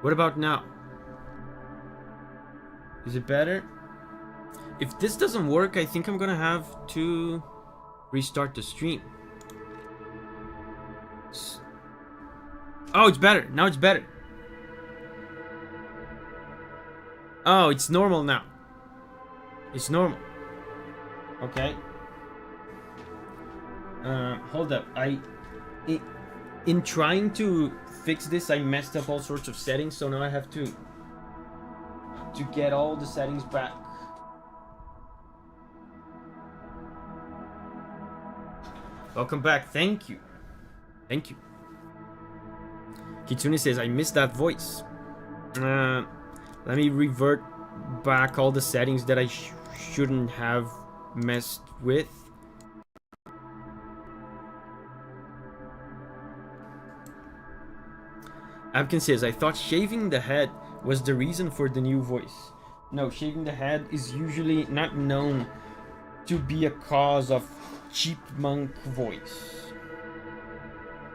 What about now? Is it better? If this doesn't work, I think I'm gonna have to restart the stream. Oh, it's better. Now it's better. Oh, it's normal now. It's normal. Okay. Hold up. In trying to fix this, I messed up all sorts of settings, so now I have to get all the settings back. Welcome back. Thank you. Thank you. Kitsune says, I missed that voice. Let me revert back all the settings that I shouldn't have messed with. Abkin says, I thought shaving the head was the reason for the new voice. No, shaving the head is usually not known to be a cause of chipmunk voice.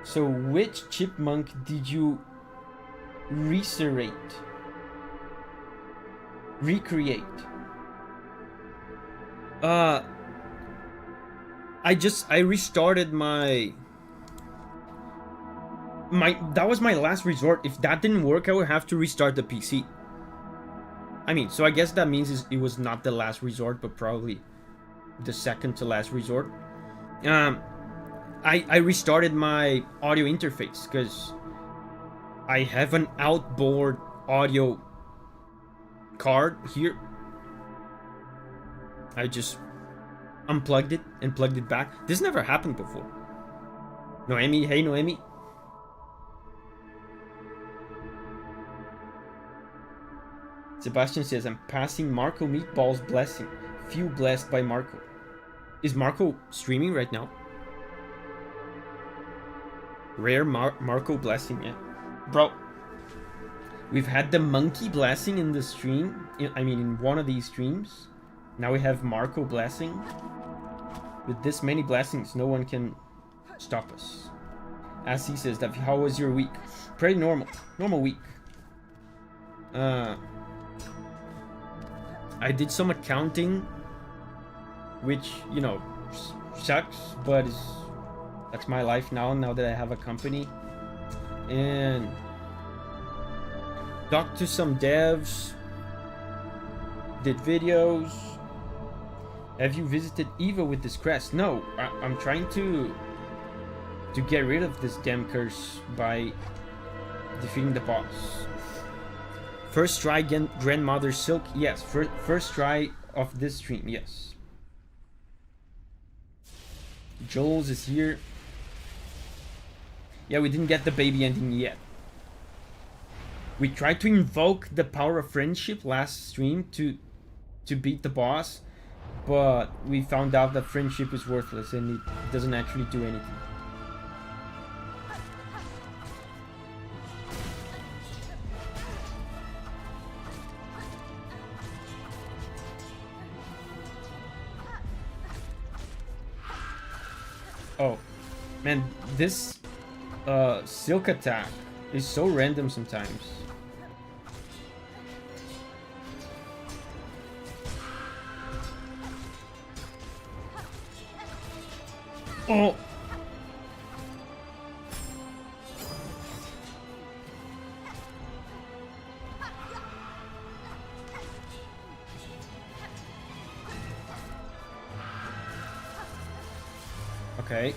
So which chipmunk did you recreate? I restarted my that was my last resort. If that didn't work, I would have to restart the PC. I mean, so I guess that means it was not the last resort, but probably the second to last resort. I restarted my audio interface because I have an outboard audio card here. I just unplugged it and plugged it back. This never happened before. Noemi, hey Noemi. Sebastian says, I'm passing Marco Meatball's blessing. Few blessed by Marco. Is Marco streaming right now? Rare Marco blessing, yeah. Bro, we've had the monkey blessing in the stream. In one of these streams. Now we have Marco blessing. With this many blessings, no one can stop us. As he says, Davi, how was your week? Pretty normal. Normal week. I did some accounting, which, you know, sucks, but that's my life now that I have a company. And talked to some devs, did videos. Have you visited Eva with this crest? No, I'm trying to get rid of this damn curse by defeating the boss. First try Grandmother Silk? Yes, first try of this stream, yes. Jules is here. Yeah, we didn't get the baby ending yet. We tried to invoke the power of friendship last stream to beat the boss, but we found out that friendship is worthless and it doesn't actually do anything. Oh, man, this silk attack is so random sometimes. Oh! Okay.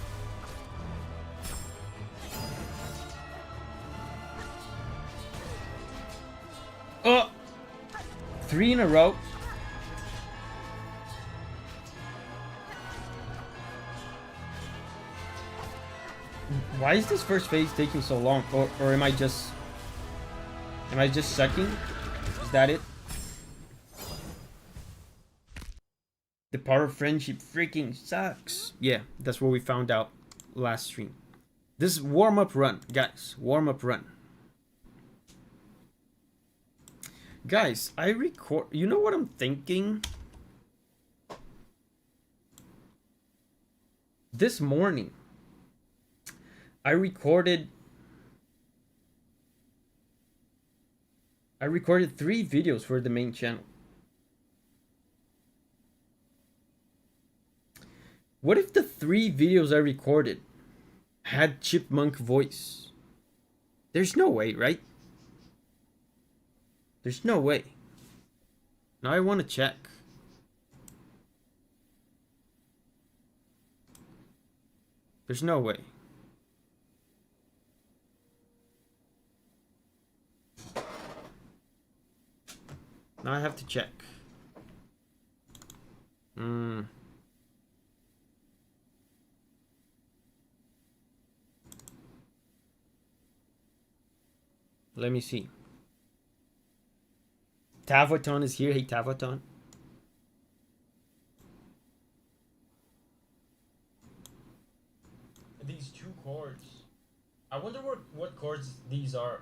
Oh! 3 in a row. Why is this first phase taking so long? Or am I just sucking? Is that it? The power of friendship freaking sucks. Yeah, that's what we found out last stream. This warm-up run, guys. Warm-up run. Guys, I record... You know what I'm thinking? This morning, I recorded I recorded 3 videos for the main channel. What if the 3 videos I recorded had chipmunk voice? There's no way, right? There's no way. Now I want to check. There's no way. Now I have to check. Let me see. Tavaton is here. Hey, Tavaton. These 2 chords. I wonder what chords these are.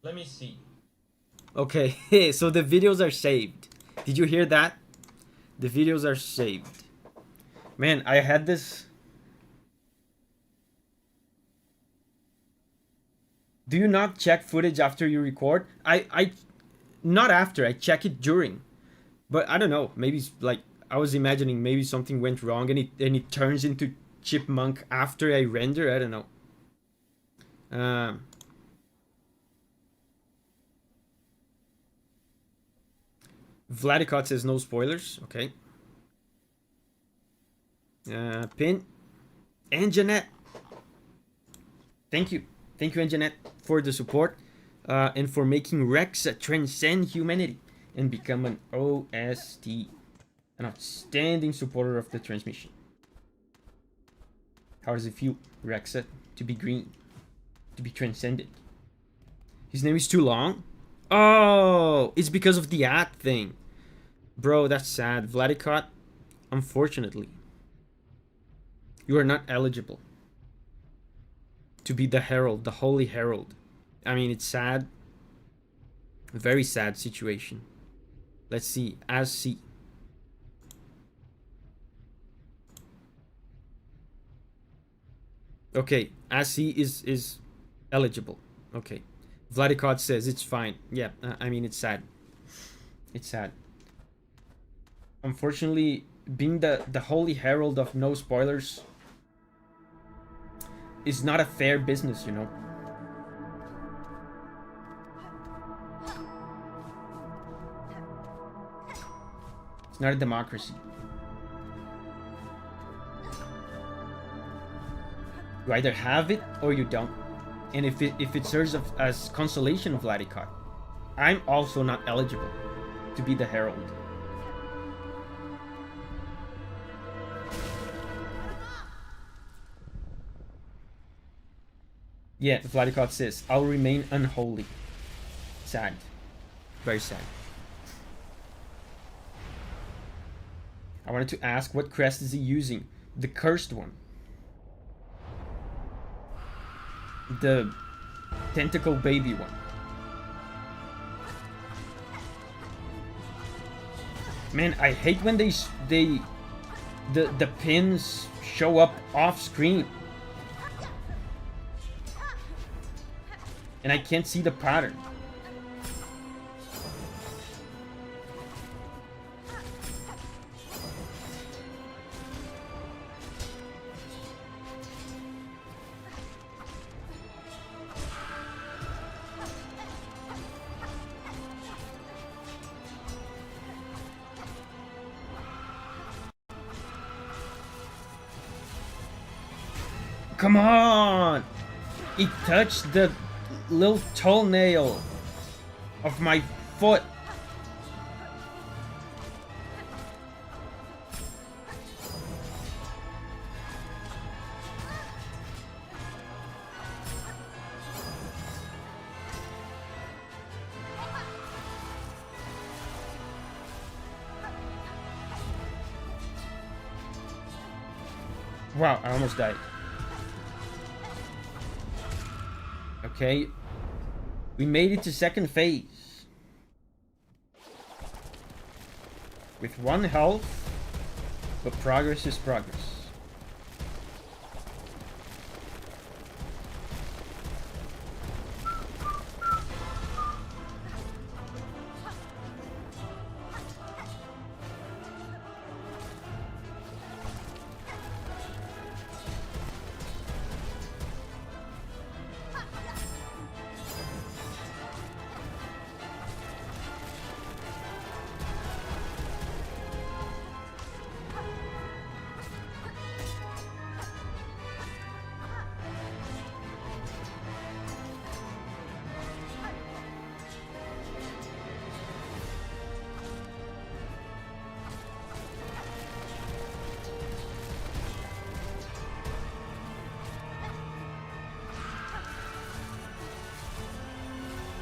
Let me see. Okay, so the videos are saved. Did you hear that? The videos are saved. Man, I had this. Do you not check footage after you record? I not after, I check it during. But I don't know, maybe like I was imagining maybe something went wrong and it turns into chipmunk after I render, I don't know. Vladicott says no spoilers, okay. Pin and Jeanette. Thank you, and Jeanette, for the support and for making Rex transcend humanity and become an OST, an outstanding supporter of the transmission. How does it feel, Rexa, to be green, to be transcended? His name is too long? Oh, it's because of the ad thing. Bro, that's sad. Vladicott, unfortunately, you are not eligible to be the herald, the holy herald. I mean, it's sad. A very sad situation. Let's see. As C. Okay, as C is eligible. Okay. Vladicott says it's fine. Yeah, I mean, it's sad. It's sad. Unfortunately, being the holy herald of no spoilers is not a fair business, you know. It's not a democracy. You either have it or you don't. And if it serves as consolation, Vladicott, I'm also not eligible to be the herald. Yeah, Vladicott says, I'll remain unholy. Sad. Very sad. I wanted to ask, what crest is he using? The cursed one. The tentacle baby one. Man, I hate when the pins show up off screen. And I can't see the pattern. Come on! It touched the little toenail of my foot. Wow, I almost died. Okay, we made it to second phase. With 1 health, but progress is progress.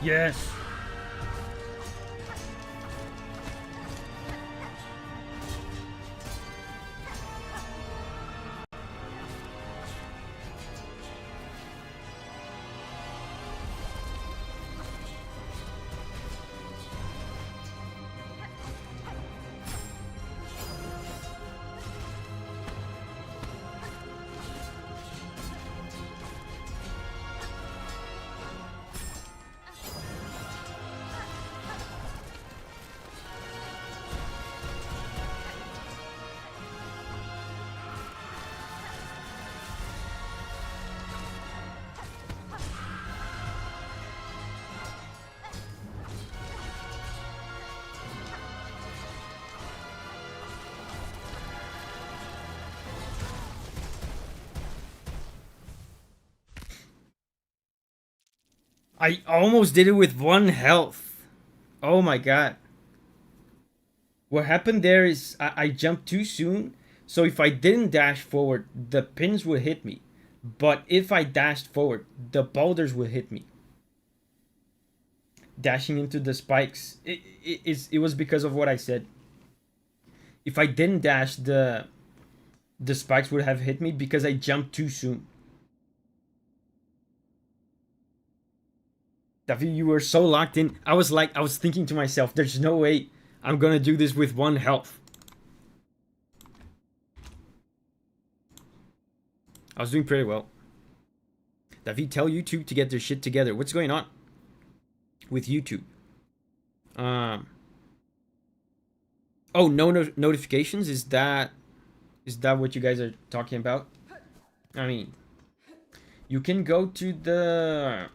Yes. I almost did it with 1 health. Oh my god. What happened there is I jumped too soon. So if I didn't dash forward, the pins would hit me. But if I dashed forward, the boulders would hit me. Dashing into the spikes, it was because of what I said. If I didn't dash, the spikes would have hit me because I jumped too soon. Davi, you were so locked in. I was thinking to myself, there's no way I'm gonna do this with 1 health. I was doing pretty well. Davi, tell YouTube to get their shit together. What's going on with YouTube? Oh, no notifications? Is that what you guys are talking about? I mean, you can go to the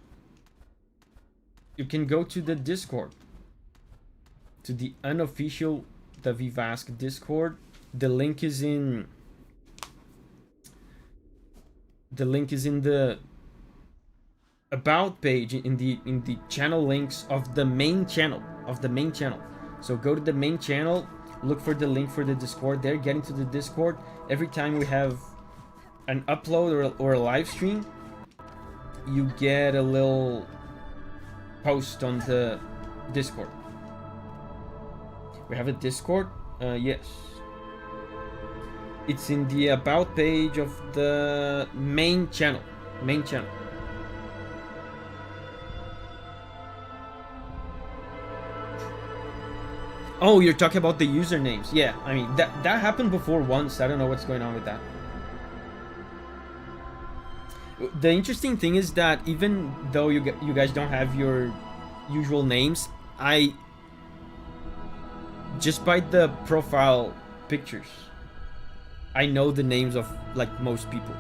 Discord, to the unofficial Davi Vasc Discord. The link is in the about page, in the channel links of the main channel. So go to the main channel, look for the link for the Discord there, get into the Discord. Every time we have an upload or a live stream, you get a little post on the Discord. We have a Discord? Yes. It's in the about page of the main channel. Oh, you're talking about the usernames. Yeah, I mean, that happened before once. I don't know what's going on with that. The interesting thing is that even though you guys don't have your usual names, just by the profile pictures, I know the names of like most people.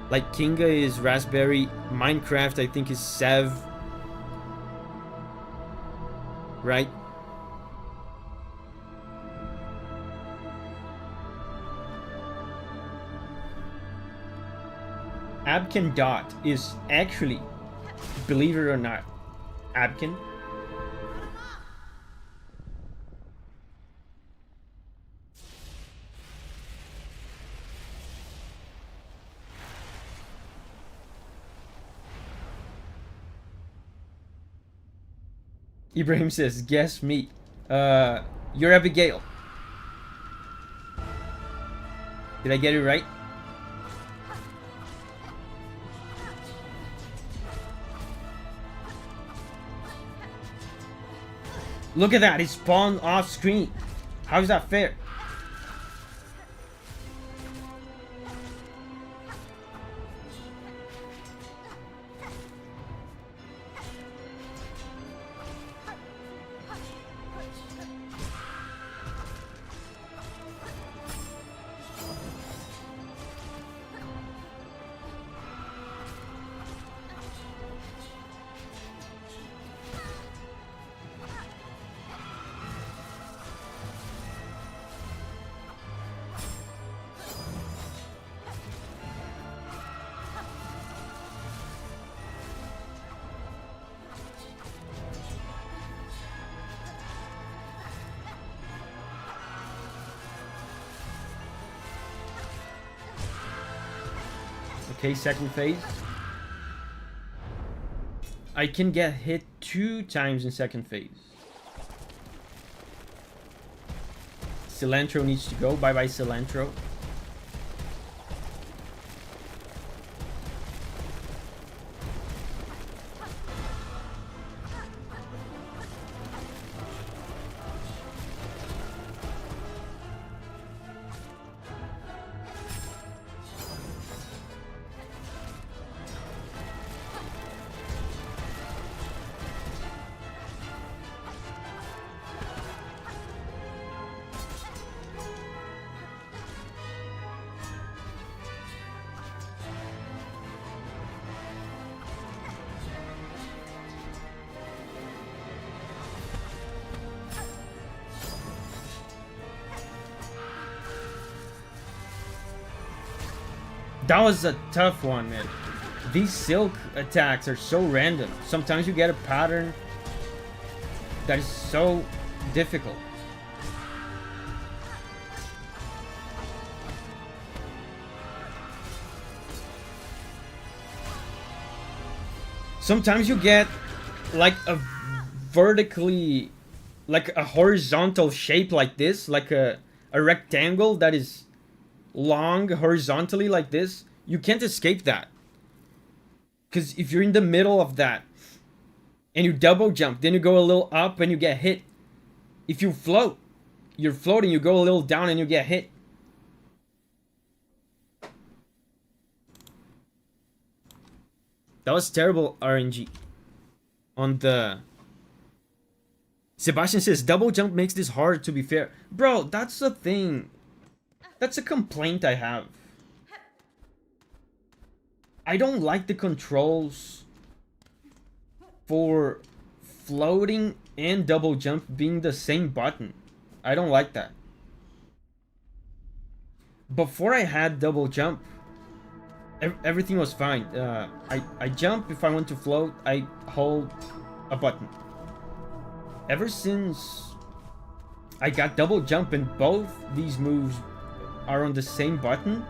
Like Kinga is Raspberry, Minecraft I think is Sev, right? Abkin Dot is actually, believe it or not, Abkin. Ibrahim says, guess me. You're Abigail. Did I get it right? Look at that, it spawned off screen. How is that fair? Okay, second phase. I can get hit 2 times in second phase. Cilantro needs to go. Bye-bye, Cilantro. That was a tough one, man. These silk attacks are so random. Sometimes you get a pattern that is so difficult. Sometimes you get like a vertically, like a horizontal shape like this, like a rectangle that is long horizontally like this. You can't escape that, because if you're in the middle of that and you double jump, then you go a little up and you get hit. If you float, you're floating, you go a little down and you get hit. That was terrible RNG on the... Sebastian says double jump makes this hard, to be fair. Bro, that's the thing. That's a complaint I have. I don't like the controls for floating and double jump being the same button. I don't like that. Before I had double jump, everything was fine. I jump. If I want to float, I hold a button. Ever since I got double jump and both these moves are on the same button,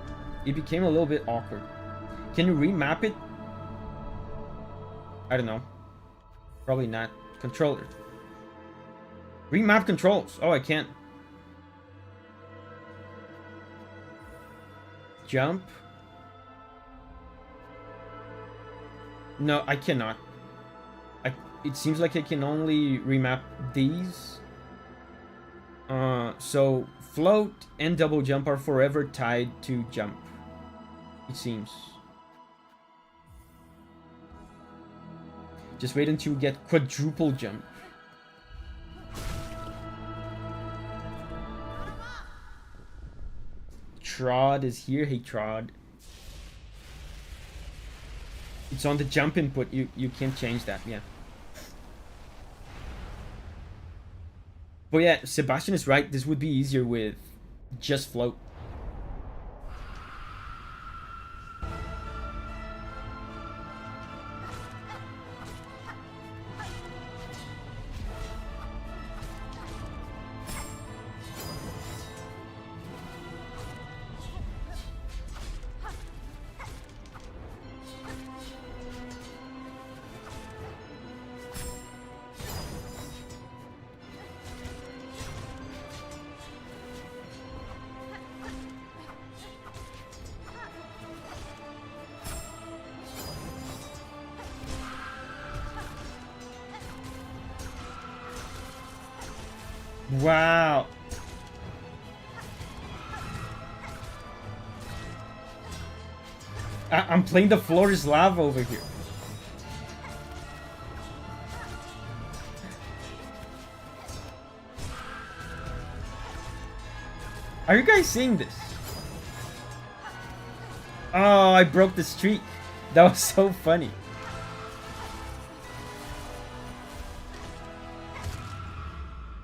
it became a little bit awkward. Can you remap it? I don't know. Probably not. Controller. Remap controls. Oh, I can't. Jump. No, I cannot. It seems like I can only remap these. So float and double jump are forever tied to jump, it seems. Just wait until you get quadruple jump. Trod is here. Hey, Trod. It's on the jump input. You can't change that. Yeah. But yeah, Sebastian is right. This would be easier with just float. Wow. I'm playing the floor is lava over here. Are you guys seeing this? Oh, I broke the streak. That was so funny.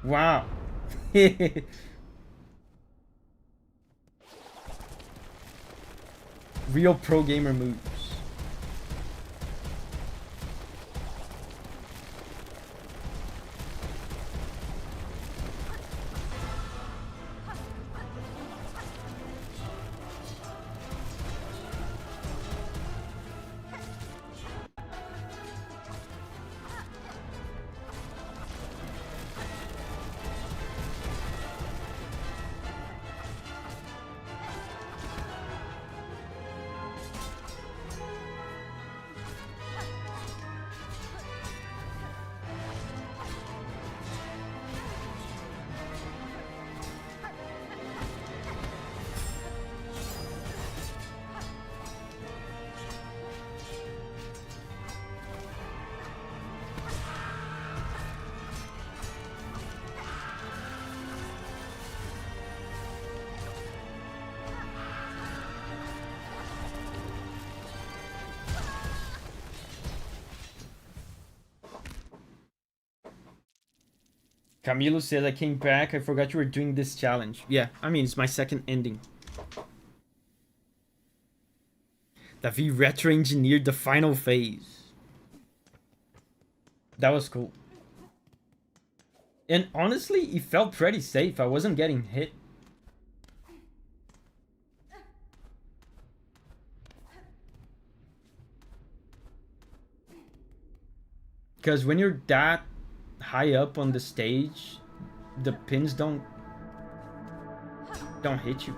Wow. Real pro gamer moves. Camilo says, I came back. I forgot you were doing this challenge. Yeah, I mean, it's my second ending. Davi retro-engineered the final phase. That was cool. And honestly, it felt pretty safe. I wasn't getting hit. Because when you're that high up on the stage, the pins don't hit you.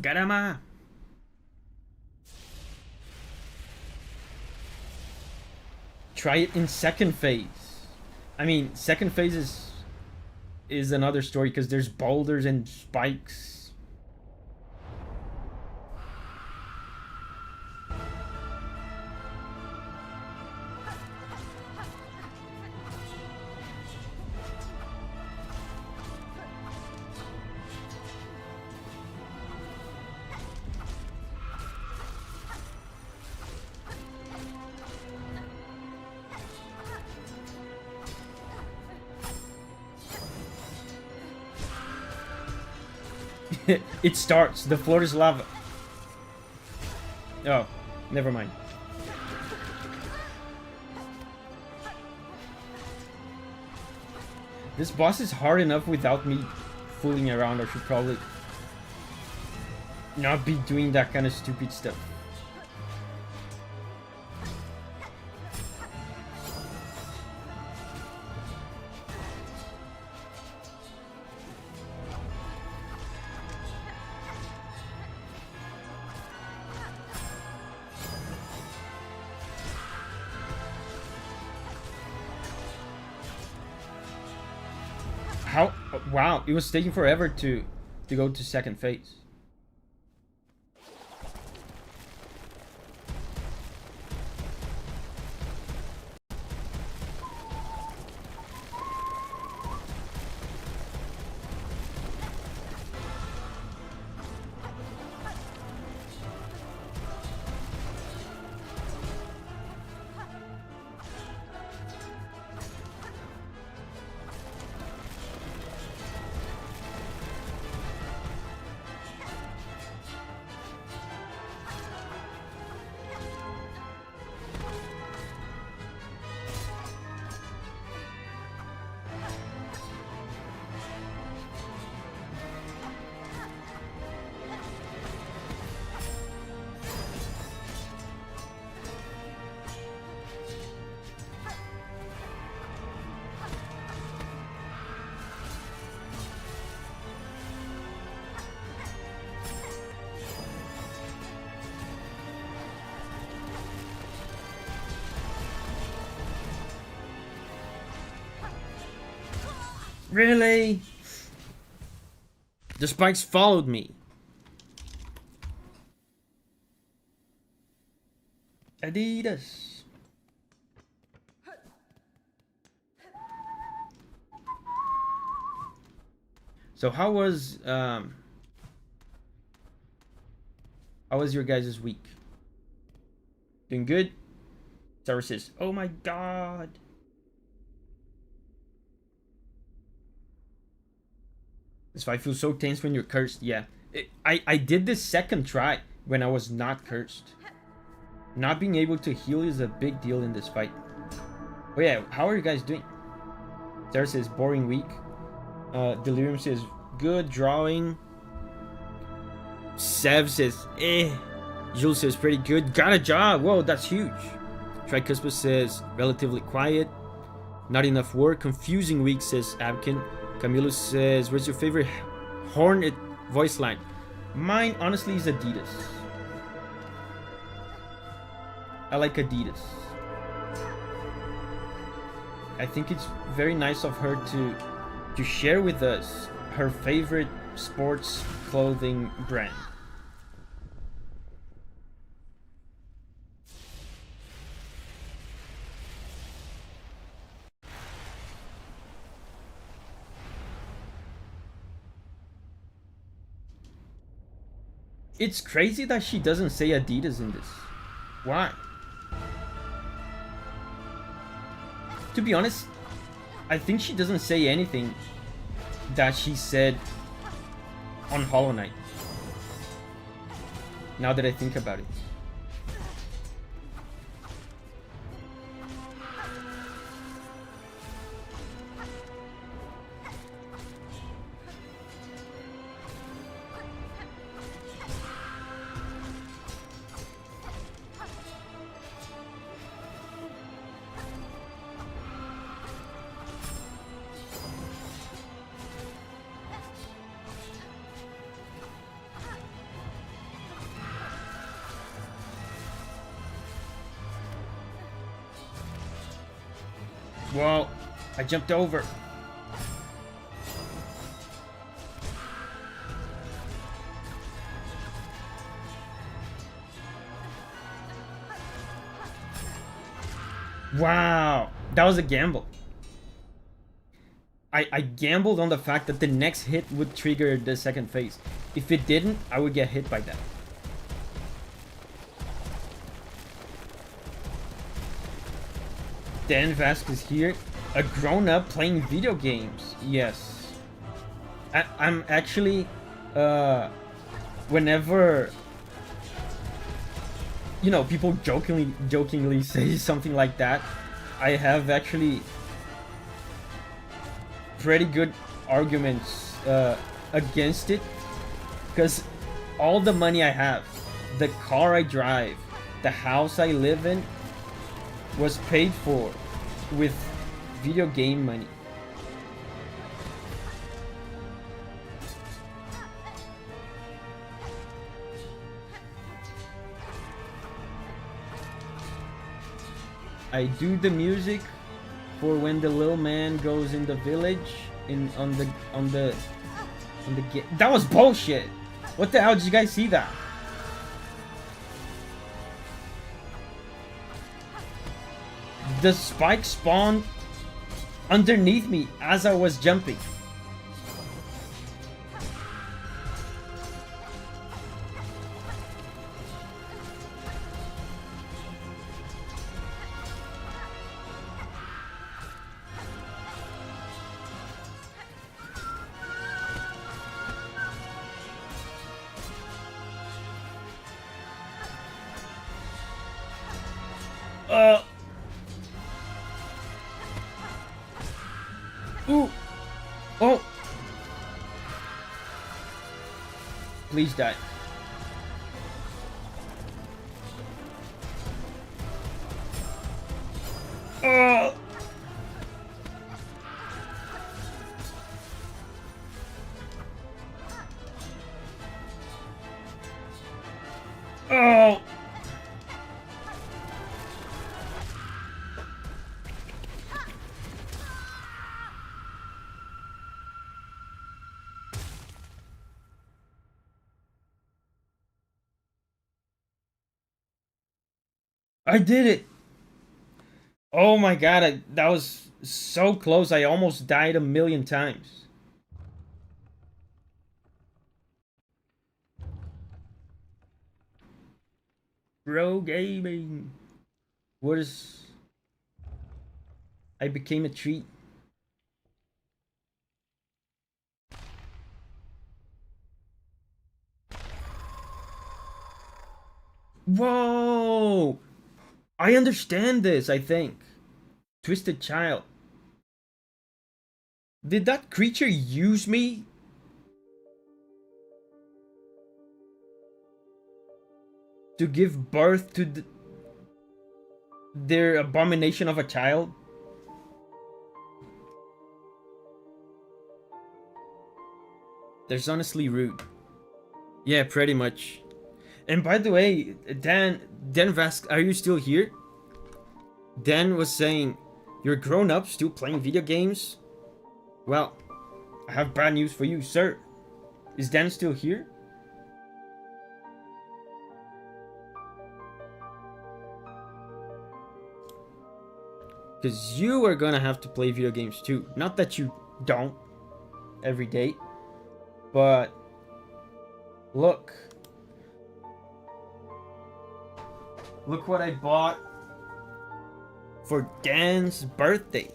Garama! Try it in second phase. I mean, second phase is another story because there's boulders and spikes. It starts. The floor is lava. Oh, never mind. This boss is hard enough without me fooling around. I should probably not be doing that kind of stupid stuff. How? Wow, it was taking forever to go to second phase. Really? The spikes followed me. Adidas. So how was your guys' week? Doing good? Sarah says, oh my god. This fight feels so tense when you're cursed. Yeah. I did this second try when I was not cursed. Not being able to heal is a big deal in this fight. Oh yeah, how are you guys doing? Sarah says, boring week. Delirium says, good drawing. Sev says, eh. Jules says, pretty good. Got a job. Whoa, that's huge. Tricuspid says, relatively quiet. Not enough work. Confusing week, says Abkin. Camilo says, what's your favorite Hornet voice line? Mine, honestly, is Adidas. I like Adidas. I think it's very nice of her to share with us her favorite sports clothing brand. It's crazy that she doesn't say Adidas in this. Why? To be honest, I think she doesn't say anything that she said on Hollow Knight. Now that I think about it. Whoa, I jumped over. Wow, that was a gamble. I gambled on the fact that the next hit would trigger the second phase. If it didn't, I would get hit by that. Dan Vasc is here. A grown-up playing video games. Yes. I'm actually, whenever, you know, people jokingly say something like that, I have actually pretty good arguments against it, because all the money I have, the car I drive, the house I live in, was paid for with video game money. I do the music for when the little man goes in the village on the that was bullshit. What the hell, did you guys see that? The spike spawned underneath me as I was jumping. Ooh. Oh. Please die. Oh. Oh. I did it! Oh my god, that was so close. I almost died a million times. Bro gaming. What is... I became a treat. Whoa! I understand this, I think. Twisted Child. Did that creature use me? To give birth to their abomination of a child? That's honestly rude. Yeah, pretty much. And by the way, Dan Vasc, are you still here? Dan was saying, you're grown up, still playing video games? Well, I have bad news for you, sir. Is Dan still here? Because you are gonna have to play video games too. Not that you don't every day, but look, Look what I bought for Dan's birthday.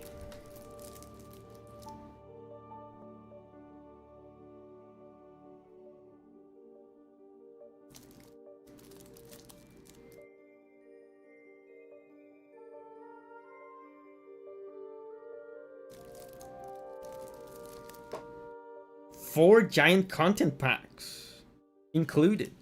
Four giant content packs included.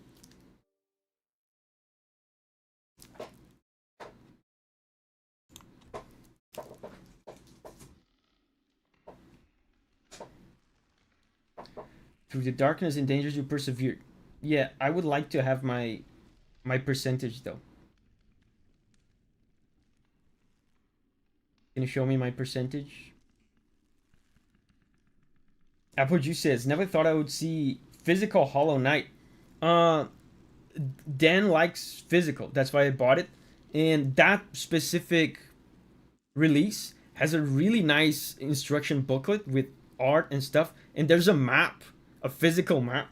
Through the darkness and dangers you persevered. Yeah, I would like to have my percentage though. Can you show me my percentage? Apple Juice says, never thought I would see physical Hollow Knight. Dan likes physical, that's why I bought it. And that specific release has a really nice instruction booklet with art and stuff. And there's a map, a physical map.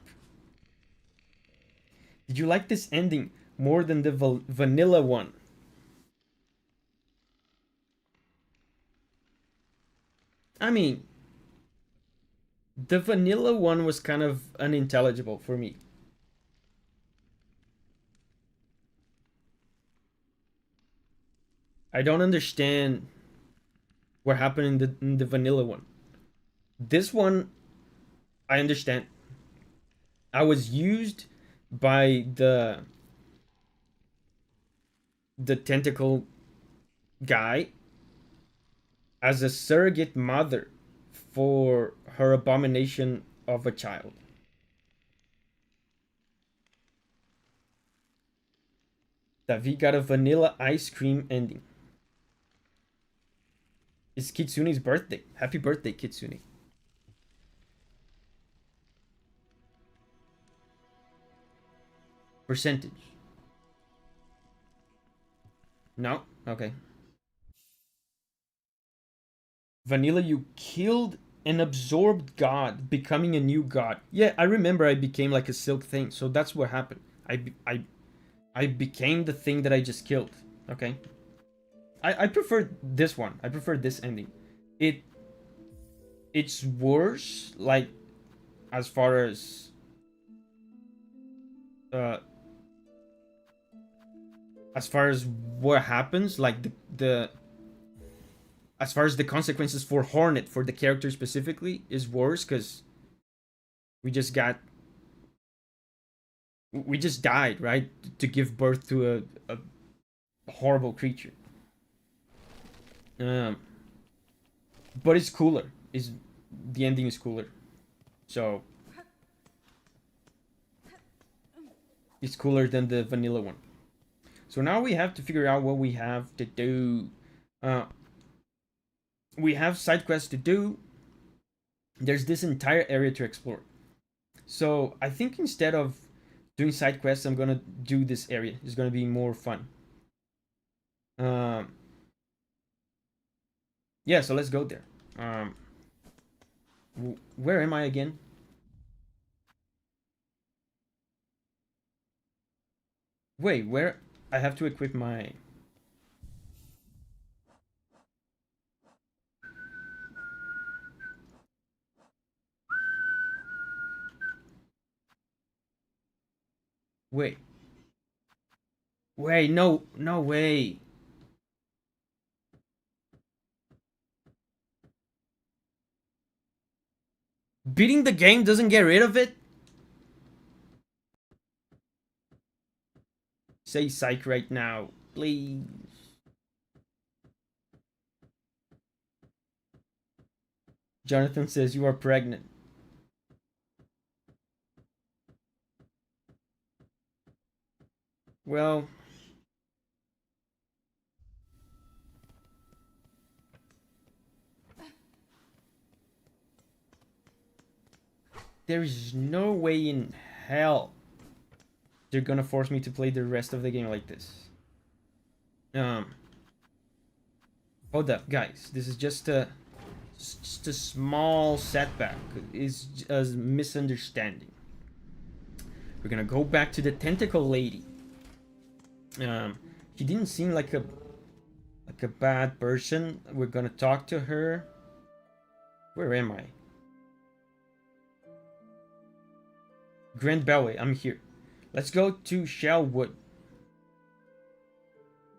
Did you like this ending more than the vanilla one? I mean, the vanilla one was kind of unintelligible for me. I don't understand what happened in the vanilla one. This one, I understand. I was used by the tentacle guy as a surrogate mother for her abomination of a child. Davi got a vanilla ice cream ending. It's Kitsune's birthday. Happy birthday, Kitsune. Percentage. No? Okay. Vanilla, you killed an absorbed god, becoming a new god. Yeah, I remember I became like a silk thing, so that's what happened. I became the thing that I just killed. Okay. I prefer this one. I prefer this ending. It's worse, like, as far as what happens, like as far as the consequences for Hornet, for the character specifically, is worse, because we just died, right, to give birth to a horrible creature. But it's cooler. The ending is cooler, so it's cooler than the vanilla one. So now we have to figure out what we have to do. We have side quests to do. There's this entire area to explore. So I think instead of doing side quests, I'm gonna do this area. It's gonna be more fun. Yeah, so let's go there. Where am I again? Wait, where? I have to equip my... Wait. Wait, no way. Beating the game doesn't get rid of it? Say psych right now, please. Jonathan says you are pregnant. Well... There's no way in hell they're gonna force me to play the rest of the game like this. Hold up, guys. This is just a small setback. It's a misunderstanding. We're gonna go back to the tentacle lady. She didn't seem like a bad person. We're gonna talk to her. Where am I? Grand Belly, I'm here. Let's go to Shellwood.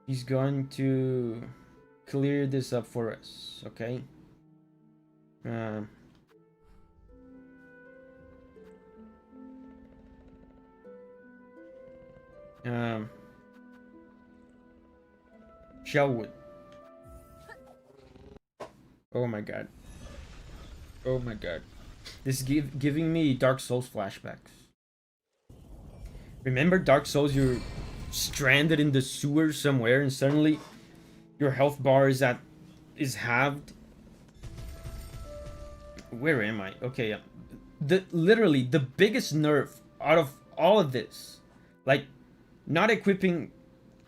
He's going to clear this up for us, okay? Shellwood. Oh my god. Oh my god. This is giving me Dark Souls flashbacks. Remember Dark Souls, you're stranded in the sewer somewhere and suddenly your health bar is halved. Where am I? Okay, literally the biggest nerf out of all of this. Like, not equipping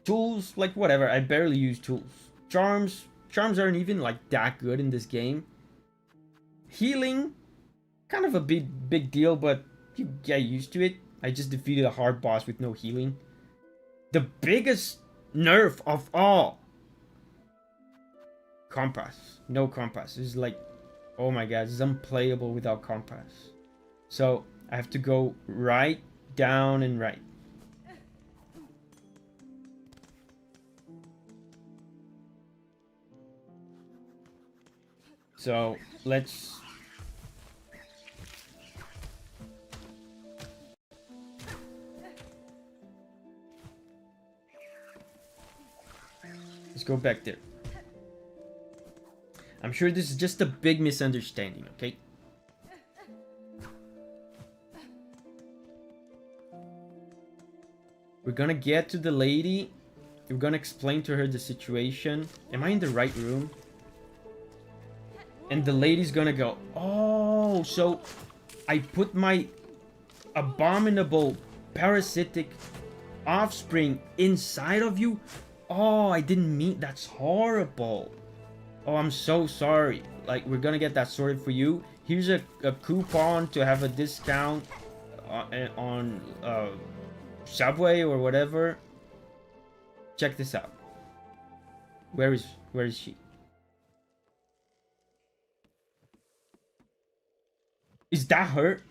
tools, like whatever, I barely use tools. Charms aren't even like that good in this game. Healing, kind of a big deal, but you get used to it. I just defeated a hard boss with no healing. The biggest nerf of all. Compass. No compass. It's like, oh my god, it's unplayable without compass. So I have to go right, down, and right. So let's go back there. I'm sure this is just a big misunderstanding, okay? We're gonna get to the lady. We're gonna explain to her the situation. Am I in the right room? And the lady's gonna go, oh, so I put my abominable parasitic offspring inside of you? Oh, I didn't mean, that's horrible. Oh, I'm so sorry. Like, we're gonna get that sorted for you. Here's a coupon to have a discount on Subway or whatever. Check this out. Where is she? Is that her?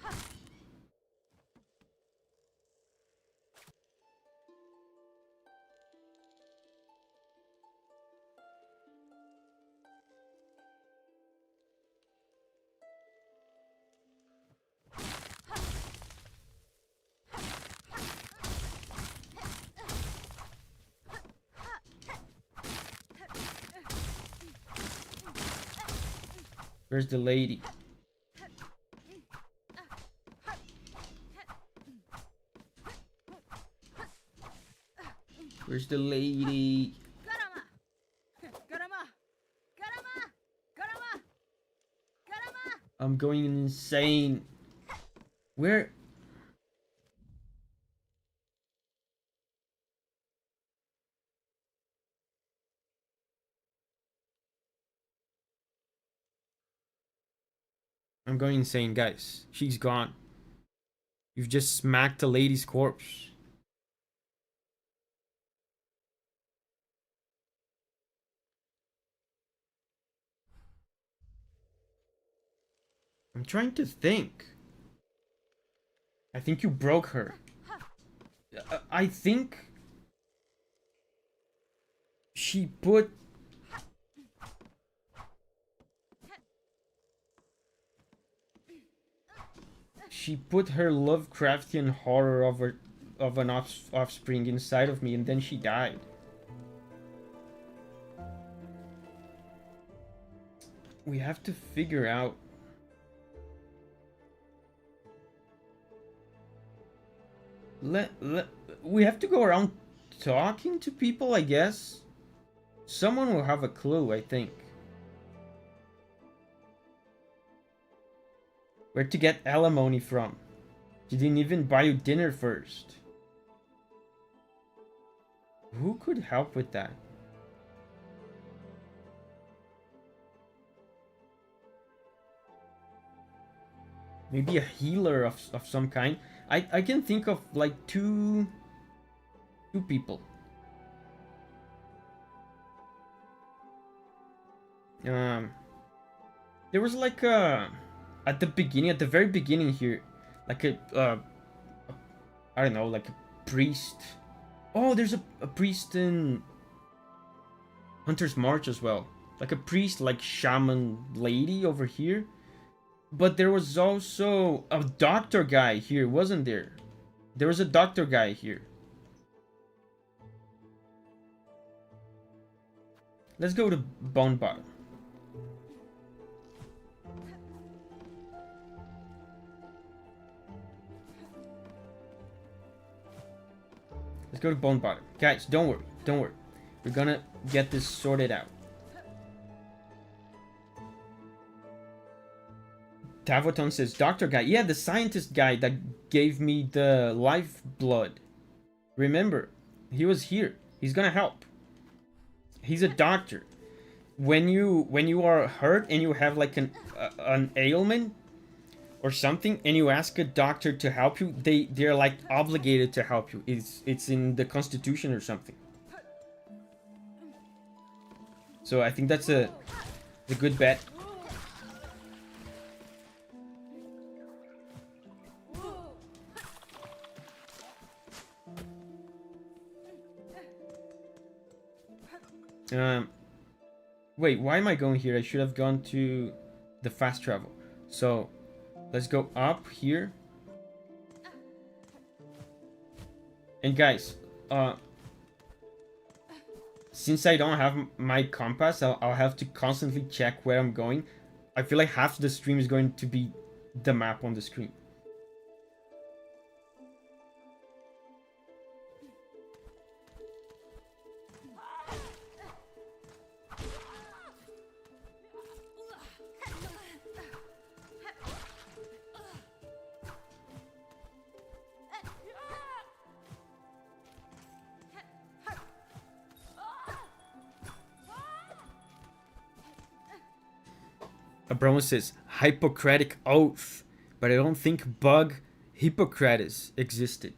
Where's the lady? Where's the lady? I'm going insane. Where? I'm going insane, guys. She's gone. You've just smacked a lady's corpse. I'm trying to think. I think you broke her. I think she put her Lovecraftian horror of an offspring inside of me, and then she died. We have to figure out. We have to go around talking to people, I guess. Someone will have a clue, I think. Where to get alimony from? She didn't even buy you dinner first. Who could help with that? Maybe a healer of some kind. I can think of like two people. Um, there was like a at the very beginning here, like I don't know, like a priest. Oh, there's a priest in Hunter's March as well, like a priest, like shaman lady over here. But there was also a doctor guy here, wasn't there? There was a doctor guy here. Let's go to Bone Bottom. Let's go to Bone Bottom. Guys, don't worry. Don't worry. We're gonna get this sorted out. Tavoton says, Doctor guy. Yeah, the scientist guy that gave me the life blood. Remember, he was here. He's gonna help. He's a doctor. When you are hurt and you have like an ailment or something, and you ask a doctor to help you, they're like obligated to help you. It's in the Constitution or something. So I think that's a good bet. Wait, why am I going here? I should have gone to the fast travel. So let's go up here. And guys, since I don't have my compass, I'll have to constantly check where I'm going. I feel like half the stream is going to be the map on the screen. Abramo says Hippocratic Oath, but I don't think Bug Hippocrates existed.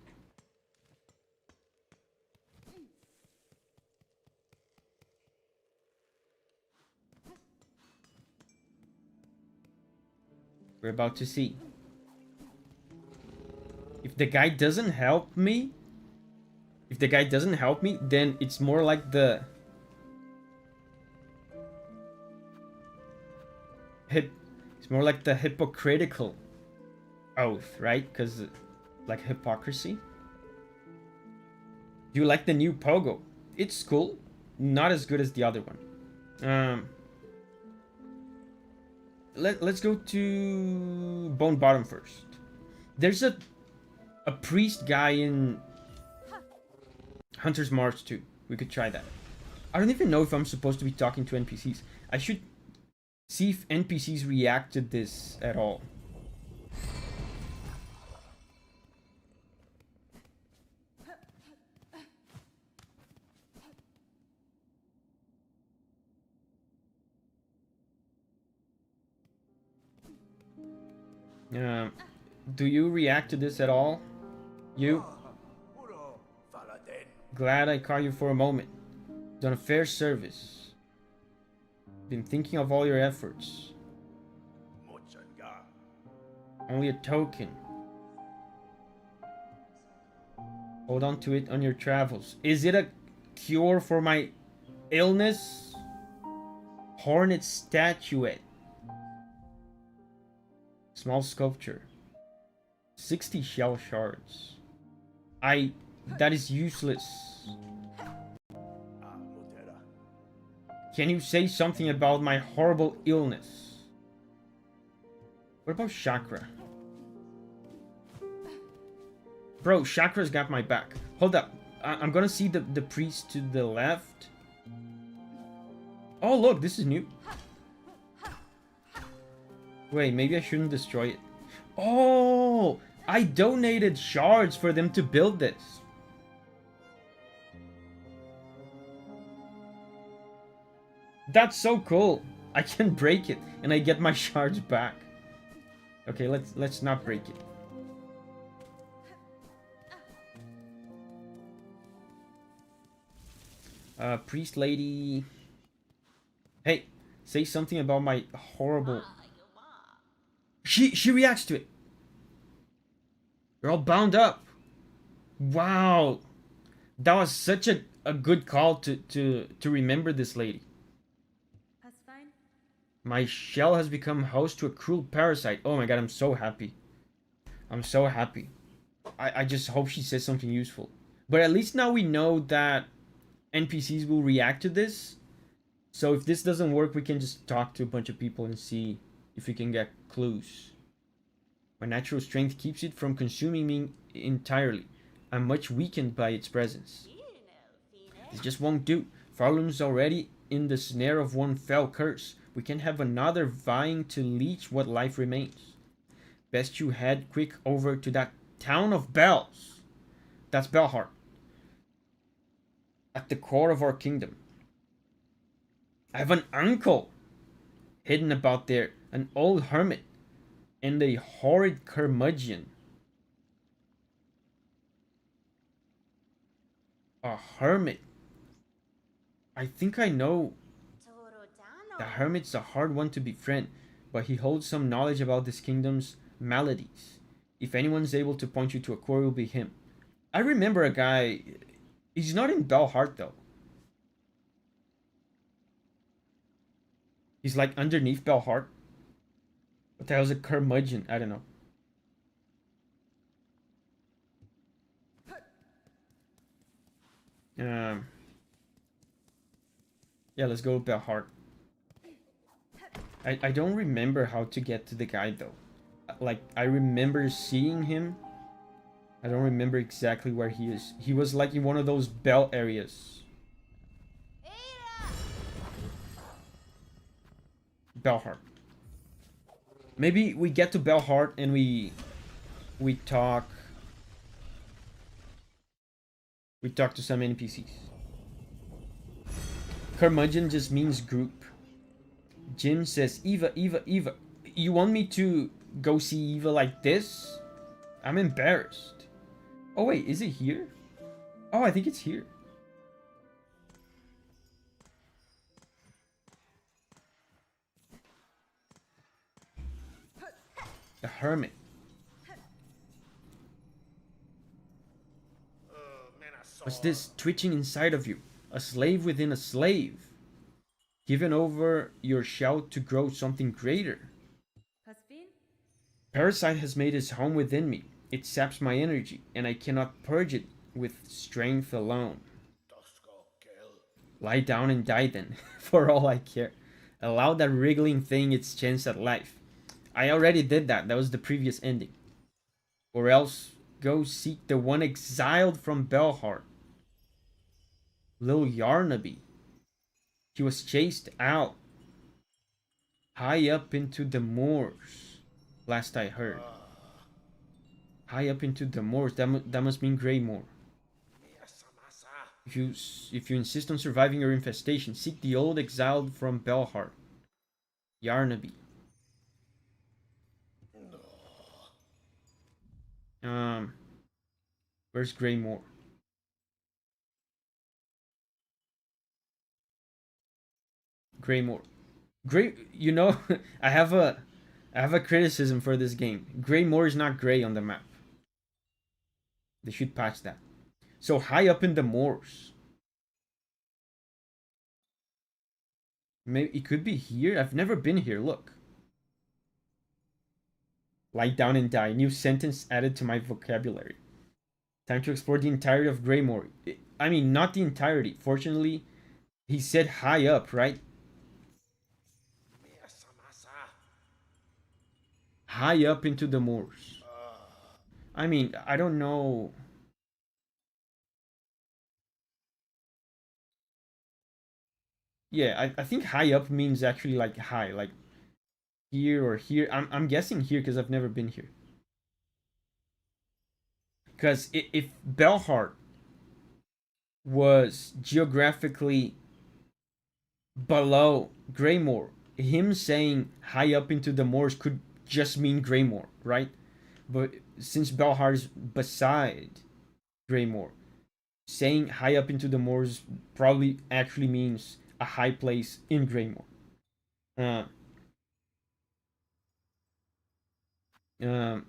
We're about to see. If the guy doesn't help me, then it's more like the it's more like the hypocritical oath, right? Because like hypocrisy. Do you like the new Pogo? It's cool, not as good as the other one. Let's go to Bone Bottom first. There's a priest guy in Hunter's March too. We could try that. I don't even know if I'm supposed to be talking to NPCs. I should see if NPCs react to this at all. Do you react to this at all? You? Glad I caught you for a moment. Done a fair service. Been thinking of all your efforts. Only a token. Hold on to it on your travels. Is it a cure for my illness? Hornet statuette. Small sculpture. 60 shell shards. That is useless. Can you say something about my horrible illness? What about Chakra? Bro, Chakra's got my back. Hold up. I'm gonna see the priest to the left. Oh, look, this is new. Wait, maybe I shouldn't destroy it. Oh, I donated shards for them to build this. That's so cool. I can break it and I get my shards back. Okay, let's not break it. Priest lady. Hey, Say something about my horrible... She reacts to it. You're all bound up. Wow. That was such a good call to remember this lady. My shell has become host to a cruel parasite. Oh my god, I'm so happy. I'm so happy. I just hope she says something useful. But at least now we know that NPCs will react to this. So if this doesn't work, we can just talk to a bunch of people and see if we can get clues. My natural strength keeps it from consuming me entirely. I'm much weakened by its presence. This just won't do. Farlum's already in the snare of one fell curse. We can't have another vying to leech what life remains. Best you head quick over to that town of bells. That's Belhart. At the core of our kingdom. I have an uncle hidden about there, an old hermit, and a horrid curmudgeon. A hermit. I think I know. The hermit's a hard one to befriend, but he holds some knowledge about this kingdom's maladies. If anyone's able to point you to a core, it will be him. I remember a guy. He's not in Belhart though. He's like underneath Belhart. What the hell is a curmudgeon? I don't know. Yeah, let's go with Belhart. I don't remember how to get to the guy though. Like, I remember seeing him. I don't remember exactly where he is. He was like in one of those bell areas. Belhart. Maybe we get to Belhart and we talk. We talk to some NPCs. Curmudgeon just means group. Jim says, Eva. You want me to go see Eva like this? I'm embarrassed. Oh wait, is it here? Oh, I think it's here. The hermit. What's this twitching inside of you? A slave within a slave. Given over your shout to grow something greater. Parasite has made his home within me. It saps my energy, and I cannot purge it with strength alone. Lie down and die then, for all I care. Allow that wriggling thing its chance at life. I already did that. That was the previous ending. Or else, go seek the one exiled from Belhart. Lil Yarnaby. He was chased out. High up into the moors. Last I heard. High up into the moors. That must mean Greymoor. If you insist on surviving your infestation, seek the old exiled from Belhart. Yarnaby. Where's Greymoor? Greymoor. You know, I have a criticism for this game. Greymoor is not grey on the map. They should patch that. So high up in the moors. Maybe it could be here. I've never been here. Look. Lie down and die. New sentence added to my vocabulary. Time to explore the entirety of Greymoor. I mean, not the entirety. Fortunately, he said high up, right? High up into the moors. I mean, I don't know. Yeah, I think high up means actually like high, like here or here. I'm guessing here because I've never been here. Because if Belhart was geographically below Greymoor, him saying high up into the moors could just mean Greymoor, right? But since Belhart is beside Greymoor, saying high up into the moors probably actually means a high place in Greymoor. Uh, um,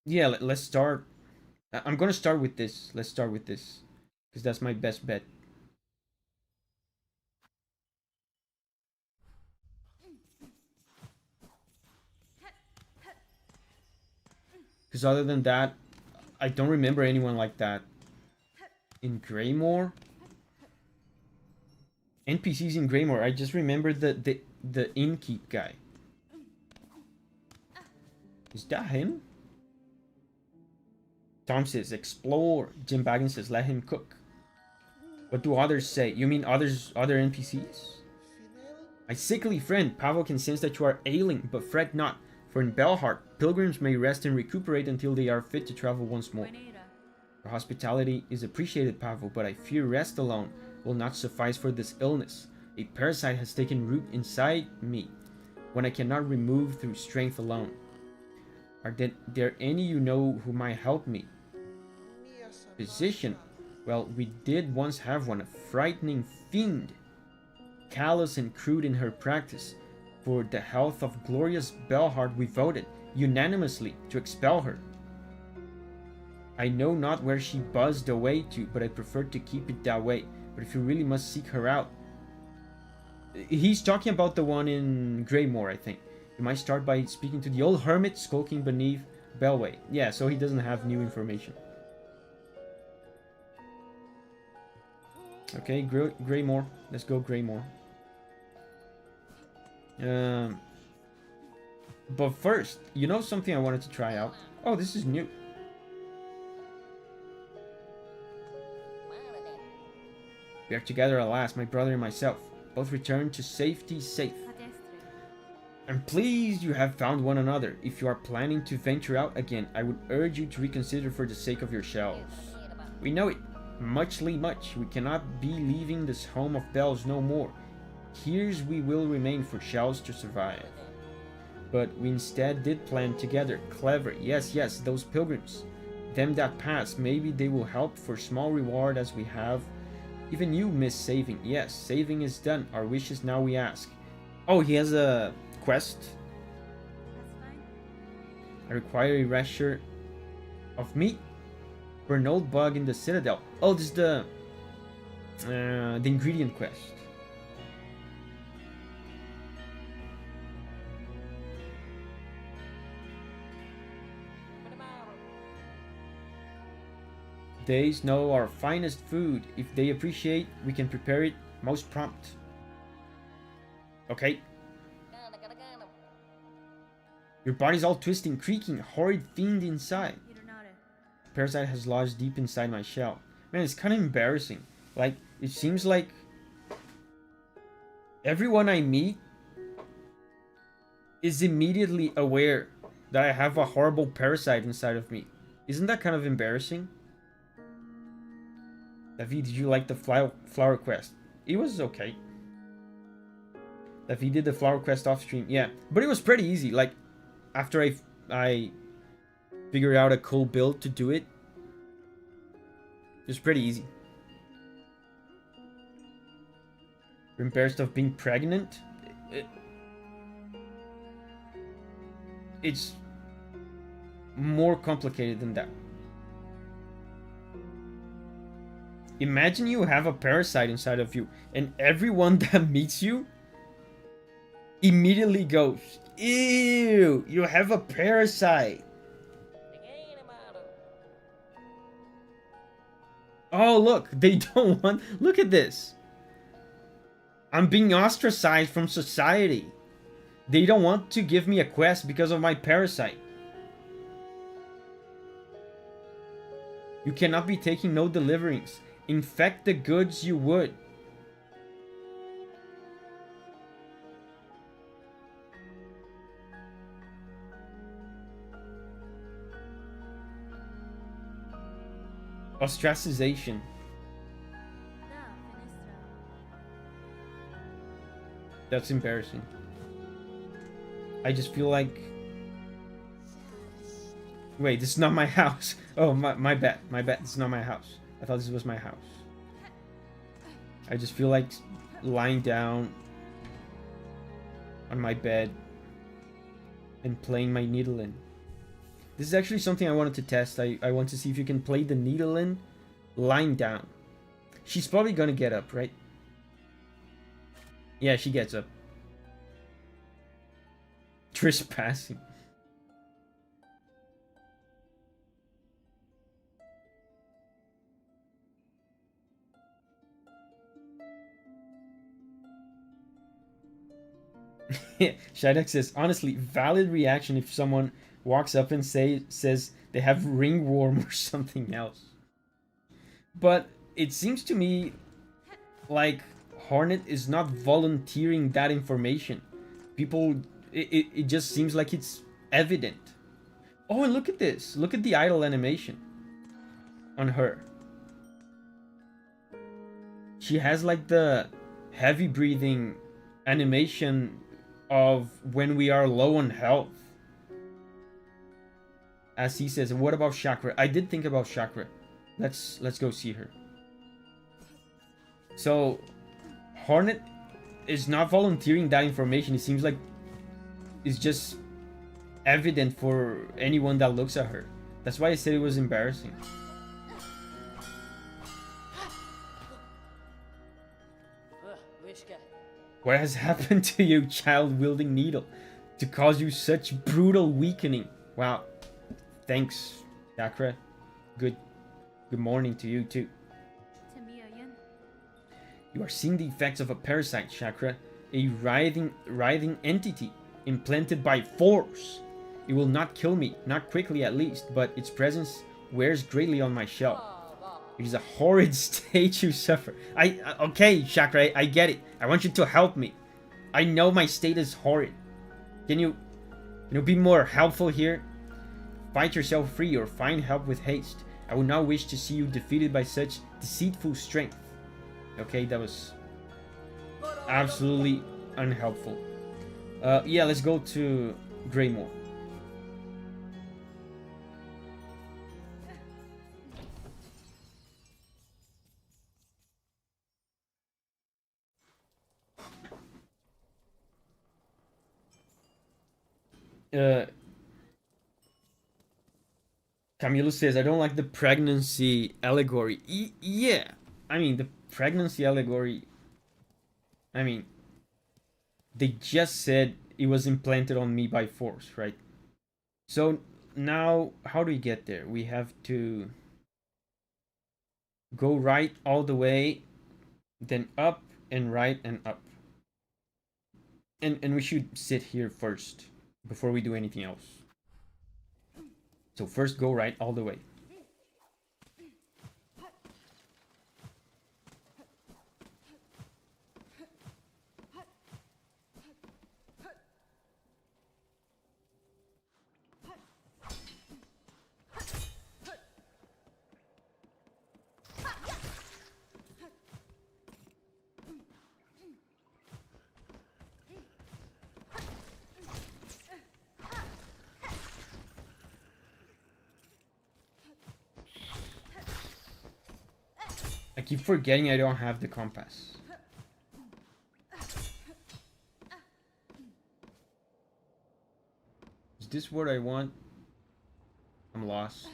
yeah, let's start. I'm gonna start with this. Let's start with this. Because that's my best bet. Because other than that, I don't remember anyone like that. In Greymore? NPCs in Greymore. I just remember the innkeep guy. Is that him? Tom says, explore. Jim Baggins says, let him cook. What do others say? You mean other NPCs? My sickly friend, Pavel can sense that you are ailing, but fret not, for in Belhart, pilgrims may rest and recuperate until they are fit to travel once more. Your hospitality is appreciated, Pavel, but I fear rest alone will not suffice for this illness. A parasite has taken root inside me, one I cannot remove through strength alone. Are there any you know who might help me? Physician? Well, we did once have one, a frightening fiend. Callous and crude in her practice. For the health of glorious Belhard we voted, unanimously, to expel her. I know not where she buzzed away to, but I prefer to keep it that way. But if you really must seek her out... He's talking about the one in Greymore, I think. You might start by speaking to the old hermit skulking beneath Bellway. Yeah, so he doesn't have new information. Okay, Greymore. Let's go Greymore. But first, you know something I wanted to try out? Oh, this is new. We are together at last, my brother and myself. Both returned to safety safe. I'm pleased you have found one another. If you are planning to venture out again, I would urge you to reconsider for the sake of your shells. We know it. Muchly much. We cannot be leaving this home of bells no more. Here's we will remain for shells to survive. But we instead did plan together. Clever. Yes, yes, those pilgrims. Them that pass. Maybe they will help for small reward as we have. Even you miss saving. Yes, saving is done. Our wishes now we ask. Oh, he has a quest. I require a rasher of meat for an old bug in the citadel. Oh, this is the ingredient quest. They know our finest food. If they appreciate, we can prepare it most prompt. Okay. Your body's all twisting, creaking, horrid fiend inside. Parasite has lodged deep inside my shell. Man, it's kind of embarrassing. Like, it seems like everyone I meet is immediately aware that I have a horrible parasite inside of me. Isn't that kind of embarrassing? Davi, did you like the flower quest? It was okay. Davi did the flower quest off stream. Yeah, but it was pretty easy. Like, after I figured out a cool build to do it, it was pretty easy. You're embarrassed of being pregnant? It's more complicated than that. Imagine you have a parasite inside of you, and everyone that meets you immediately goes, ew, you have a parasite. Oh, look, they don't want... Look at this. I'm being ostracized from society. They don't want to give me a quest because of my parasite. You cannot be taking no deliverings. Infect the goods you would. Ostracization. That's embarrassing. I just feel like... Wait, this is not my house. Oh, my bad. My bad. This is not my house. I thought this was my house. I just feel like lying down on my bed and playing my needle in. This is actually something I wanted to test. I want to see if you can play the needle in lying down. She's probably gonna get up, right? Yeah, she gets up. Trespassing. Shidek says, honestly, valid reaction if someone walks up and says they have ringworm or something else. But it seems to me like Hornet is not volunteering that information. People, it just seems like it's evident. Oh, and look at this. Look at the idle animation on her. She has like the heavy breathing animation of when we are low on health. As he says, what about Chakra? I did think about Chakra. Let's go see her. So Hornet is not volunteering that information. It seems like it's just evident for anyone that looks at her. That's why I said it was embarrassing. What has happened to you, child-wielding needle, to cause you such brutal weakening? Wow. Thanks, Chakra. Good morning to you too. You are seeing the effects of a parasite, Chakra, a writhing entity implanted by force. It will not kill me, not quickly at least, but its presence wears greatly on my shell. It is a horrid state you suffer. Okay, Chakra, I get it. I want you to help me. I know my state is horrid. Can you be more helpful here? Fight yourself free or find help with haste. I would not wish to see you defeated by such deceitful strength. Okay, that was absolutely unhelpful. Yeah, let's go to Greymore. Camilo says, I don't like the pregnancy allegory. Yeah, I mean, the pregnancy allegory, I mean, they just said it was implanted on me by force, right? So now, how do we get there? We have to go right all the way, then up and right and up. And we should sit here first before we do anything else. So first go right all the way. I keep forgetting I don't have the compass. Is this what I want? I'm lost.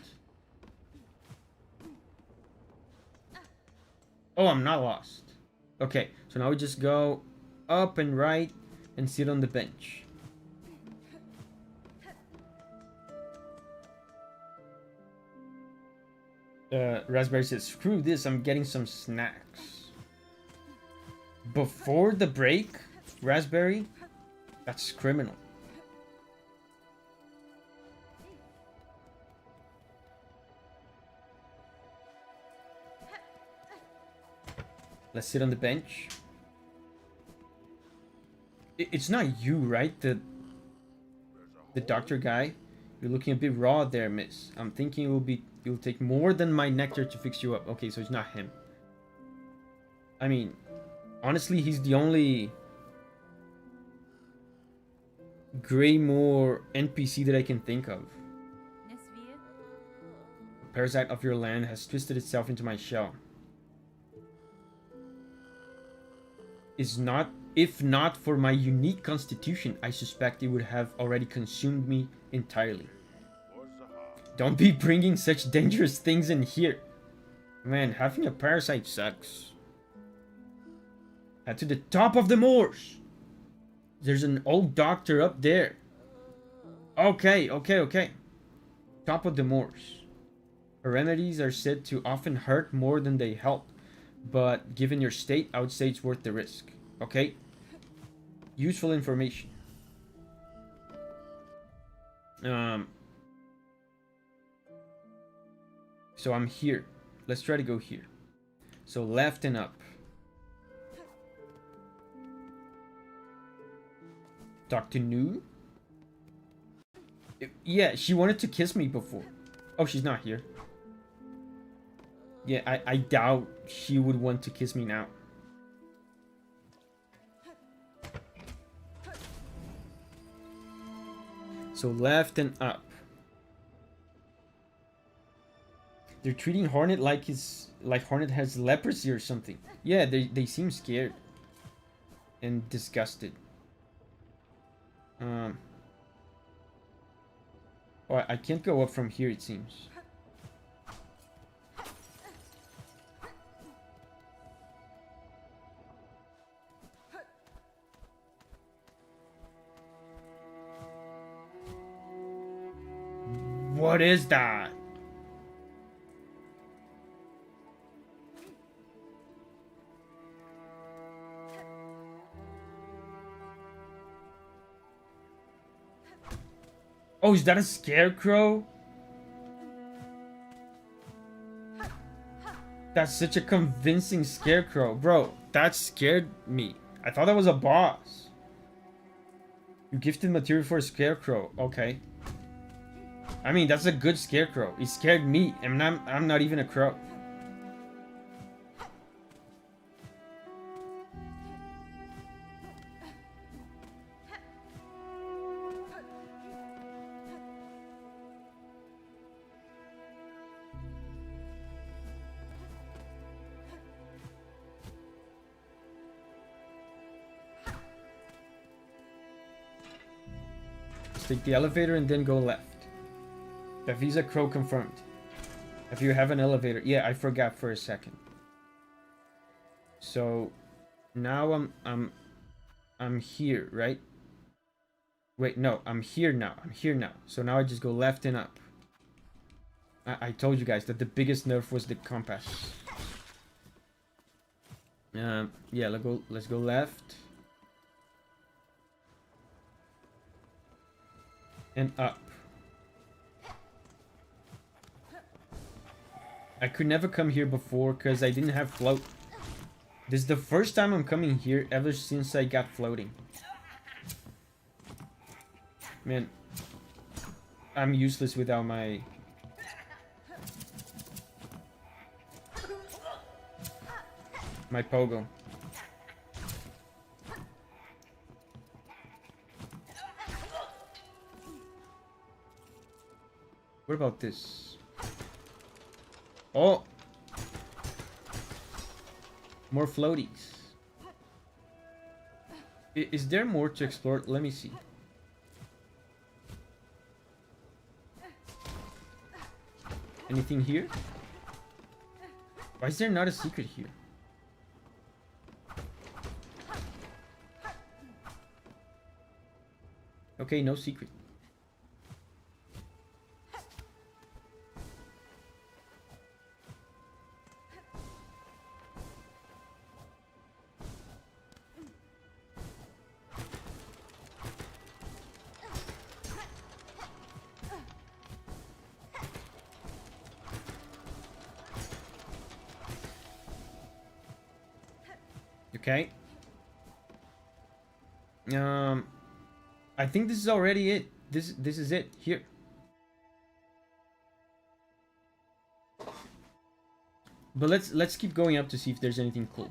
Oh, I'm not lost. Okay, so now we just go up and right and sit on the bench. Raspberry says, screw this, I'm getting some snacks. Before the break? Raspberry? That's criminal. Let's sit on the bench. It's not you, right? The doctor guy? You're looking a bit raw there, miss. I'm thinking it'll take more than my nectar to fix you up. Okay, so it's not him. I mean, honestly, he's the only Greymore NPC that I can think of. The parasite of your land has twisted itself into my shell. Is not If not for my unique constitution, I suspect it would have already consumed me entirely. Don't be bringing such dangerous things in here. Man, having a parasite sucks. Head to the top of the moors. There's an old doctor up there. Okay. Top of the moors. Her remedies are said to often hurt more than they help. But given your state, I would say it's worth the risk. Okay? Useful information. So I'm here. Let's try to go here. So left and up. Talk to Nu? Yeah, she wanted to kiss me before. Oh, she's not here. Yeah, I doubt she would want to kiss me now. So left and up. They're treating Hornet like Hornet has leprosy or something. Yeah, they seem scared and disgusted. Oh, I can't go up from here, it seems. What is that? Oh, is that a scarecrow? That's such a convincing scarecrow. Bro, that scared me. I thought that was a boss. You gifted material for a scarecrow. Okay. I mean, that's a good scarecrow. It scared me, and I'm not even a crow. Let's take the elevator and then go left. Davi's a crow confirmed. If you have an elevator. Yeah, I forgot for a second. So now I'm here, right? Wait, no, I'm here now. So now I just go left and up. I told you guys that the biggest nerf was the compass. Yeah, let's go left. And up. I could never come here before because I didn't have float. This is the first time I'm coming here ever since I got floating. Man, I'm useless without my... pogo. What about this? Oh! More floaties. Is there more to explore? Let me see. Anything here? Why is there not a secret here? Okay, no secret. Okay. I think this is already it. This is it here. But let's keep going up to see if there's anything cool.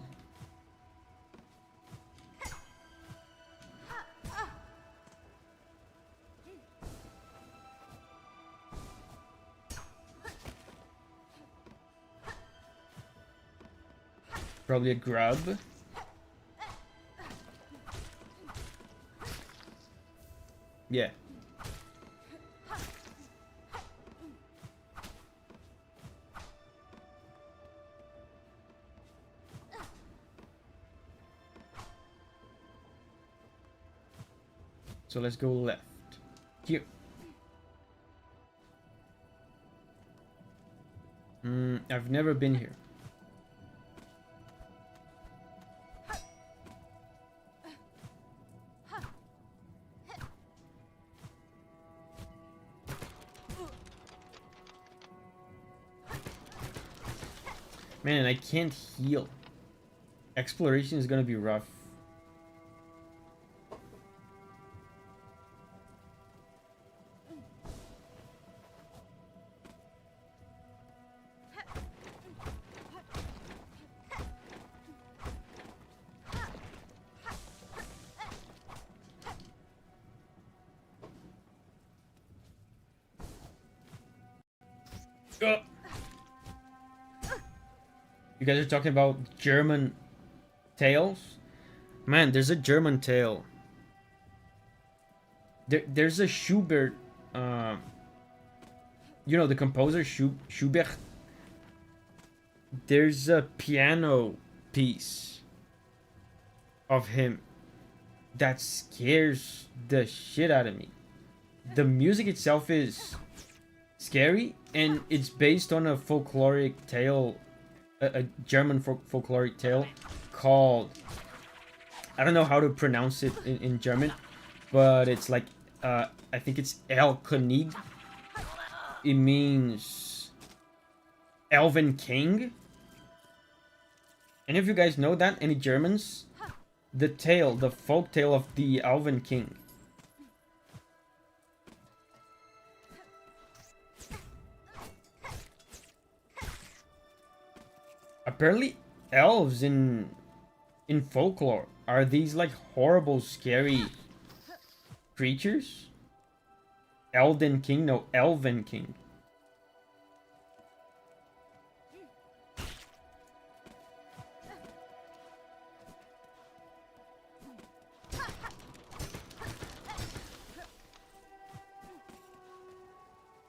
Probably a grub. Yeah. So let's go left. Here. I've never been here. Man, I can't heal. Exploration is gonna be rough. You guys are talking about German tales? Man, there's a German tale. There's a Schubert, you know, the composer Schubert. There's a piano piece of him that scares the shit out of me. The music itself is scary, and it's based on a folkloric tale, a German folkloric tale called, I don't know how to pronounce it in German, but it's like, I think it's El König. It means Elven King. Any of you guys know that? Any Germans? The tale, the folk tale of the Elven King. Apparently, elves in folklore are these like horrible, scary creatures. Elden King? No, Elven King.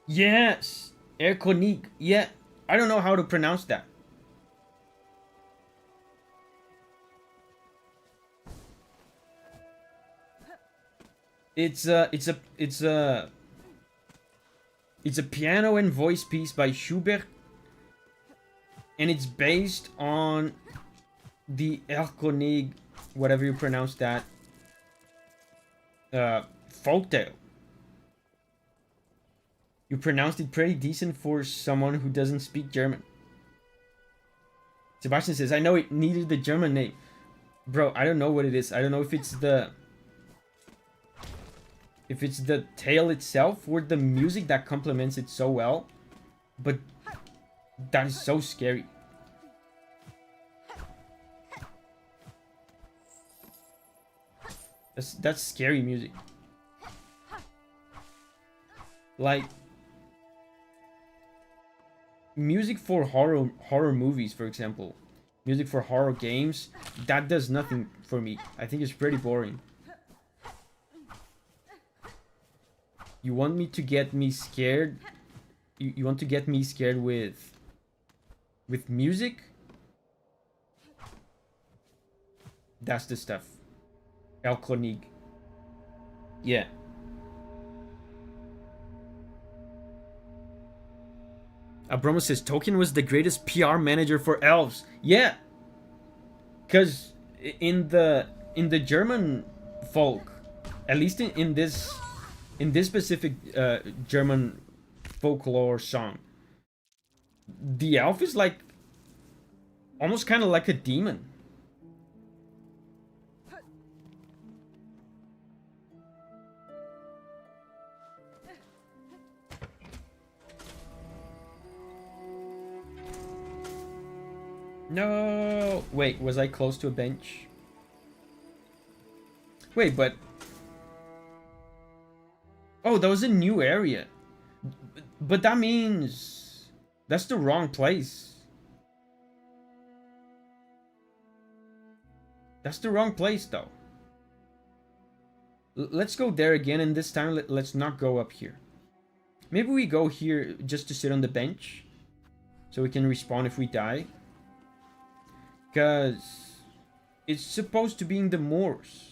Yes! Erkonig. Yeah, I don't know how to pronounce that. It's a piano and voice piece by Schubert, and it's based on the Erkonig, whatever you pronounce that, folktale. You pronounced it pretty decent for someone who doesn't speak German. Sebastian says, I know it needed the German name. Bro, I don't know what it is. I don't know if it's the tale itself or the music that complements it so well. But that is so scary. That's scary music. Like music for horror movies, for example. Music for horror games, that does nothing for me. I think it's pretty boring. You want me to get me scared? You want to get me scared with music? That's the stuff. El Konig. Yeah. Abromo says Tolkien was the greatest PR manager for elves. Yeah. Cause in the German folk, at least in this specific German folklore song, the elf is like almost kind of like a demon. No! Wait, was I close to a bench? Wait, but... Oh, that was a new area. But that means... That's the wrong place. That's the wrong place, though. Let's go there again, and this time let's not go up here. Maybe we go here just to sit on the bench, so we can respawn if we die. Because it's supposed to be in the moors.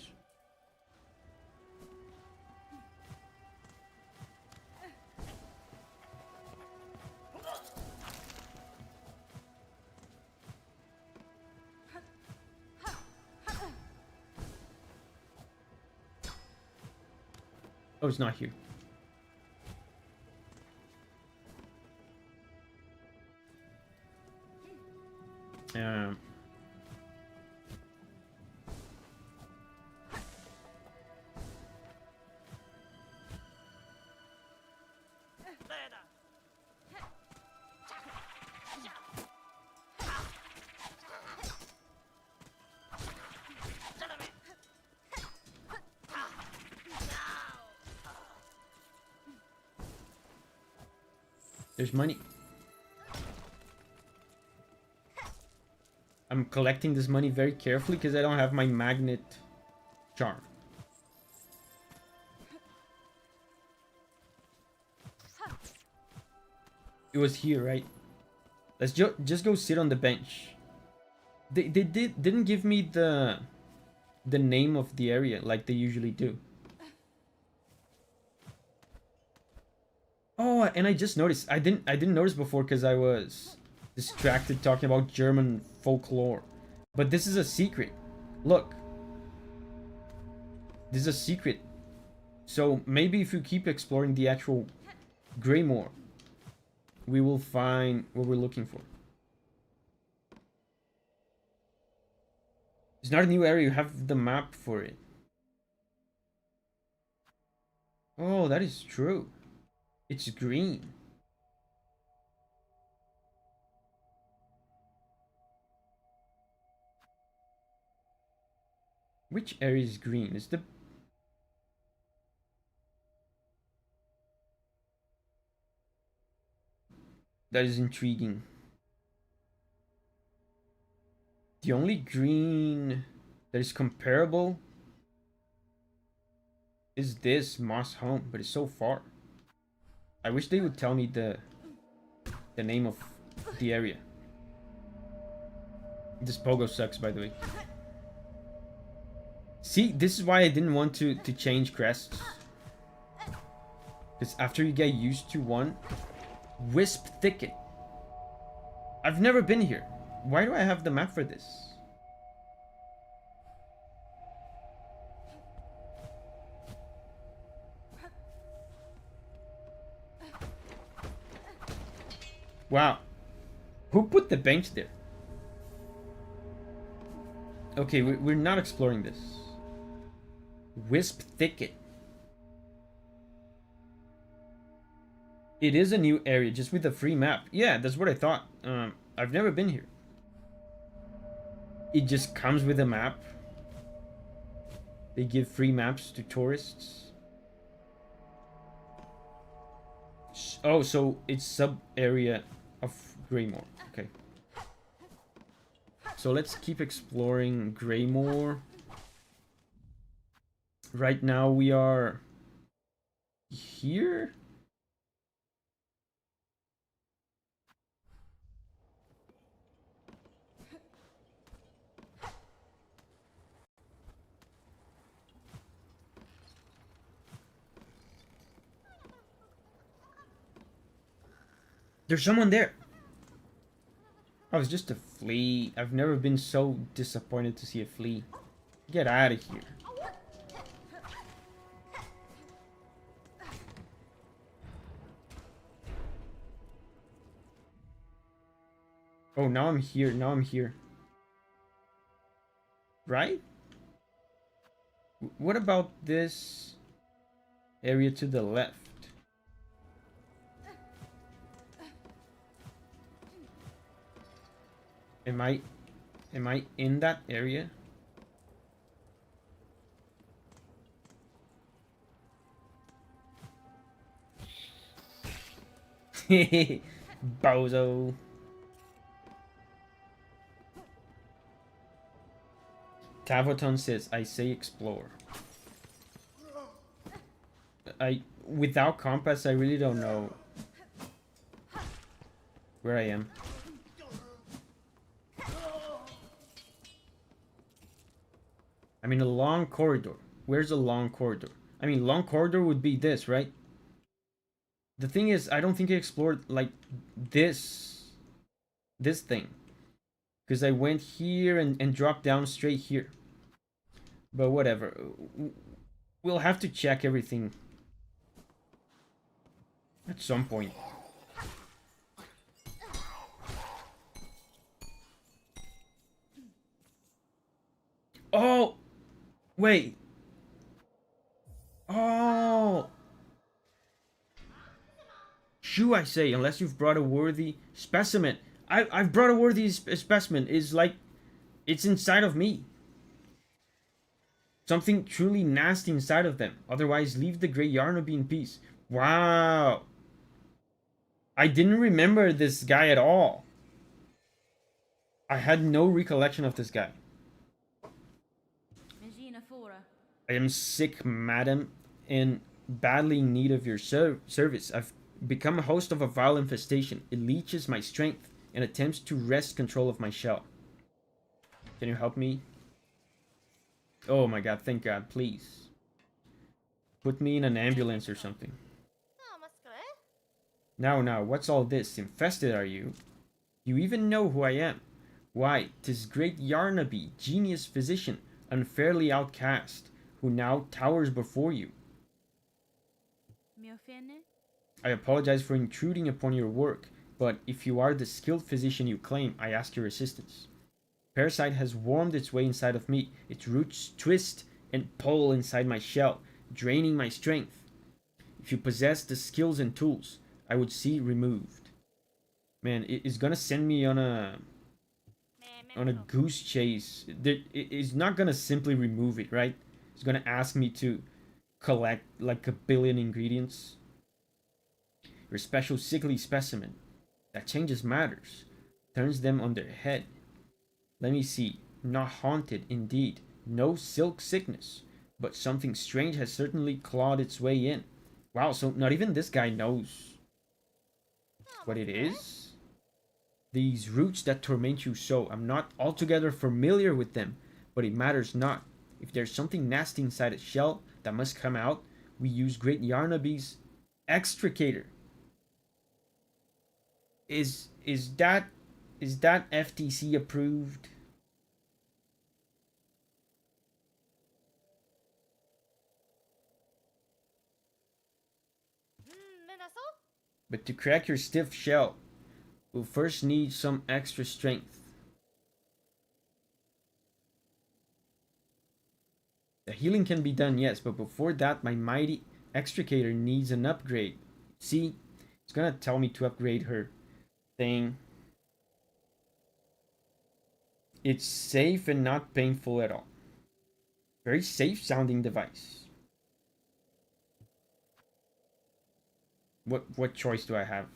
Oh, it's not here. There's money. I'm collecting this money very carefully because I don't have my magnet charm. It was here, right? Let's just go sit on the bench. They didn't give me the name of the area like they usually do. Oh, and I just noticed. I didn't notice before because I was distracted talking about German folklore. But this is a secret. Look. This is a secret. So maybe if you keep exploring the actual Greymoor, we will find what we're looking for. It's not a new area, you have the map for it. Oh, that is true. It's green. Which area is green? Is the... That is intriguing. The only green that is comparable is this Moss Home, but it's so far. I wish they would tell me the name of the area. This pogo sucks, by the way. See, this is why I didn't want to change crests. Because after you get used to one... Wisp Thicket. I've never been here. Why do I have the map for this? Wow. Who put the bench there? Okay, we're not exploring this. Wisp Thicket. It is a new area, just with a free map. Yeah, that's what I thought. I've never been here. It just comes with a map. They give free maps to tourists. Oh, so it's sub-area of Greymoor. Okay. So let's keep exploring Greymoor. Right now we are here. There's someone there. Oh, it's just a flea. I've never been so disappointed to see a flea. Get out of here. Oh, now I'm here. Now I'm here. Right? What about this area to the left? Am I in that area? Bozo. Tavoton says, I say explore. without compass, I really don't know where I am. I mean, a long corridor. Where's a long corridor? I mean, long corridor would be this, right? The thing is, I don't think I explored, like, this thing. Because I went here and dropped down straight here. But whatever. We'll have to check everything at some point. Oh! Wait. Oh! Shoo, I say, unless you've brought a worthy specimen. I've brought a worthy specimen. Is like, it's inside of me. Something truly nasty inside of them. Otherwise, leave the Great Yarnaby in peace. Wow. I didn't remember this guy at all. I had no recollection of this guy. I am sick, madam, and badly in need of your service. I've become a host of a vile infestation. It leeches my strength and attempts to wrest control of my shell. Can you help me? Oh my god, thank god, please. Put me in an ambulance or something. Now, what's all this? Infested, are you? You even know who I am. Why, 'tis great Yarnaby, genius physician, unfairly outcast, who now towers before you. I apologize for intruding upon your work, but if you are the skilled physician you claim, I ask your assistance. Parasite has wormed its way inside of me. Its roots twist and pull inside my shell, draining my strength. If you possess the skills and tools, I would see removed. Man, it is gonna send me on a goose chase. It's not gonna simply remove it, right? It's gonna ask me to collect like a billion ingredients. Your special sickly specimen that changes matters, turns them on their head. Let me see. Not haunted, indeed. No silk sickness. But something strange has certainly clawed its way in. Wow, so not even this guy knows what it is? These roots that torment you so. I'm not altogether familiar with them, but it matters not. If there's something nasty inside a shell that must come out, we use Great Yarnaby's extricator. Is that FTC approved? But to crack your stiff shell, we'll first need some extra strength. The healing can be done, yes, but before that, my mighty extricator needs an upgrade. See, it's gonna tell me to upgrade her thing. It's safe and not painful at all. Very safe sounding device. What choice do I have?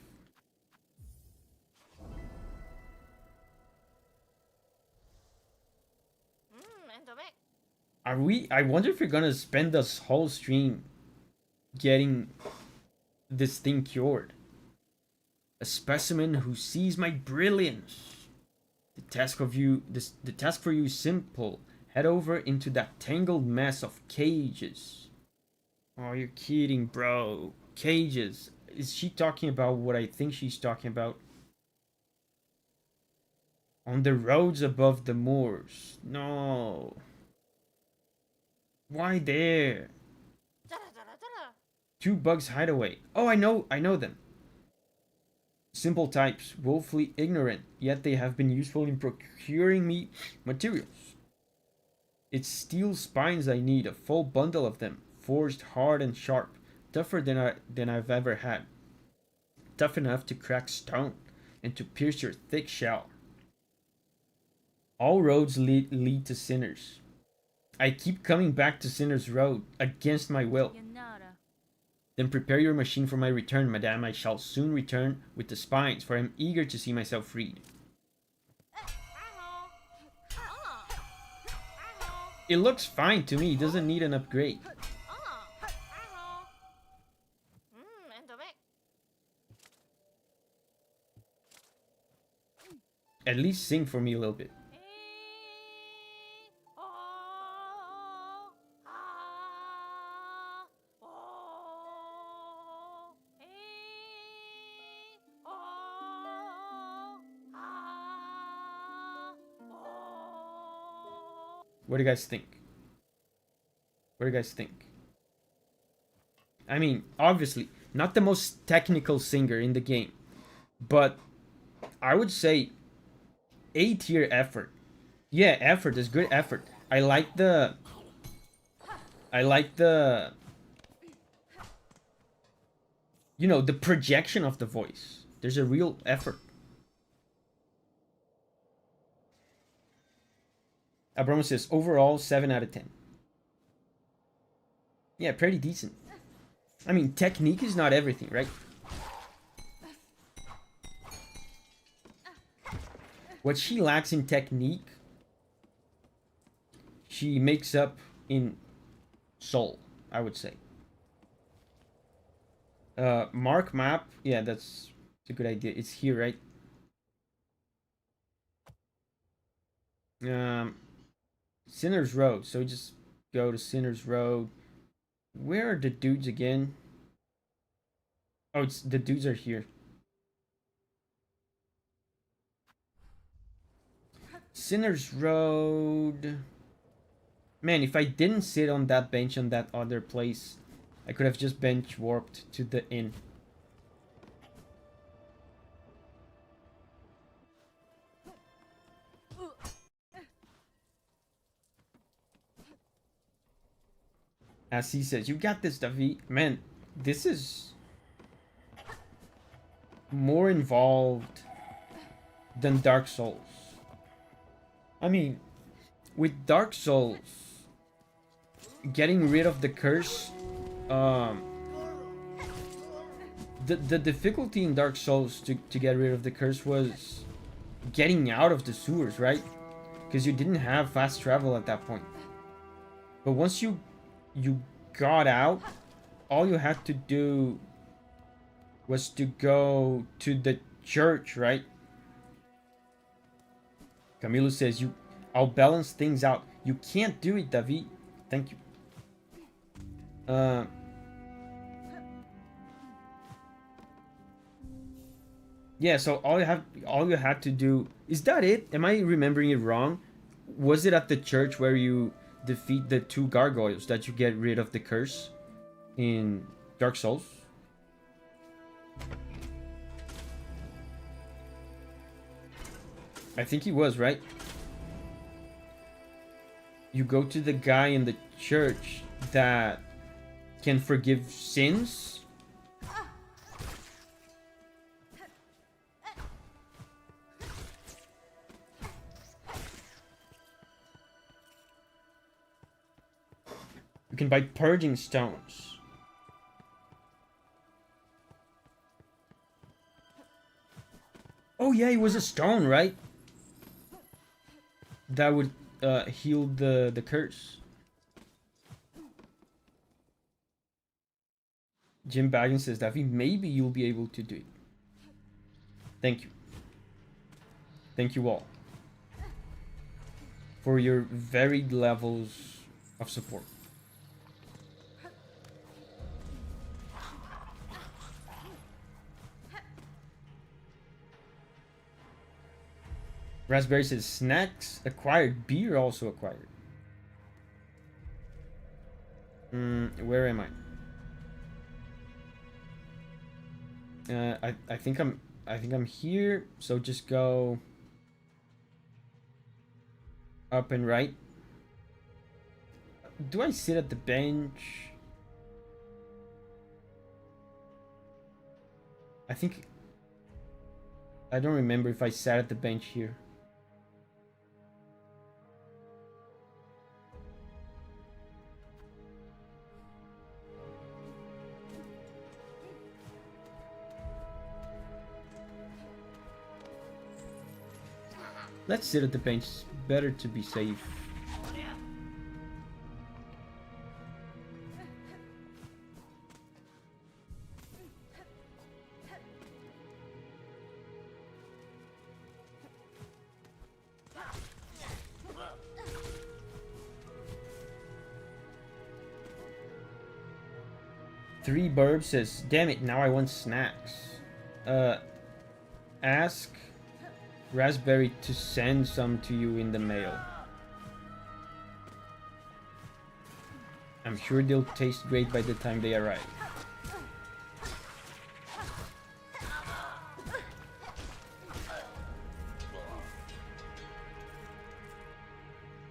Are we? I wonder if we're gonna spend this whole stream getting this thing cured. A specimen who sees my brilliance. The task for you is simple. Head over into that tangled mess of cages. Oh, you're kidding, bro. Cages. Is she talking about what I think she's talking about? On the roads above the moors. No. Why there? Two bugs hideaway. Oh, I know them. Simple types, woefully ignorant, yet they have been useful in procuring me materials. It's steel spines I need, a full bundle of them, forged hard and sharp, tougher than I've ever had. Tough enough to crack stone and to pierce your thick shell. All roads lead to Sinners. I keep coming back to Sinner's Road, against my will. Then prepare your machine for my return, madame. I shall soon return with the spines, for I am eager to see myself freed. It looks fine to me. It doesn't need an upgrade. at least sing for me a little bit. What do you guys think? What do you guys think? I mean, obviously, not the most technical singer in the game, but I would say A tier effort. Yeah, effort is good effort. I like the you know, the projection of the voice. There's a real effort. Abramo says overall 7 out of 10. Yeah, pretty decent. I mean, technique is not everything, right? What she lacks in technique, she makes up in soul, I would say. Mark map, yeah, that's a good idea. It's here, right? Sinner's Road. So just go to Sinner's Road. Where are the dudes again? Oh, it's the dudes are here. Sinner's Road. Man, if I didn't sit on that bench on that other place, I could have just bench warped to the inn. As he says, you got this, Davi. Man, this is more involved than Dark Souls. I mean, with Dark Souls, getting rid of the curse, the difficulty in Dark Souls to get rid of the curse was getting out of the sewers, right? Because you didn't have fast travel at that point. But once you got out, all you had to do was to go to the church, right? Camilo says, I'll balance things out. You can't do it, Davi. Thank you. Yeah, so all you had to do, is that it? Am I remembering it wrong? Was it at the church where you defeat the 2 gargoyles that you get rid of the curse in Dark Souls? I think he was, right? You go to the guy in the church that can forgive sins. You can buy purging stones. Oh yeah, it was a stone, right? That would heal the curse. Jim Baggins says, Davi, maybe you'll be able to do it. Thank you. Thank you all for your varied levels of support. Raspberry says, snacks acquired, beer also acquired. Where am I? I think I'm here. So just go up and right. Do I sit at the bench? I don't remember if I sat at the bench here. Let's sit at the bench. It's better to be safe. 3 Burb says, damn it, now I want snacks. Ask Raspberry to send some to you in the mail. I'm sure they'll taste great by the time they arrive.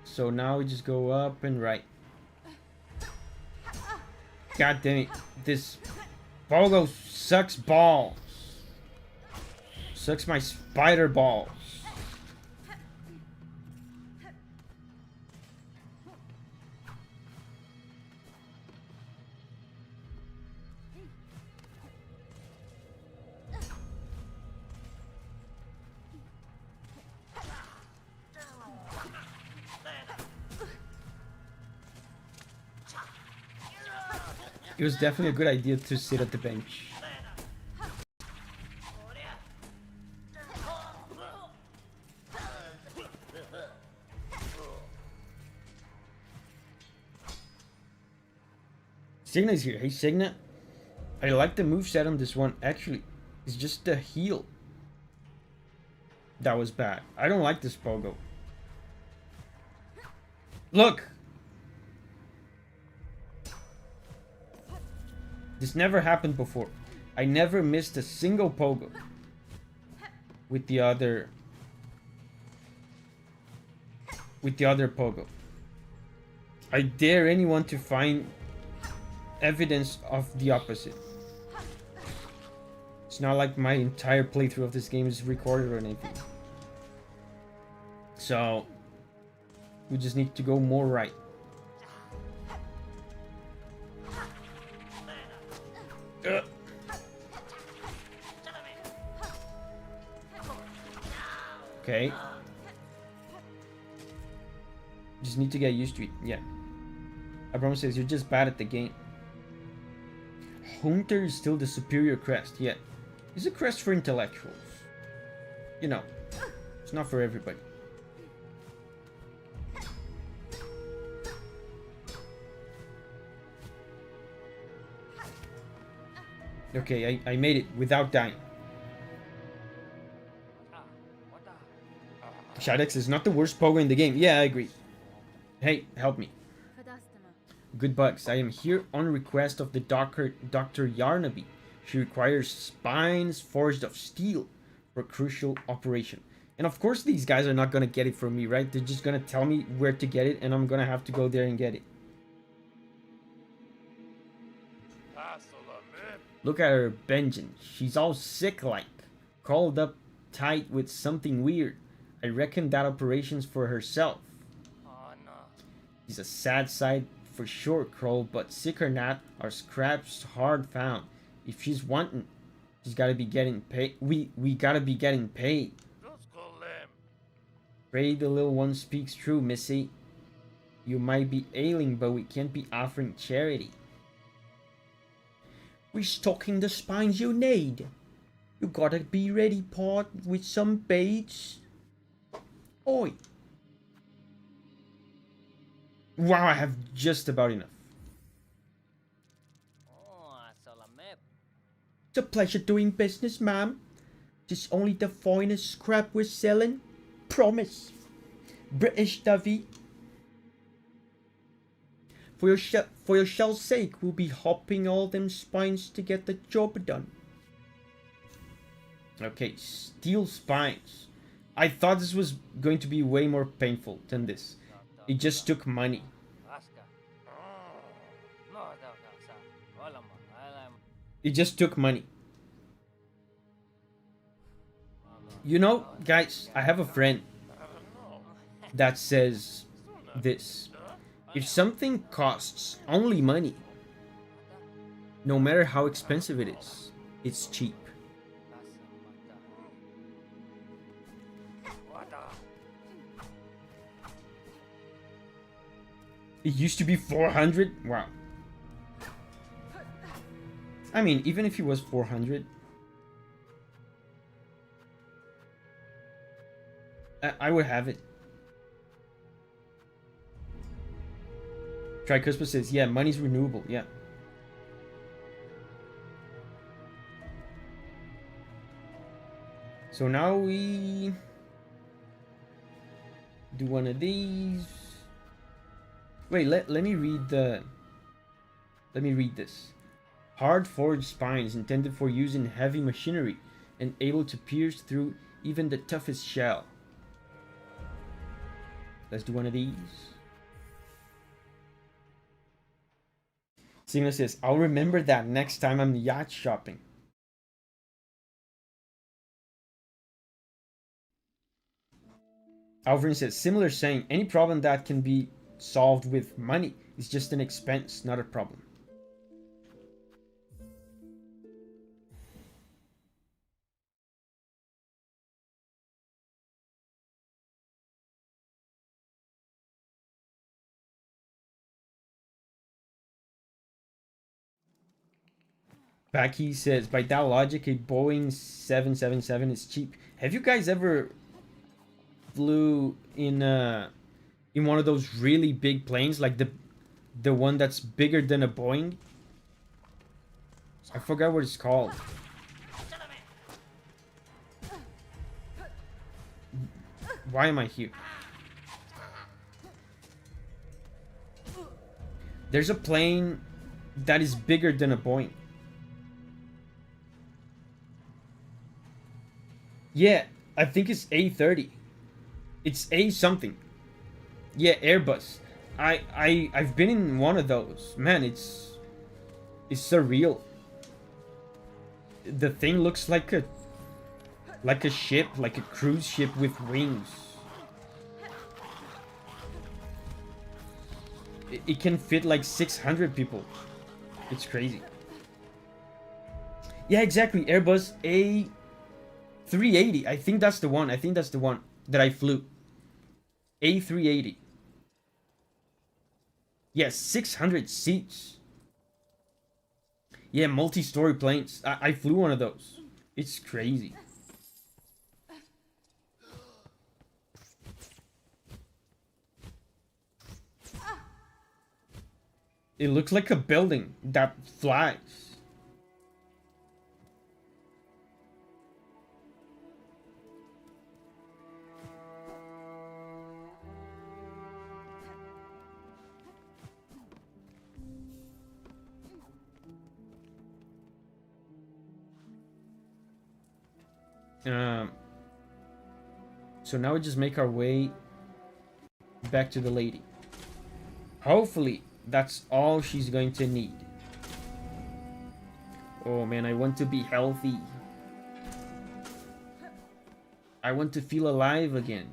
So now we just go up and right. God damn it. This Pogo sucks balls. Sucks my spider balls. It was definitely a good idea to sit at the bench. Signa is here. Hey Signa. I like the moveset on this one. Actually, it's just the heal that was bad. I don't like this Pogo. Look! This never happened before. I never missed a single Pogo with the other Pogo. I dare anyone to find evidence of the opposite. It's not like my entire playthrough of this game is recorded or anything. So we just need to go more right. Okay. Just need to get used to it. Yeah. Abram says you're just bad at the game. Hunter is still the superior crest. Yeah. It's a crest for intellectuals. You know. It's not for everybody. Okay, I made it without dying. Shadex is not the worst Pogo in the game. Yeah, I agree. Hey, help me. Good bugs. I am here on request of the Dr. Yarnaby. She requires spines forged of steel for a crucial operation. And of course these guys are not going to get it from me, right? They're just going to tell me where to get it and I'm going to have to go there and get it. Look at her Benjen. She's all sick-like. Curled up tight with something weird. I reckon that operation's for herself. She's a sad sight for sure, Kroll, but sick or not, our scrap's hard found. If she's wanting, she's gotta be getting paid. We gotta be getting paid. Pray the little one speaks true, Missy. You might be ailing, but we can't be offering charity. We're stocking the spines you need. You gotta be ready, Pod, with some baits. Oi. Wow, I have just about enough. It's a pleasure doing business, ma'am. This only the finest scrap we're selling. Promise. British Davi. For your shell's sake, we'll be hopping all them spines to get the job done. Okay, steel spines. I thought this was going to be way more painful than this. It just took money. It just took money. You know, guys, I have a friend that says this. If something costs only money, no matter how expensive it is, it's cheap. It used to be 400? Wow. I mean, even if it was 400, I would have it. Tricuspid says, yeah, money's renewable, yeah. So now we do one of these. Wait, let me read the... Let me read this. Hard forged spines intended for use in heavy machinery and able to pierce through even the toughest shell. Let's do one of these. Sigma says, I'll remember that next time I'm yacht shopping. Alvin says, similar saying, any problem that can be solved with money is just an expense, not a problem. Becky says, by that logic, a Boeing 777 is cheap. Have you guys ever flew in one of those really big planes, like the one that's bigger than a Boeing? I forgot what it's called. Why am I here? There's a plane that is bigger than a Boeing. Yeah, I think it's A30. It's A something. Yeah, Airbus. I've been in one of those. Man, it's surreal. The thing looks like a ship, like a cruise ship with wings. It can fit like 600 people. It's crazy. Yeah, exactly. Airbus A380. I think that's the one. I think that's the one that I flew. A380. Yes, 600 seats. Yeah, multi-story planes. I flew one of those. It's crazy. It looks like a building that flies. So now we just make our way back to the lady. Hopefully, that's all she's going to need. Oh man, I want to be healthy. I want to feel alive again.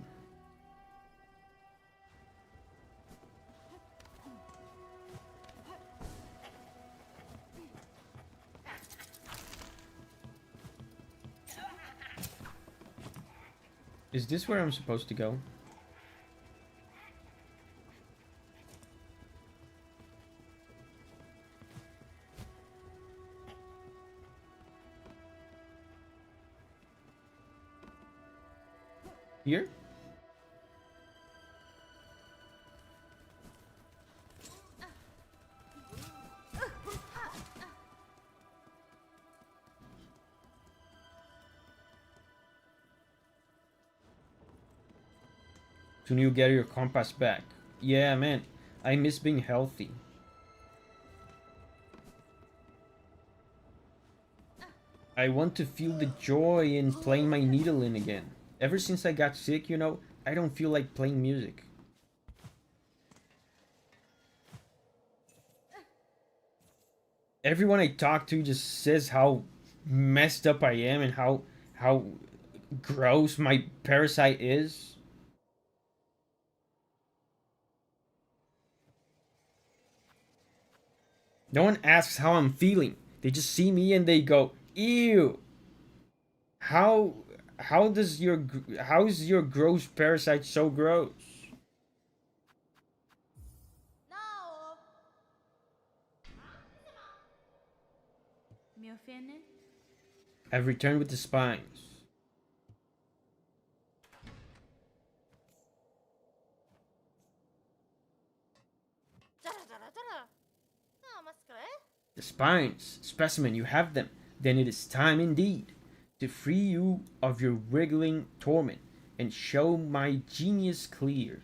Is this where I'm supposed to go? Here? Soon you get your compass back. Yeah, man. I miss being healthy. I want to feel the joy in playing my needle in again. Ever since I got sick, you know, I don't feel like playing music. Everyone I talk to just says how messed up I am and how gross my parasite is. No one asks how I'm feeling. They just see me and they go, "Ew. How how is your gross parasite so gross?" I've returned with the spines. The spines, specimen, you have them. Then it is time indeed to free you of your wriggling torment and show my genius clear.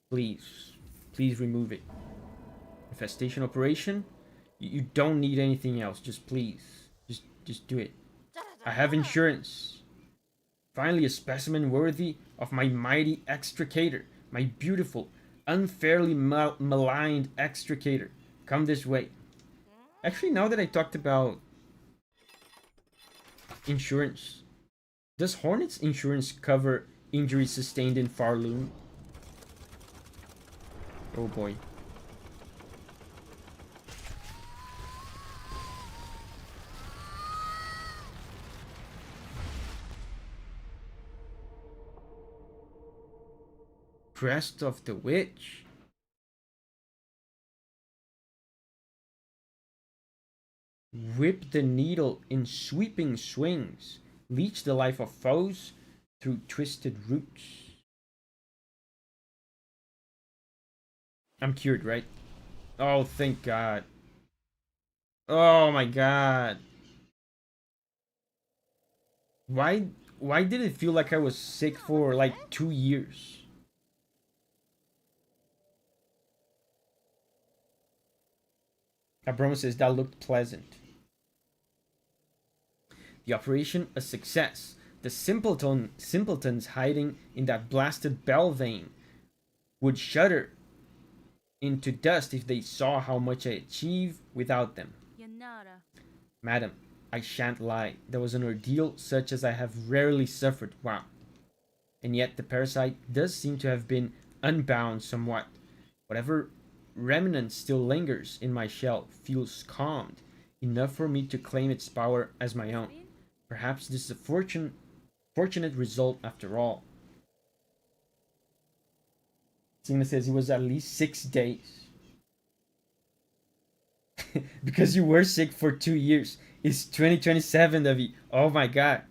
Please, please remove it. Infestation operation? You don't need anything else. Just please, just do it. I have insurance. Finally, a specimen worthy of my mighty extricator, my beautiful, unfairly maligned extricator. Come this way. Actually, now that I talked about insurance, does Hornet's insurance cover injuries sustained in Farloon? Oh boy. Crest of the Witch. Whip the needle in sweeping swings. Leech the life of foes through twisted roots. I'm cured, right? Oh, thank God. Oh my God. Why did it feel like I was sick for like 2 years? Abramo says that looked pleasant. The operation a success. The simpletons hiding in that blasted bell vein would shudder into dust if they saw how much I achieve without them. Madam, I shan't lie. There was an ordeal such as I have rarely suffered. Wow. And yet the parasite does seem to have been unbound somewhat. Whatever remnant still lingers in my shell feels calmed enough for me to claim its power as my own. Perhaps this is a fortunate result after all. Signa says it was at least 6 days. Because you were sick for 2 years. It's 2027, Davi. Oh my God.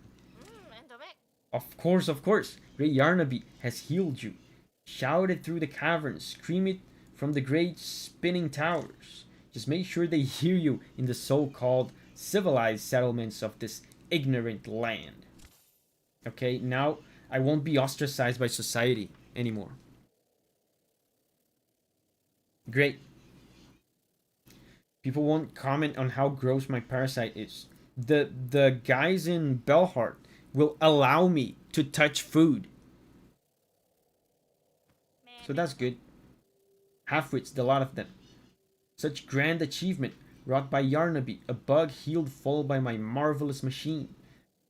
Of course, of course. Great Yarnaby has healed you. Shout it through the caverns. Scream it from the great spinning towers. Just make sure they hear you in the so-called civilized settlements of this ignorant land. Okay, now I won't be ostracized by society anymore. Great. People won't comment on how gross my parasite is. The guys in Belhart will allow me to touch food. So that's good. Halfwits, the lot of them. Such grand achievement wrought by Yarnaby, a bug healed full by my marvelous machine.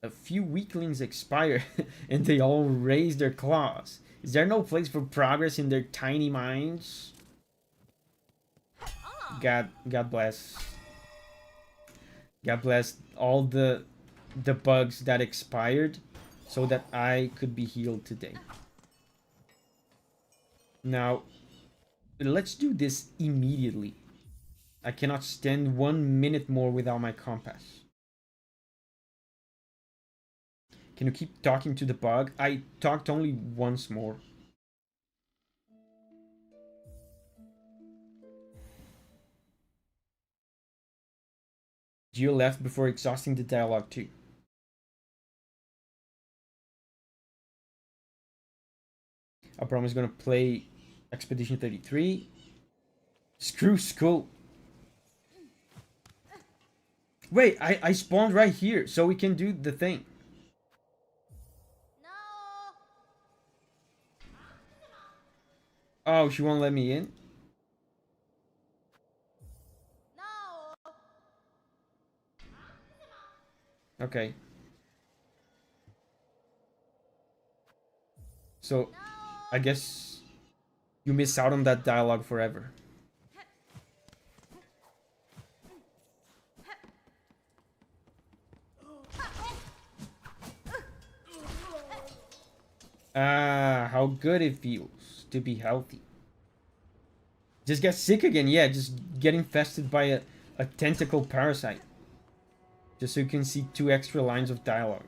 A few weaklings expire, and they all raise their claws. Is there no place for progress in their tiny minds? God bless. God bless all the bugs that expired, so that I could be healed today. Now, let's do this immediately. I cannot stand 1 minute more without my compass. Can you keep talking to the bug? I talked only once more. Gio left before exhausting the dialogue too. Abram is gonna play Expedition 33. Screw school. Wait, I spawned right here, so we can do the thing. Oh, she won't let me in? Okay. So, I guess you miss out on that dialogue forever. Ah, how good it feels to be healthy. Just get sick again, yeah, just get infested by a tentacle parasite. Just so you can see 2 extra lines of dialogue.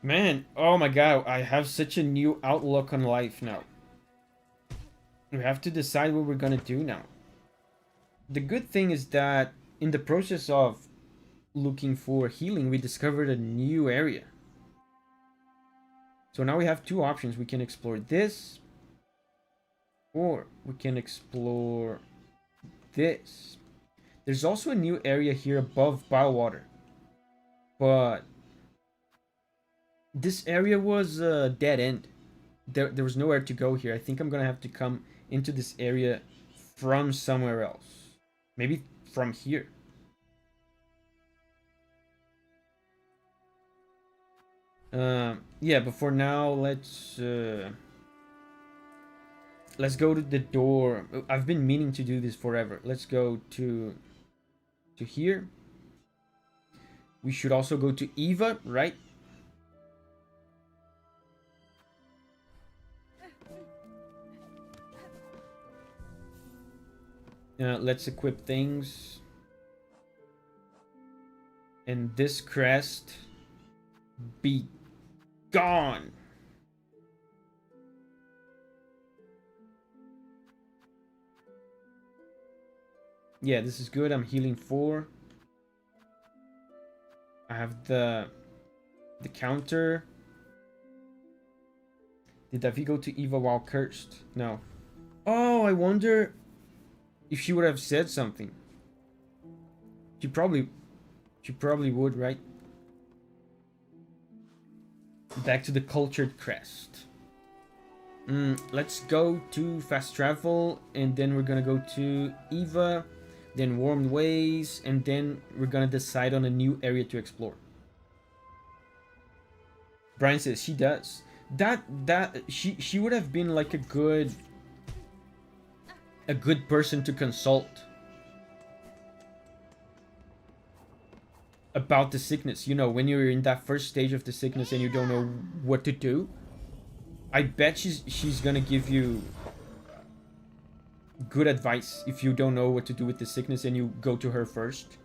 Man, oh my god, I have such a new outlook on life now. We have to decide what we're gonna do now. The good thing is that in the process of looking for healing, we discovered a new area. So now we have two options. We can explore this, or we can explore this. There's also a new area here above Biowater, but this area was a dead end. There was nowhere to go here. I think I'm gonna have to come into this area from somewhere else. Maybe from here. Yeah, but for now, let's go to the door. I've been meaning to do this forever. Let's go to here. We should also go to Eva, right? Let's equip things. And this crest be gone. Yeah, this is good. I'm healing 4. I have the counter. Did Davi go to Eva while cursed? No. Oh, I wonder if she would have said something. She probably would, right? Back to the cultured crest. Let's go to fast travel, and then we're gonna go to Eva, then warm ways, and then we're gonna decide on a new area to explore. Brian says she does. She would have been like a good person to consult about the sickness. You know, when you're in that first stage of the sickness and you don't know what to do. I bet she's gonna give you good advice if you don't know what to do with the sickness and you go to her first.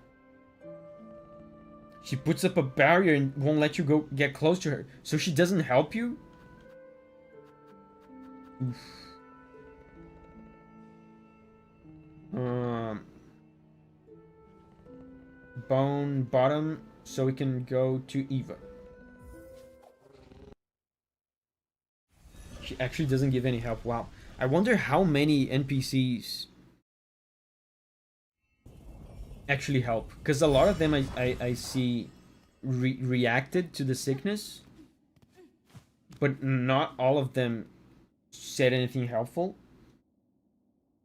She puts up a barrier and won't let you go get close to her. So she doesn't help you? Oof. Bone bottom, so we can go to Eva. She actually doesn't give any help. Wow. I wonder how many NPCs actually help. Because a lot of them I see reacted to the sickness. But not all of them said anything helpful.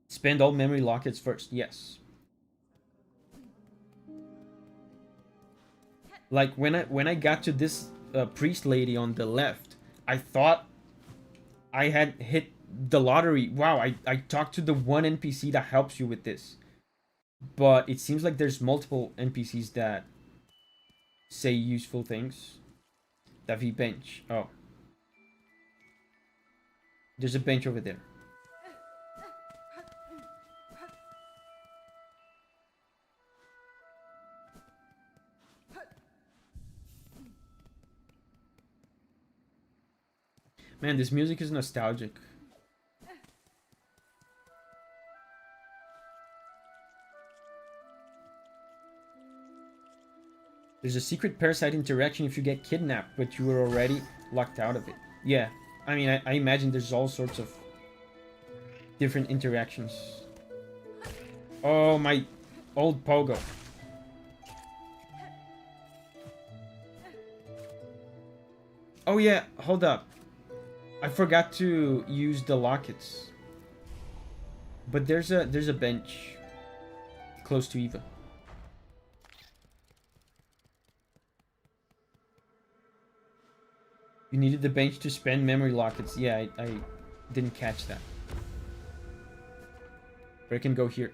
Spend all memory lockets first. Yes. Like when I got to this priest lady on the left, I thought I had hit the lottery. Wow, I talked to the one NPC that helps you with this. But it seems like there's multiple NPCs that say useful things. Davi bench. Oh. There's a bench over there. Man, this music is nostalgic. There's a secret parasite interaction if you get kidnapped, but you were already locked out of it. Yeah, I mean, I imagine there's all sorts of different interactions. Oh, my old pogo. Oh yeah, hold up. I forgot to use the lockets. But there's a bench close to Eva. You needed the bench to spend memory lockets. Yeah, I didn't catch that. But I can go here.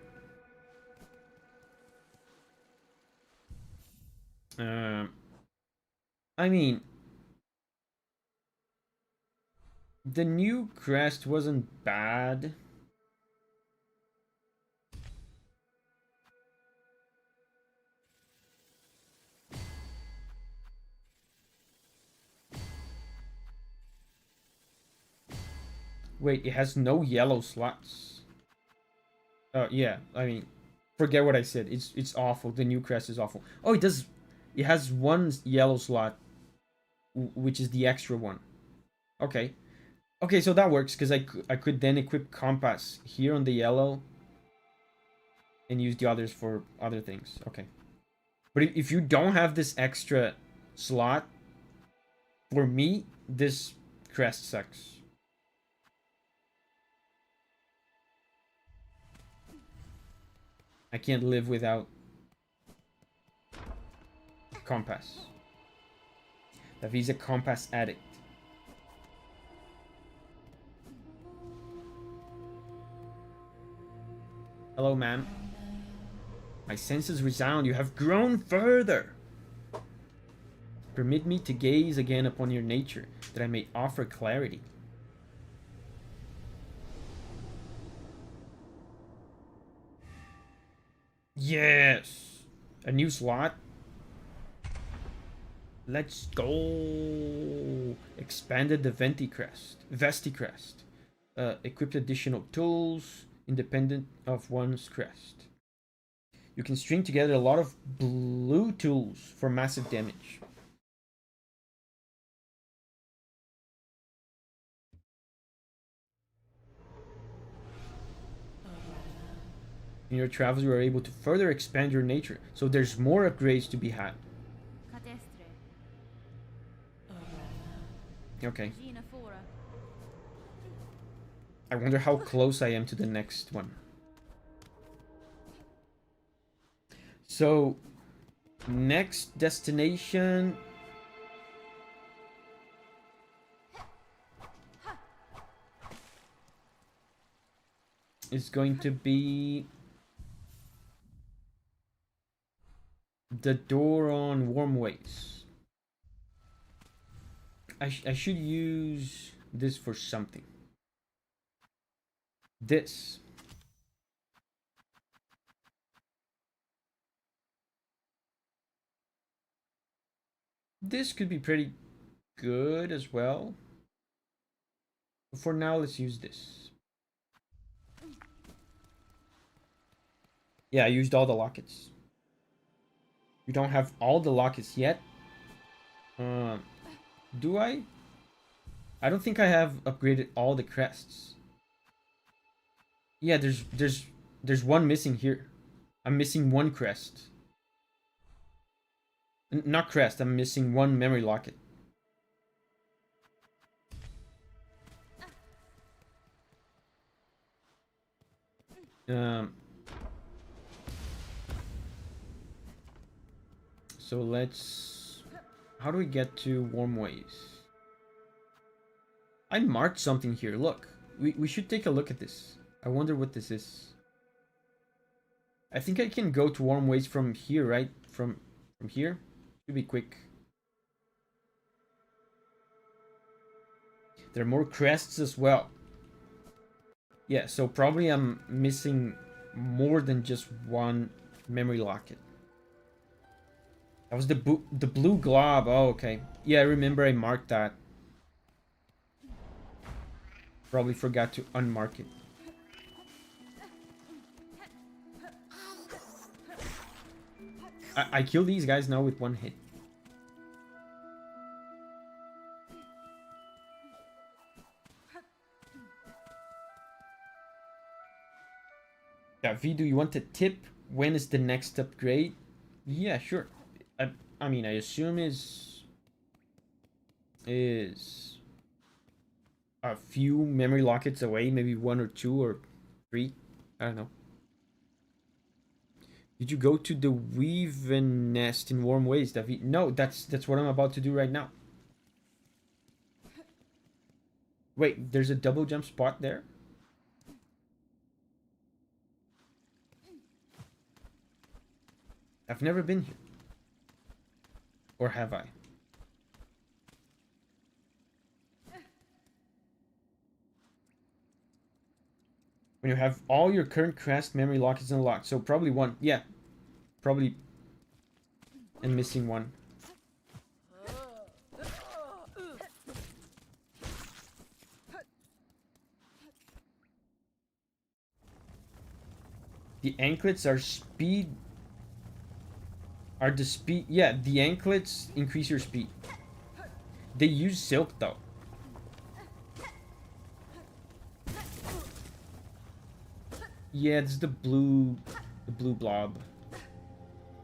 I mean, the new crest wasn't bad. Wait, it has no yellow slots. Yeah, I mean, forget what I said. It's awful. The new crest is awful. Oh, it does. It has one yellow slot, which is the extra one. Okay. Okay, so that works, because I could then equip compass here on the yellow and use the others for other things. Okay. But if you don't have this extra slot, for me, this crest sucks. I can't live without compass. Davi's a compass addict. Hello, man. My senses resound. You have grown further. Permit me to gaze again upon your nature, that I may offer clarity. Yes! A new slot. Let's go! Expanded the Vesti crest. Equipped additional tools, independent of one's crest. You can string together a lot of blue tools for massive damage. In your travels, you are able to further expand your nature, so there's more upgrades to be had. Okay. I wonder how close I am to the next one. So, next destination is going to be the door on Warmways. I should use this for something. This. This could be pretty good as well. But for now, let's use this. Yeah, I used all the lockets. You don't have all the lockets yet. Do I? I don't think I have upgraded all the crests. Yeah, there's one missing here. I'm missing one crest. Not crest, I'm missing one memory locket. So let's... How do we get to Warmways? I marked something here, look. We should take a look at this. I wonder what this is. I think I can go to Warmways from here, right? From here? Should be quick. There are more crests as well. Yeah, so probably I'm missing more than just one memory locket. That was the blue glob. Oh, okay. Yeah, I remember I marked that. Probably forgot to unmark it. I kill these guys now with one hit. Davi, do you want a tip? When is the next upgrade? Yeah, sure. I mean, I assume is a few memory lockets away, maybe 1 or 2 or 3. I don't know. Did you go to the Weaven Nest in Warmways, Davi? No, that's what I'm about to do right now. Wait, there's a double jump spot there? I've never been here. Or have I? When you have all your current crest memory lockets unlocked. So probably one. Yeah. Probably. And missing one. The anklets are speed. Are the speed? Yeah, the anklets increase your speed. They use silk though. Yeah, this is the blue blob.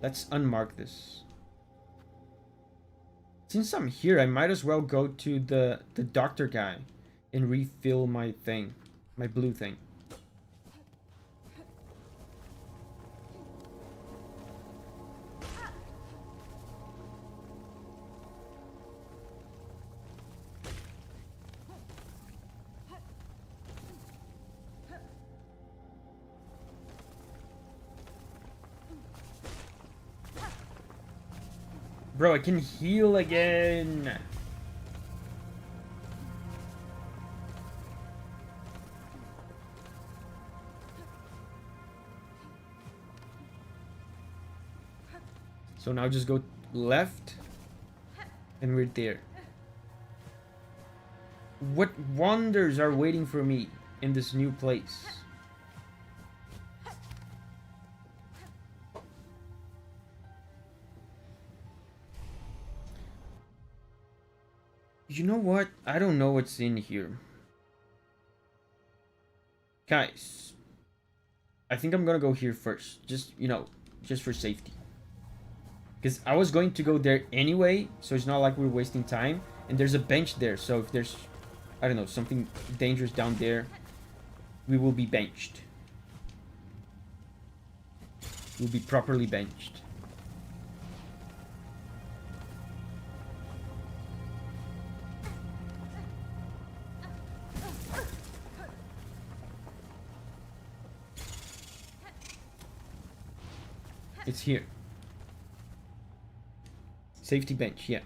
Let's unmark this. Since I'm here, I might as well go to the doctor guy and refill my thing, my blue thing. Bro, I can heal again. So now just go left and we're there. What wonders are waiting for me in this new place? You know what? I don't know what's in here. Guys, I think I'm gonna go here first. Just, you know, just for safety. Because I was going to go there anyway, so it's not like we're wasting time. And there's a bench there, so if there's, I don't know, something dangerous down there, we will be benched. We'll be properly benched. It's here. Safety bench, yeah.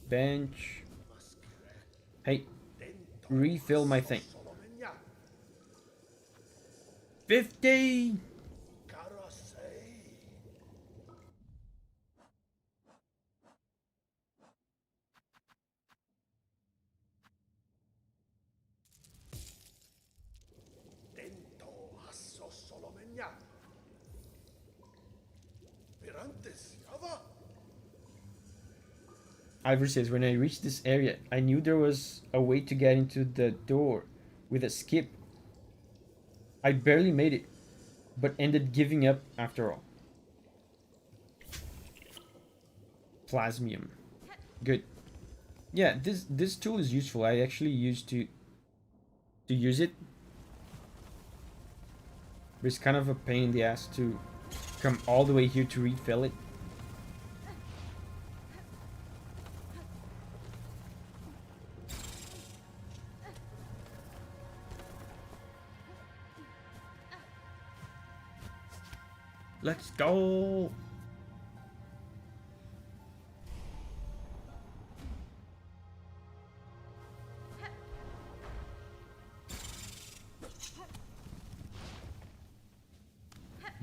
Bench. Hey, refill my thing. 50! Ivor says, when I reached this area, I knew there was a way to get into the door with a skip. I barely made it, but ended giving up after all. Plasmium. Good. Yeah, this tool is useful. I actually used to use it. But it's kind of a pain in the ass to come all the way here to refill it. Let's go!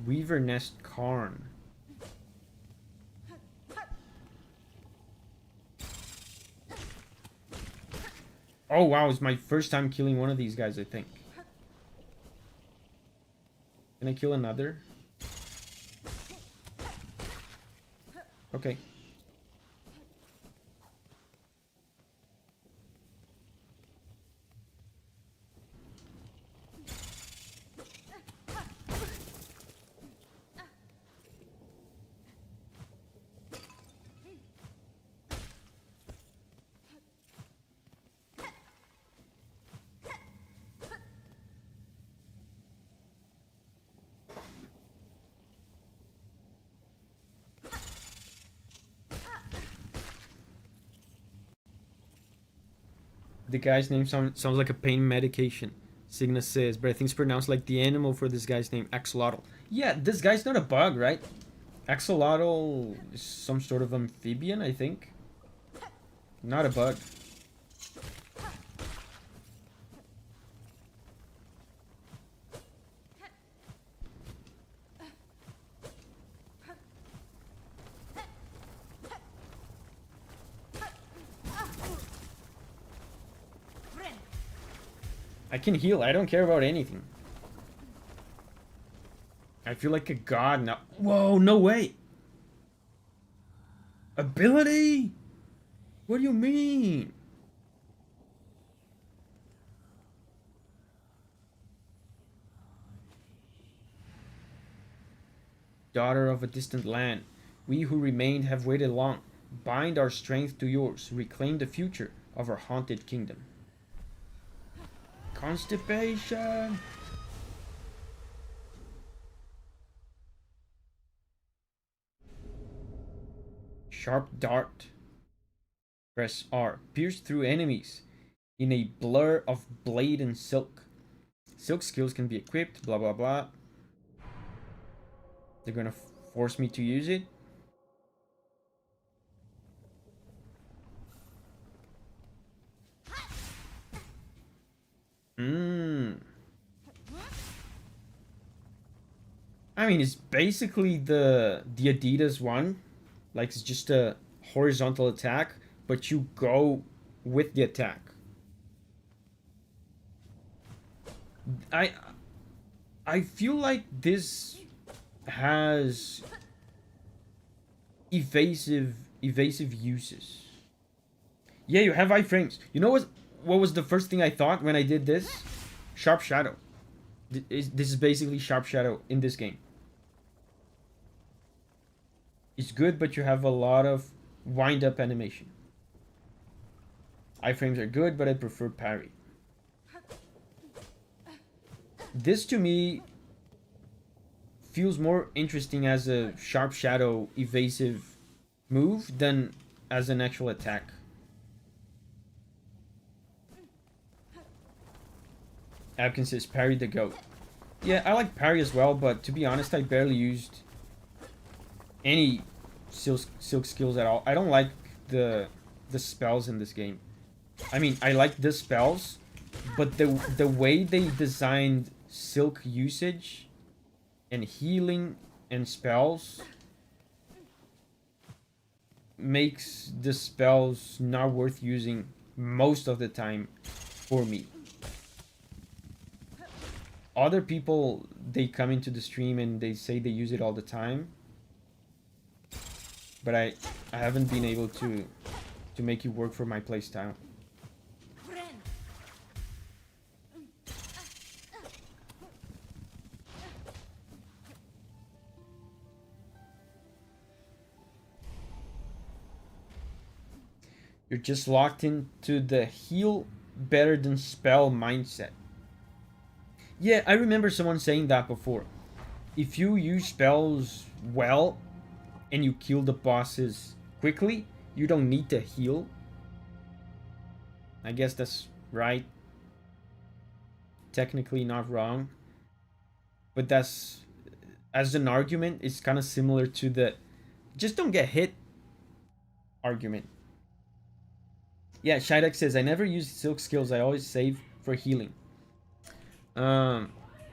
Weaver Nest Cairn. Oh wow, it's my first time killing one of these guys, I think. Can I kill another? Okay. The guy's name sounds like a pain medication. Signa says, but I think it's pronounced like the animal for this guy's name, axolotl. Yeah, this guy's not a bug, right? Axolotl is some sort of amphibian, I think. Not a bug. I can heal. I don't care about anything. I feel like a god now. Whoa, no way. Ability? What do you mean? Daughter of a distant land, we who remained have waited long. Bind our strength to yours. Reclaim the future of our haunted kingdom. Constipation. Sharp dart. Press R. Pierce through enemies in a blur of blade and silk. Silk skills can be equipped. Blah blah blah. They're gonna force me to use it. I mean, it's basically the Adidas one. Like, it's just a horizontal attack, but you go with the attack. I feel like this has evasive uses. Yeah, you have iframes. You know what was the first thing I thought when I did this? Sharp Shadow. This is basically Sharp Shadow in this game. It's good, but you have a lot of wind up animation. Iframes are good, but I prefer parry. This to me feels more interesting as a Sharp Shadow evasive move than as an actual attack. Abkin says parry the goat. Yeah, I like parry as well, but to be honest, I barely used any silk skills at all. I don't like the spells in this game. I mean, I like the spells, but the way they designed silk usage and healing and spells makes the spells not worth using most of the time for me. Other people, they come into the stream and they say they use it all the time, but I haven't been able to make it work for my playstyle. You're just locked into the heal better than spell mindset. Yeah, I remember someone saying that before. If you use spells well and you kill the bosses quickly, you don't need to heal. I guess that's right. Technically not wrong. But that's, as an argument, it's kind of similar to the just don't get hit argument. Yeah, Shidek says, I never use silk skills, I always save for healing.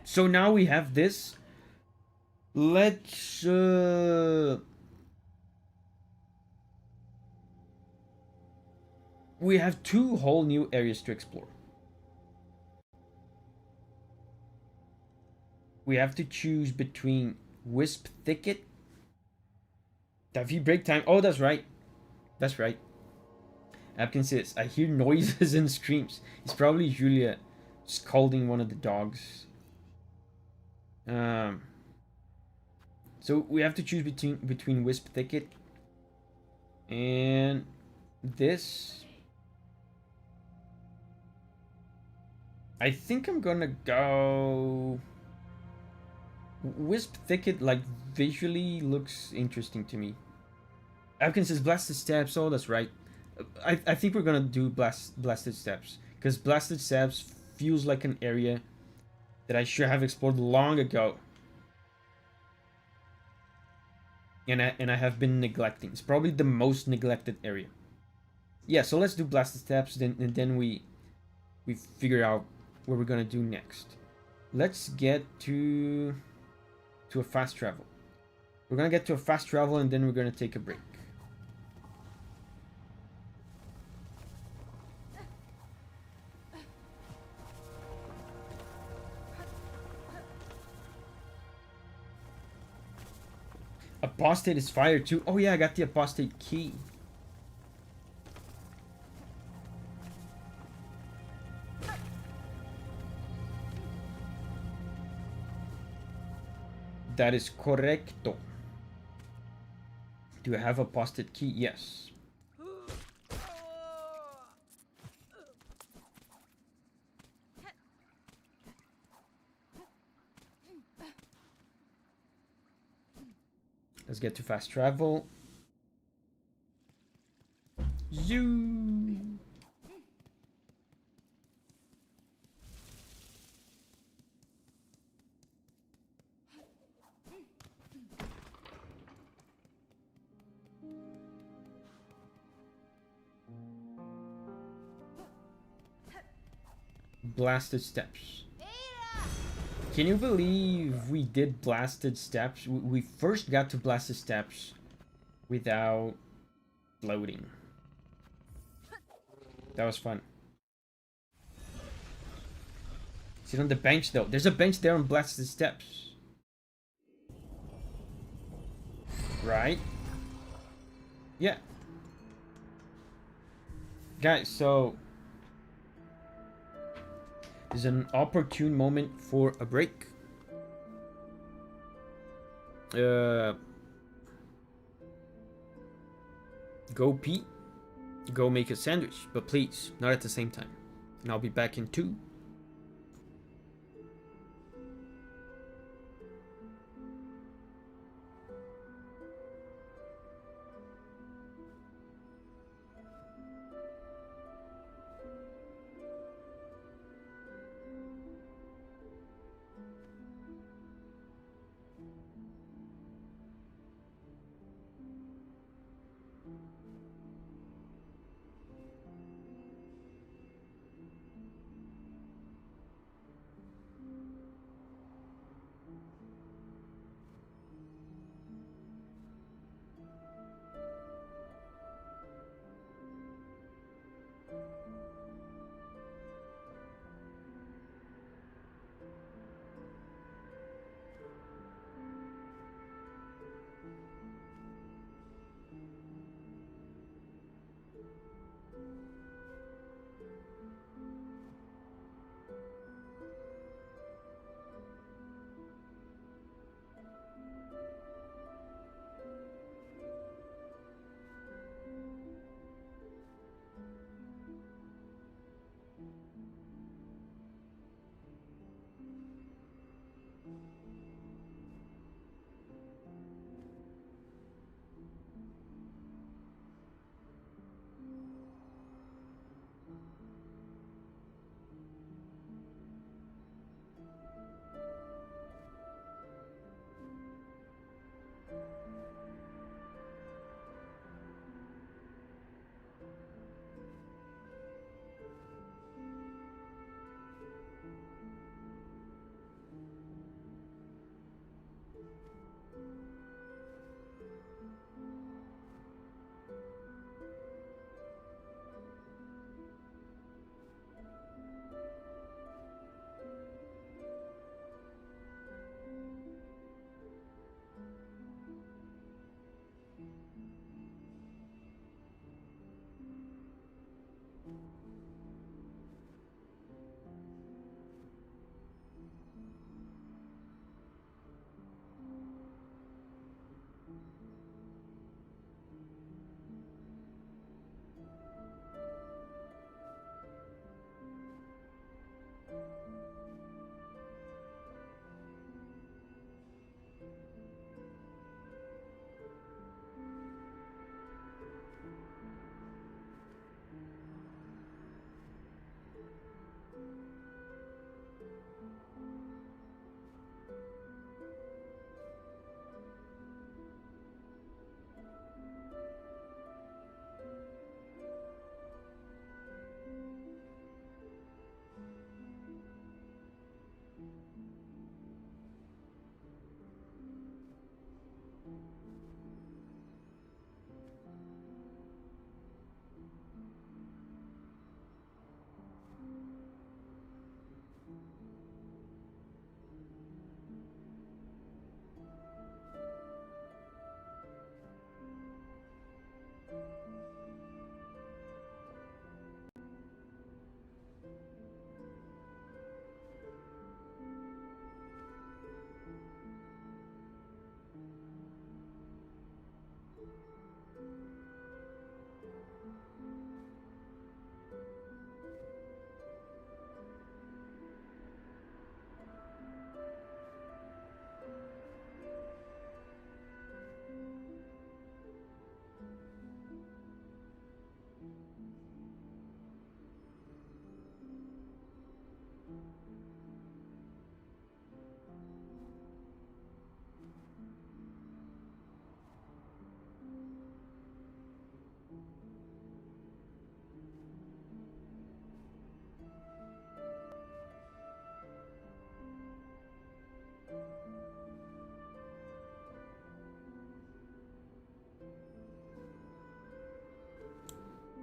So now we have this. Let's we have 2 whole new areas to explore. We have to choose between Wisp Thicket, Davi break time. Oh, that's right. That's right. Apkin says, I hear noises and screams. It's probably Julia scolding one of the dogs. So we have to choose between Wisp Thicket and this. I think I'm gonna go Wisp Thicket. Like, visually looks interesting to me. Apkin says Blasted Steps. Oh, that's right. I think we're gonna do Blasted Steps, because Blasted Steps feels like an area that I should have explored long ago, and I have been neglecting. It's probably the most neglected area. Yeah, so let's do Blasted Steps, and then we figure out what we're gonna do next. Let's get to a fast travel. We're gonna get to a fast travel, and then we're gonna take a break. Apostate is fire too. Oh yeah, I got the apostate key. That is correcto. Do I have apostate key? Yes. Let's get to fast travel. Zoo. Blasted steps. Can you believe we did blasted steps? We first got to blasted steps without loading. That was fun. Sit on the bench though. There's a bench there on blasted steps. Right? Yeah. Guys, so there's an opportune moment for a break. Go pee. Go make a sandwich, but please, not at the same time. And I'll be back in 2.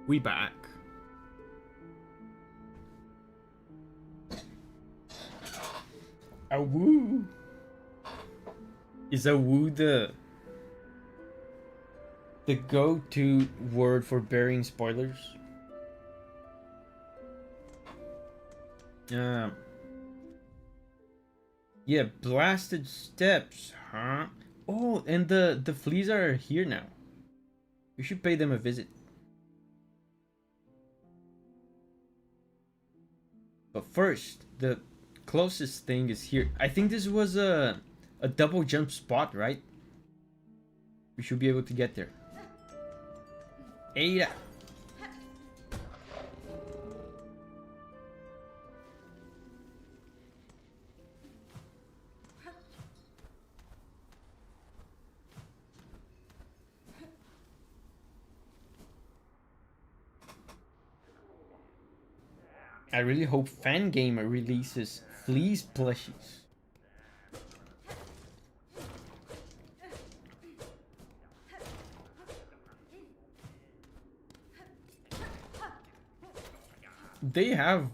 We back. A woo. Is a woo the go-to word for burying spoilers? Yeah, blasted steps, huh? Oh, and the fleas are here now. We should pay them a visit. But first, the closest thing is here. I think this was a double jump spot, right? We should be able to get there. Ada. I really hope Fangamer releases fleas plushies. They have...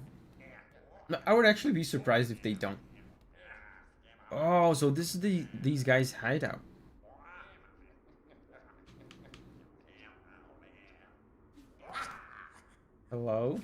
I would actually be surprised if they don't. Oh, so this is these guys' hideout. Hello?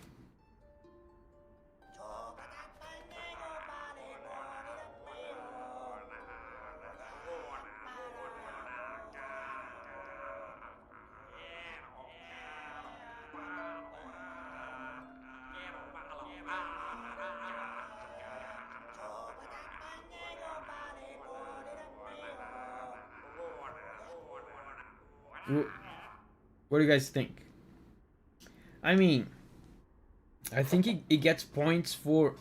What do you guys think? I mean, I think it gets points for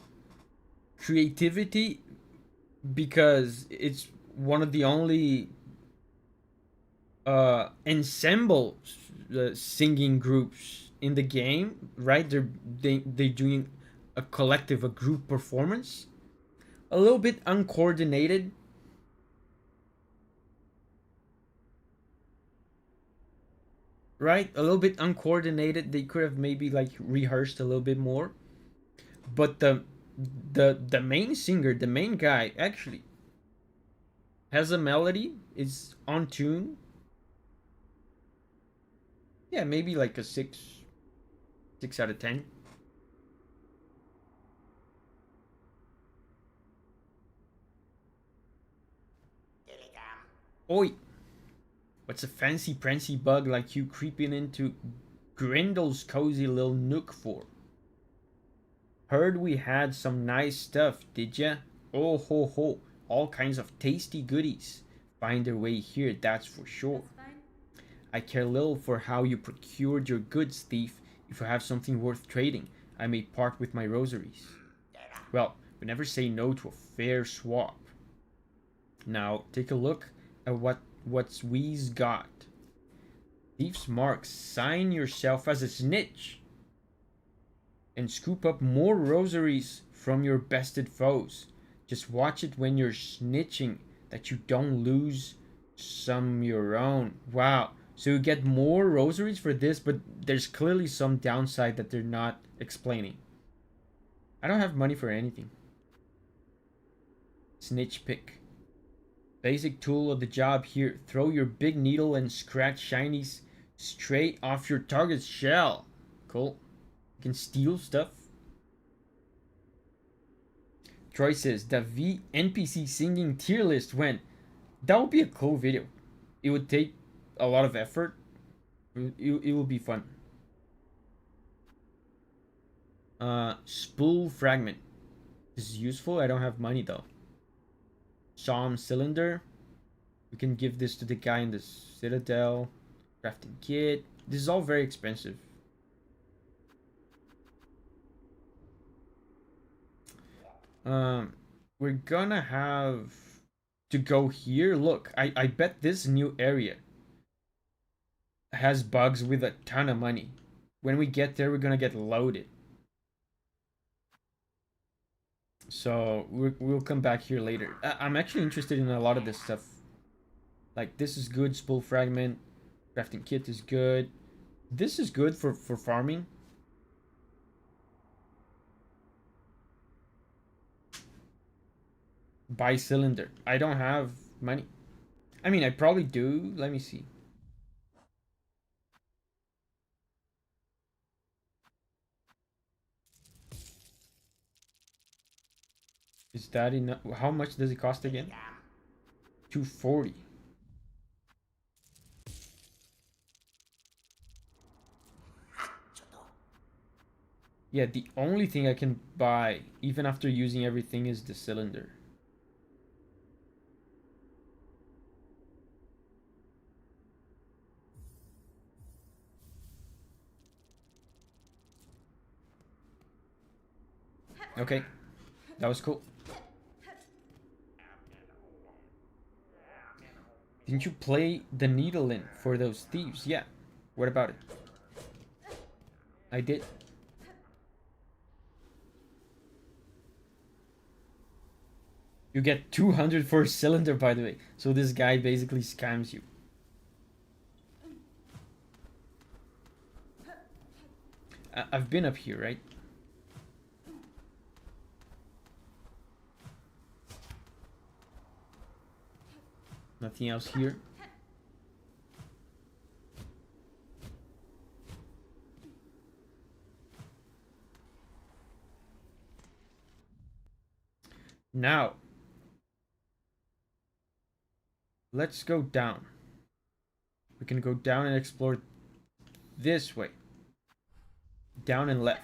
creativity because it's one of the only ensemble singing groups in the game, right? They doing a collective, a group performance. A little bit uncoordinated. Right? A little bit uncoordinated. They could have maybe like rehearsed a little bit more. But the main singer, the main guy, actually has a melody, is on tune. Yeah, maybe like a 6 out of 10. Oi! What's a fancy prancy bug like you creeping into Grindel's cozy little nook for? Heard we had some nice stuff, did ya? Oh ho ho, all kinds of tasty goodies find their way here, that's for sure. I care little for how you procured your goods, thief. If you have something worth trading, I may part with my rosaries. Well, we never say no to a fair swap. Now, take a look at what's we's got. Thief's mark, sign yourself as a snitch and scoop up more rosaries from your bested foes. Just watch it when you're snitching that you don't lose some your own. Wow. So you get more rosaries for this, but there's clearly some downside that they're not explaining. I don't have money for anything. Snitch pick. Basic tool of the job here. Throw your big needle and scratch shinies straight off your target's shell. Cool. You can steal stuff. Troy says, Davi NPC singing tier list when? That would be a cool video. It would take a lot of effort. It will be fun. Spool fragment. This is useful. I don't have money though. Psalm cylinder. We can give this to the guy in the Citadel. Crafting kit. This is all very expensive. We're gonna have to go here. Look, I bet this new area has bugs with a ton of money. When we get there, we're gonna get loaded. So we'll come back here later. I'm actually interested in a lot of this stuff. Like this is good. Spool fragment. Crafting kit is good. This is good for farming. Buy cylinder. I don't have money. I mean, I probably do. Let me see. Is that enough? How much does it cost again? 240. Yeah, the only thing I can buy, even after using everything, is the cylinder. Okay, that was cool. Didn't you play the needle in for those thieves? Yeah. What about it? I did. You get 200 for a cylinder, by the way. So this guy basically scams you. I've been up here, right? Nothing else here. Now, let's go down. We can go down and explore this way. Down and left.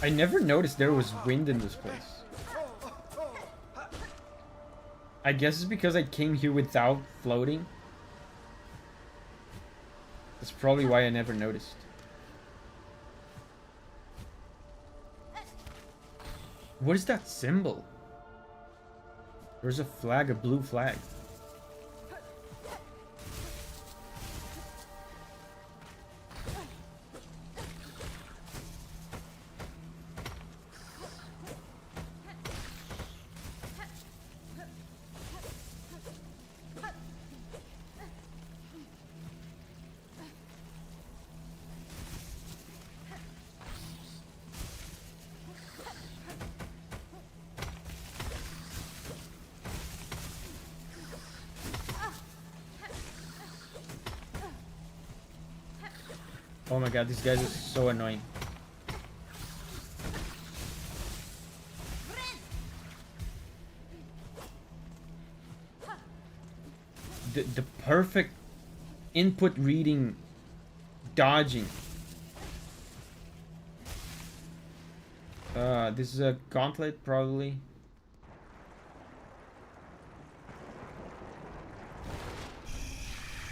I never noticed there was wind in this place. I guess it's because I came here without floating. That's probably why I never noticed. What is that symbol? There's a flag, a blue flag. Oh my god, these guys are so annoying. The perfect input reading, dodging. This is a gauntlet, probably.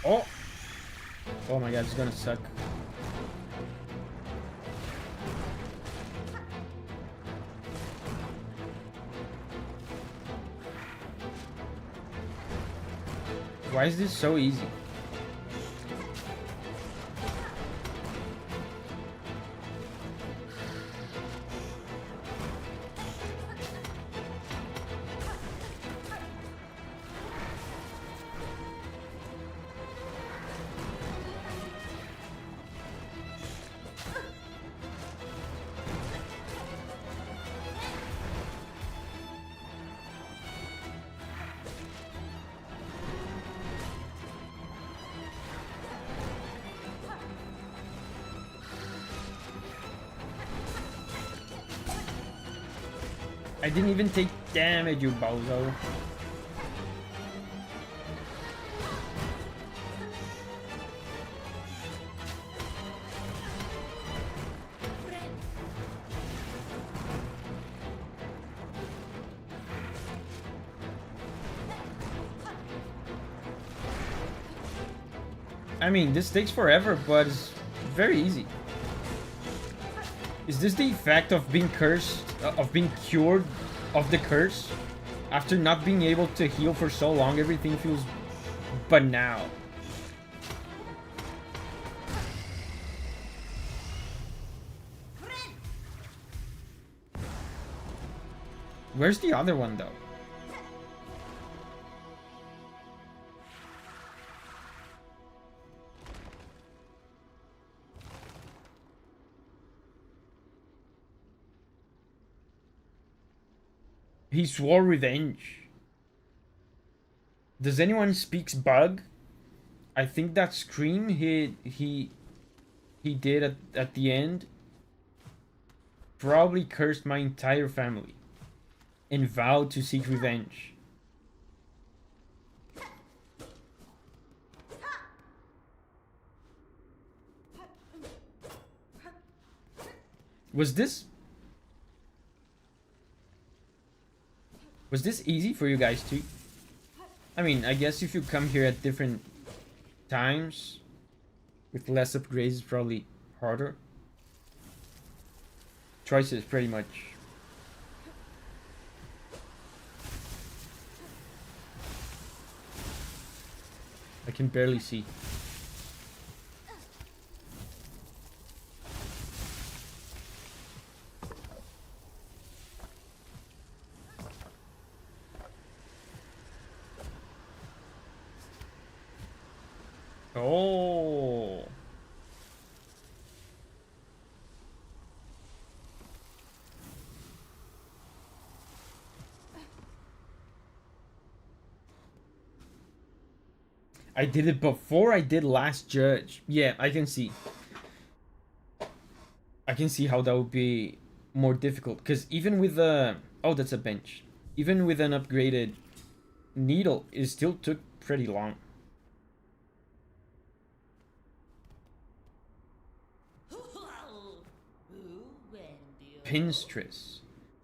Oh! Oh my god, it's gonna suck. Why is this so easy? I didn't even take damage, you bozo. I mean, this takes forever, but it's very easy. Is this the effect of being cursed? of being cured of the curse. After not being able to heal for so long, everything feels banal. Where's the other one, though? He swore revenge. Does anyone speaks bug? I think that scream he did at the end probably cursed my entire family and vowed to seek revenge. Was this easy for you guys too? I mean, I guess if you come here at different times with less upgrades, it's probably harder. Choices, pretty much. I can barely see. Oh. I did it before I did Last Judge. Yeah, I can see. I can see how that would be more difficult. Because even with the... Oh, that's a bench. Even with an upgraded needle, it still took pretty long. Pinstress.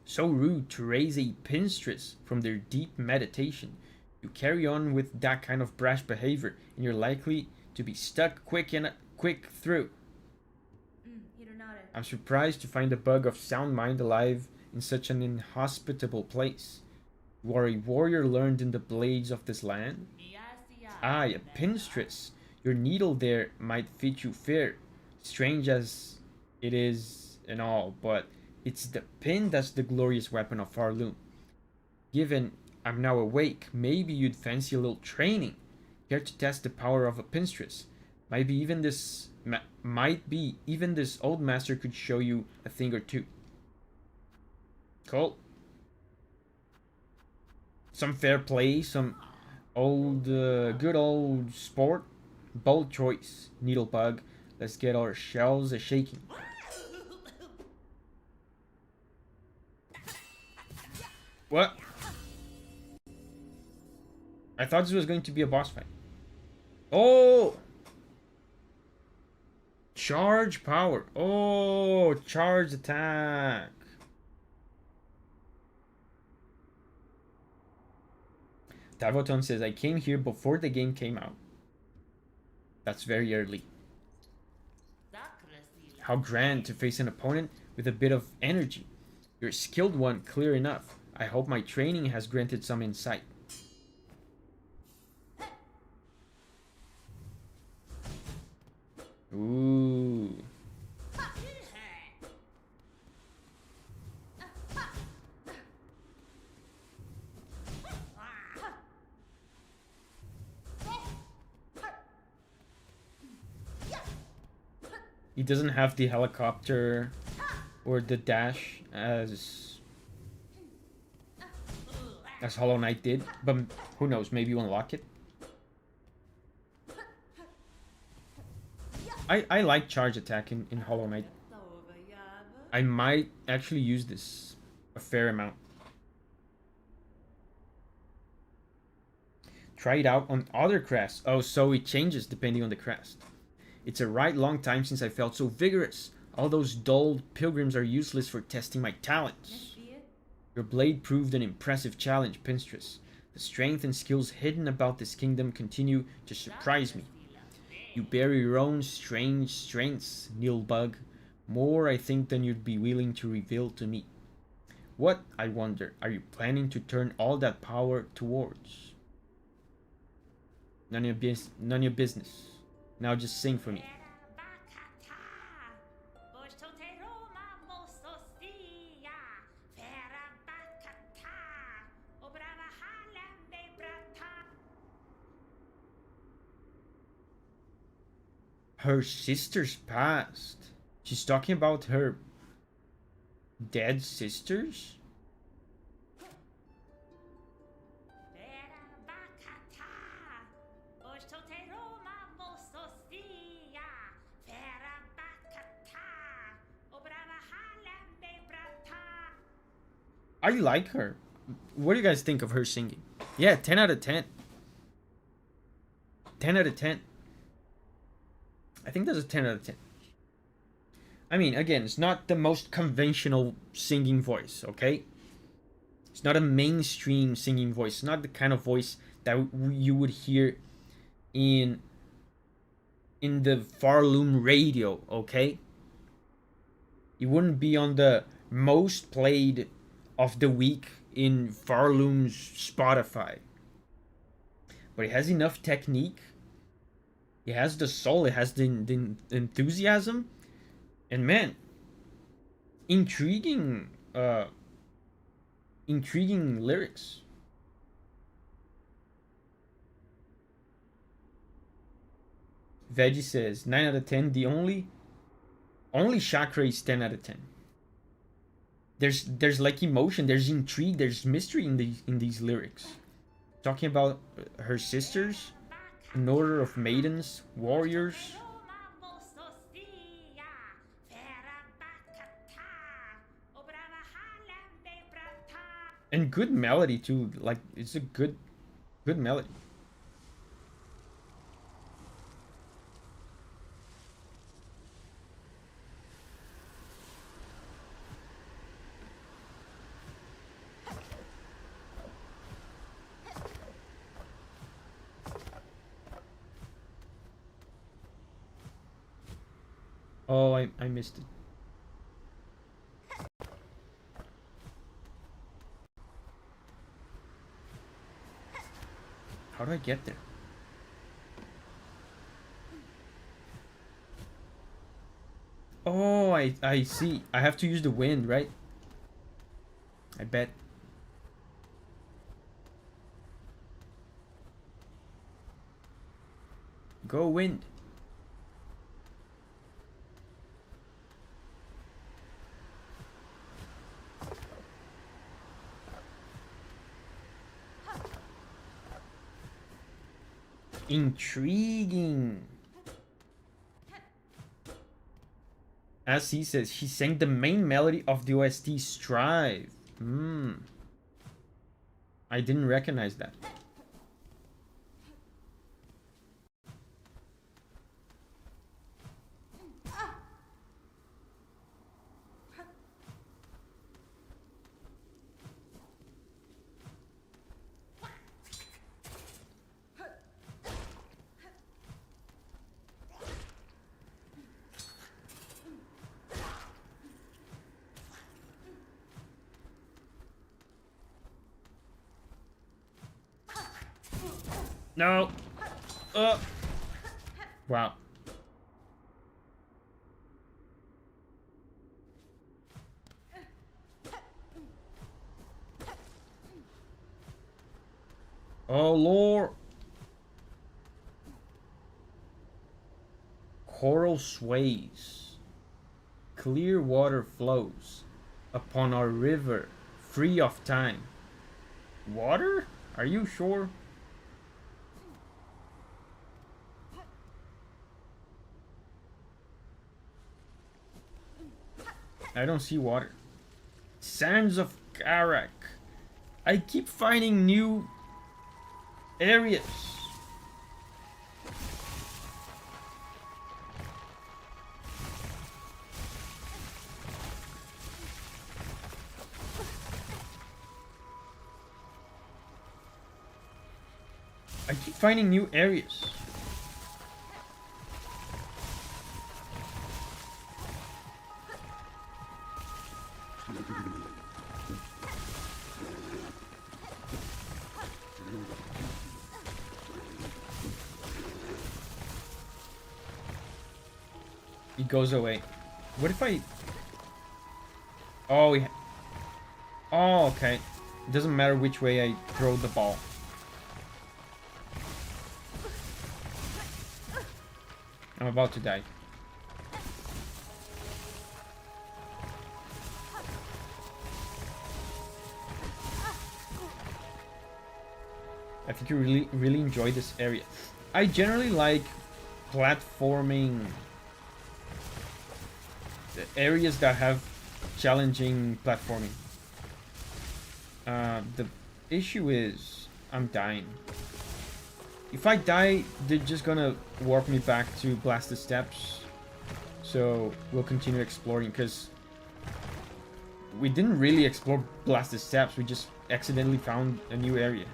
So rude to raise a pinstress from their deep meditation. You carry on with that kind of brash behavior, and you're likely to be stuck quick through. I'm surprised to find a bug of sound mind alive in such an inhospitable place. You are a warrior learned in the blades of this land? Aye, a pinstress. Your needle there might fit you fair, strange as it is and all, but it's the pin that's the glorious weapon of Farloon. Given I'm now awake, maybe you'd fancy a little training. Care to test the power of a pinstress? Might be even this old master could show you a thing or two. Cool. Some fair play, some old, good old sport. Bold choice, Needlebug. Let's get our shells a-shaking. What? I thought this was going to be a boss fight. Oh! Charge power. Oh, charge attack. Davoton says, I came here before the game came out. That's very early. How grand to face an opponent with a bit of energy. You're a skilled one, clear enough. I hope my training has granted some insight. Ooh. He doesn't have the helicopter or the dash as Hollow Knight did, but who knows, maybe you unlock it. I like charge attack in Hollow Knight. I might actually use this a fair amount. Try it out on other crests. Oh, so it changes depending on the crest. It's a right long time since I felt so vigorous. All those dull pilgrims are useless for testing my talents. Your blade proved an impressive challenge, Pinstress. The strength and skills hidden about this kingdom continue to surprise me. You bear your own strange strengths, Needlebug. More, I think, than you'd be willing to reveal to me. What, I wonder, are you planning to turn all that power towards? None of your business. Now just sing for me. Her sister's past. She's talking about her dead sisters? I like her. What do you guys think of her singing? Yeah, 10 out of 10. 10 out of 10. I think that's a 10 out of 10. I mean, again, it's not the most conventional singing voice, okay? It's not a mainstream singing voice. It's not the kind of voice that you would hear in the Farloom radio, okay? It wouldn't be on the most played of the week in Farloom's Spotify. But it has enough technique. It has the soul. It has the enthusiasm. And man, intriguing lyrics. Veggie says 9 out of 10. The only chakra is 10 out of 10. There's like emotion, there's intrigue, there's mystery in these lyrics. Talking about her sisters, an order of maidens, warriors. And good melody too. Like, it's a good melody. Oh, I missed it. How do I get there? Oh, I see. I have to use the wind, right? I bet. Go wind. Intriguing. As he says, he sang the main melody of the OST Strive. I didn't recognize that. No. Wow. Oh, Lord. Coral sways. Clear water flows upon our river, free of time. Water? Are you sure? I don't see water. Sands of Karak. I keep finding new areas. I keep finding new areas. it goes away. What if I... Oh, yeah. Oh, okay. It doesn't matter which way I throw the ball. I'm about to die. I think you really enjoy this area. I generally like platforming areas that have challenging platforming. The issue is I'm dying. If I die, they're just gonna warp me back to blasted steps. So we'll continue exploring, because we didn't really explore blasted steps. We just accidentally found a new area.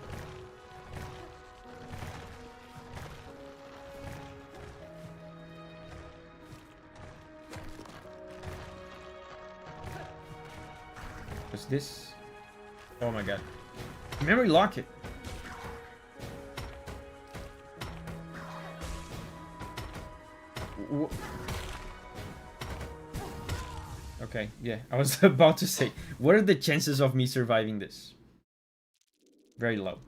What's this? Oh my god. Memory locket. Okay, yeah. I was about to say, what are the chances of me surviving this? Very low.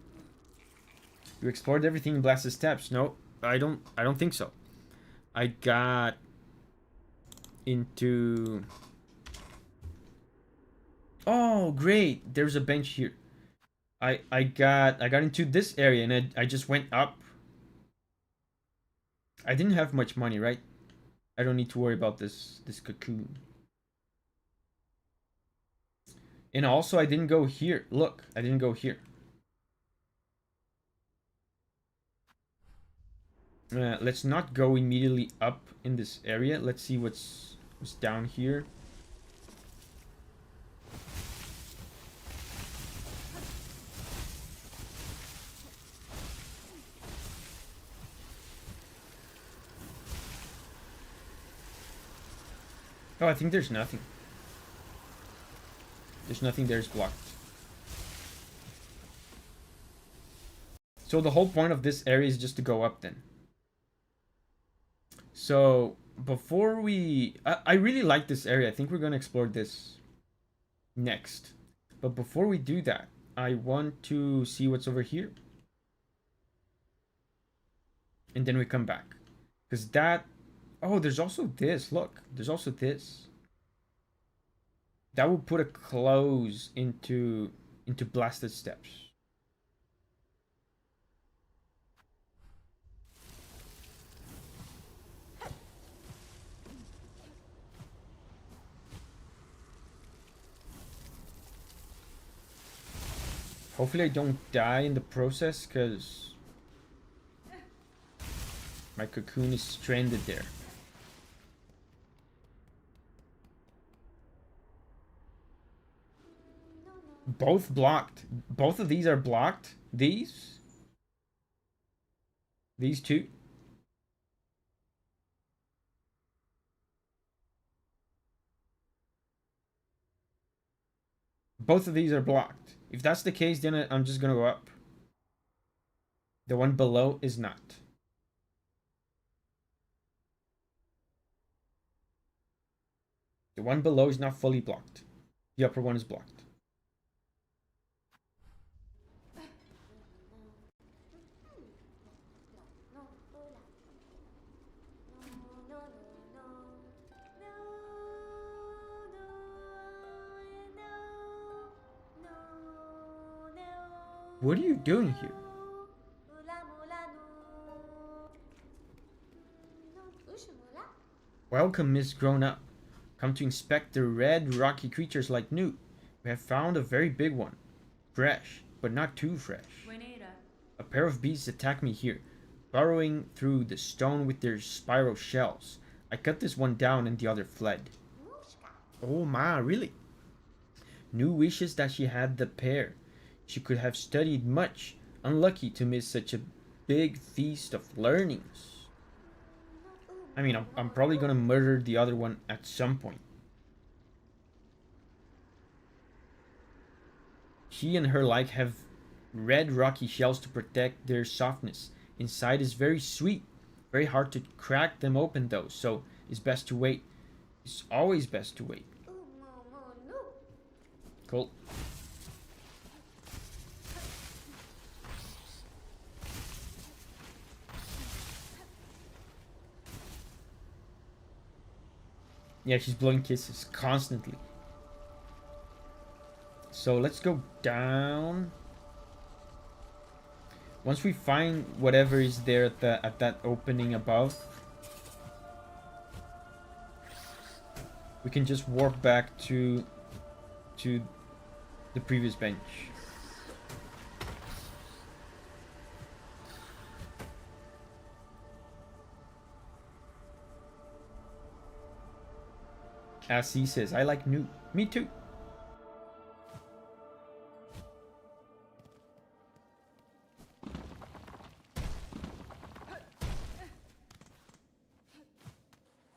You explored everything in blasted steps. No, I don't think so. I got into... Oh, great. There's a bench here. I got into this area and I just went up. I didn't have much money, right? I don't need to worry about this cocoon. And also I didn't go here. Look, I didn't go here. Let's not go immediately up in this area. Let's see what's down here. Oh, I think there's nothing. There's nothing there's blocked. So the whole point of this area is just to go up then. So before we... I really like this area. I think we're going to explore this next. But before we do that, I want to see what's over here. And then we come back. Because that... Oh, there's also this. Look, there's also this. That will put a close into blasted steps. Hopefully I don't die in the process, because my cocoon is stranded there. Both blocked. Both of these are blocked. These two. Both of these are blocked. If that's the case, then I'm just gonna go up. The one below is not. The one below is not fully blocked. The upper one is blocked. What are you doing here? Welcome, Miss Grown Up. Come to inspect the red, rocky creatures like new. We have found a very big one. Fresh, but not too fresh. A pair of beasts attacked me here, burrowing through the stone with their spiral shells. I cut this one down and the other fled. Oh ma, really? New wishes that she had the pair. She could have studied much. Unlucky to miss such a big feast of learnings. I mean, I'm probably gonna murder the other one at some point. She and her like have red rocky shells to protect their softness. Inside is very sweet. Very hard to crack them open though, so It's best to wait. It's always best to wait. Cool. Yeah, she's blowing kisses constantly. So let's go down. Once we find whatever is there at that opening above, we can just warp back to the previous bench. As he says, I like new. Me too.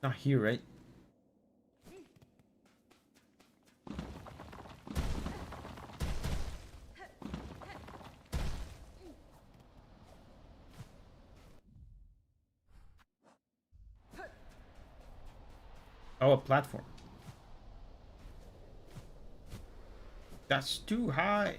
Not here, right? Oh, a platform. That's too high.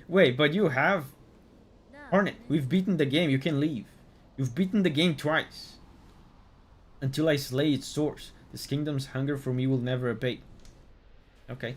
Wait, but you have... Hornet, we've beaten the game. You can leave. You've beaten the game twice. Until I slay its source, this kingdom's hunger for me will never abate. Okay.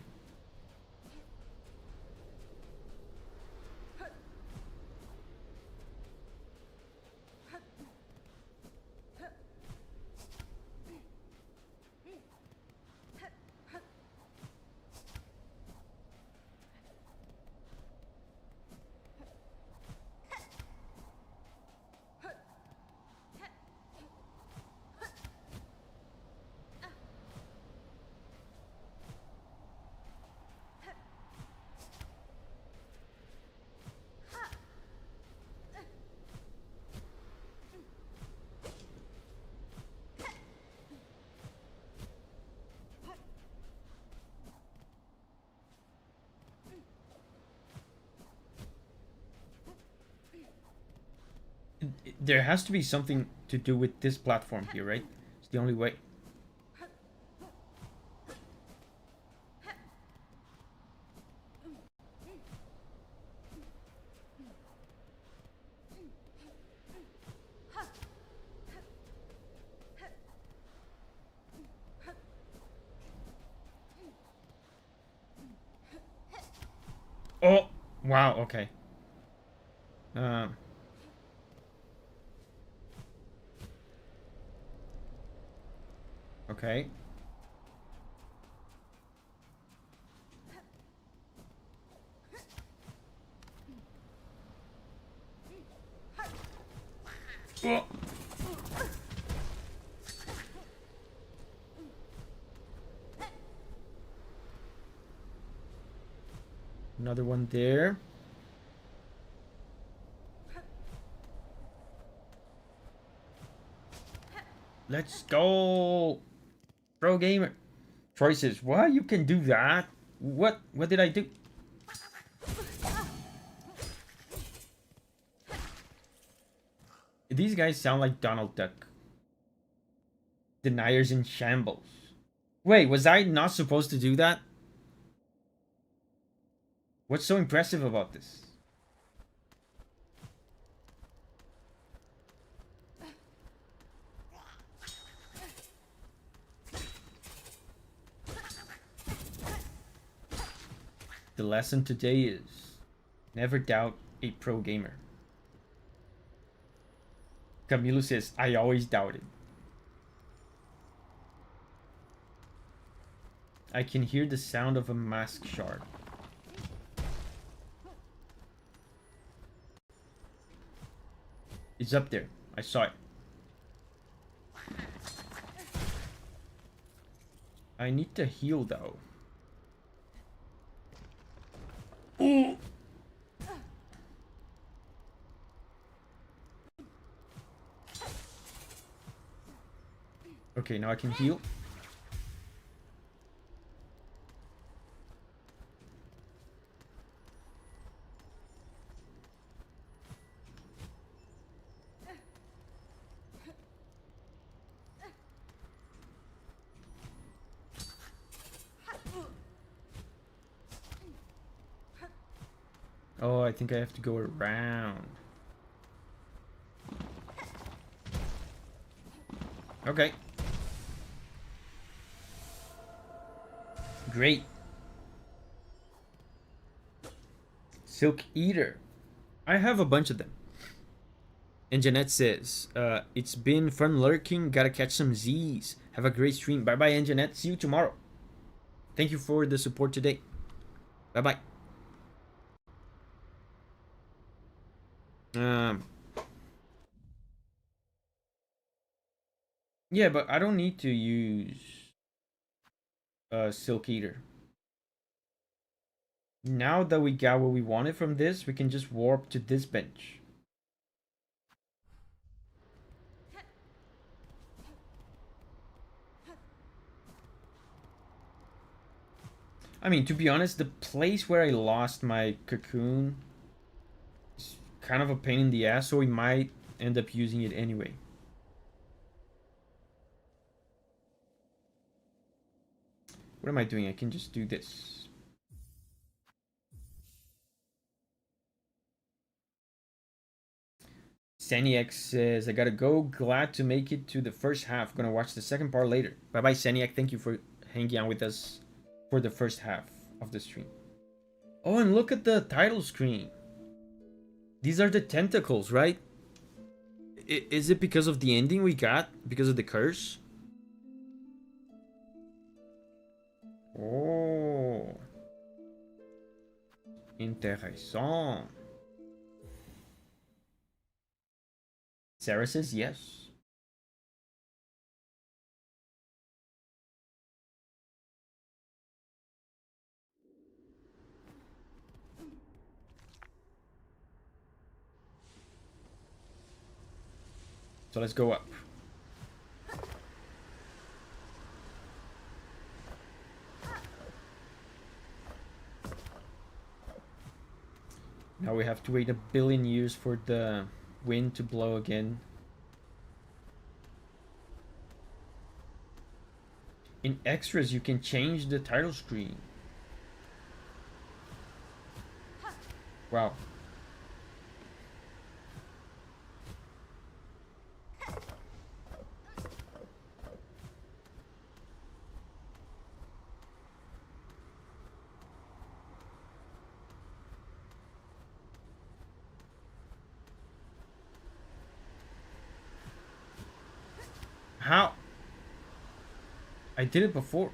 There has to be something to do with this platform here, right? It's the only way. Oh, wow, okay. Okay. Oh. Another one there. Let's go. Pro gamer. Troy says, what? You can do that? What did I do? These guys sound like Donald Duck. Deniers in shambles. Wait, was I not supposed to do that? What's so impressive about this? The lesson today is never doubt a pro gamer. Camilo says, I always doubted. I can hear the sound of a mask shard. It's up there. I saw it. I need to heal though. Ooh. Okay, now I can heal. Oh, I think I have to go around. Okay. Great. Silk Eater. I have a bunch of them. And Jeanette says, it's been fun lurking. Gotta catch some Z's. Have a great stream. Bye bye, and Jeanette. See you tomorrow. Thank you for the support today. Bye bye. Yeah, but I don't need to use Silk Eater. Now that we got what we wanted from this, we can just warp to this bench. I mean, to be honest, the place where I lost my cocoon is kind of a pain in the ass, so we might end up using it anyway. What am I doing? I can just do this. Saniac says, I gotta go. Glad to make it to the first half. Gonna watch the second part later. Bye bye, Saniac. Thank you for hanging out with us for the first half of the stream. Oh, and look at the title screen. These are the tentacles, right? Is it because of the ending we got? Because of the curse? Oh. Intéressant. Sarah says yes. So let's go up. Now we have to wait 1 billion years for the wind to blow again. In extras, you can change the title screen. Wow. How? I did it before.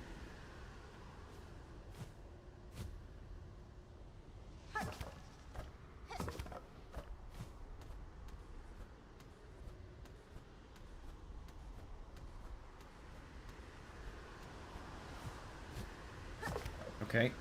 Okay.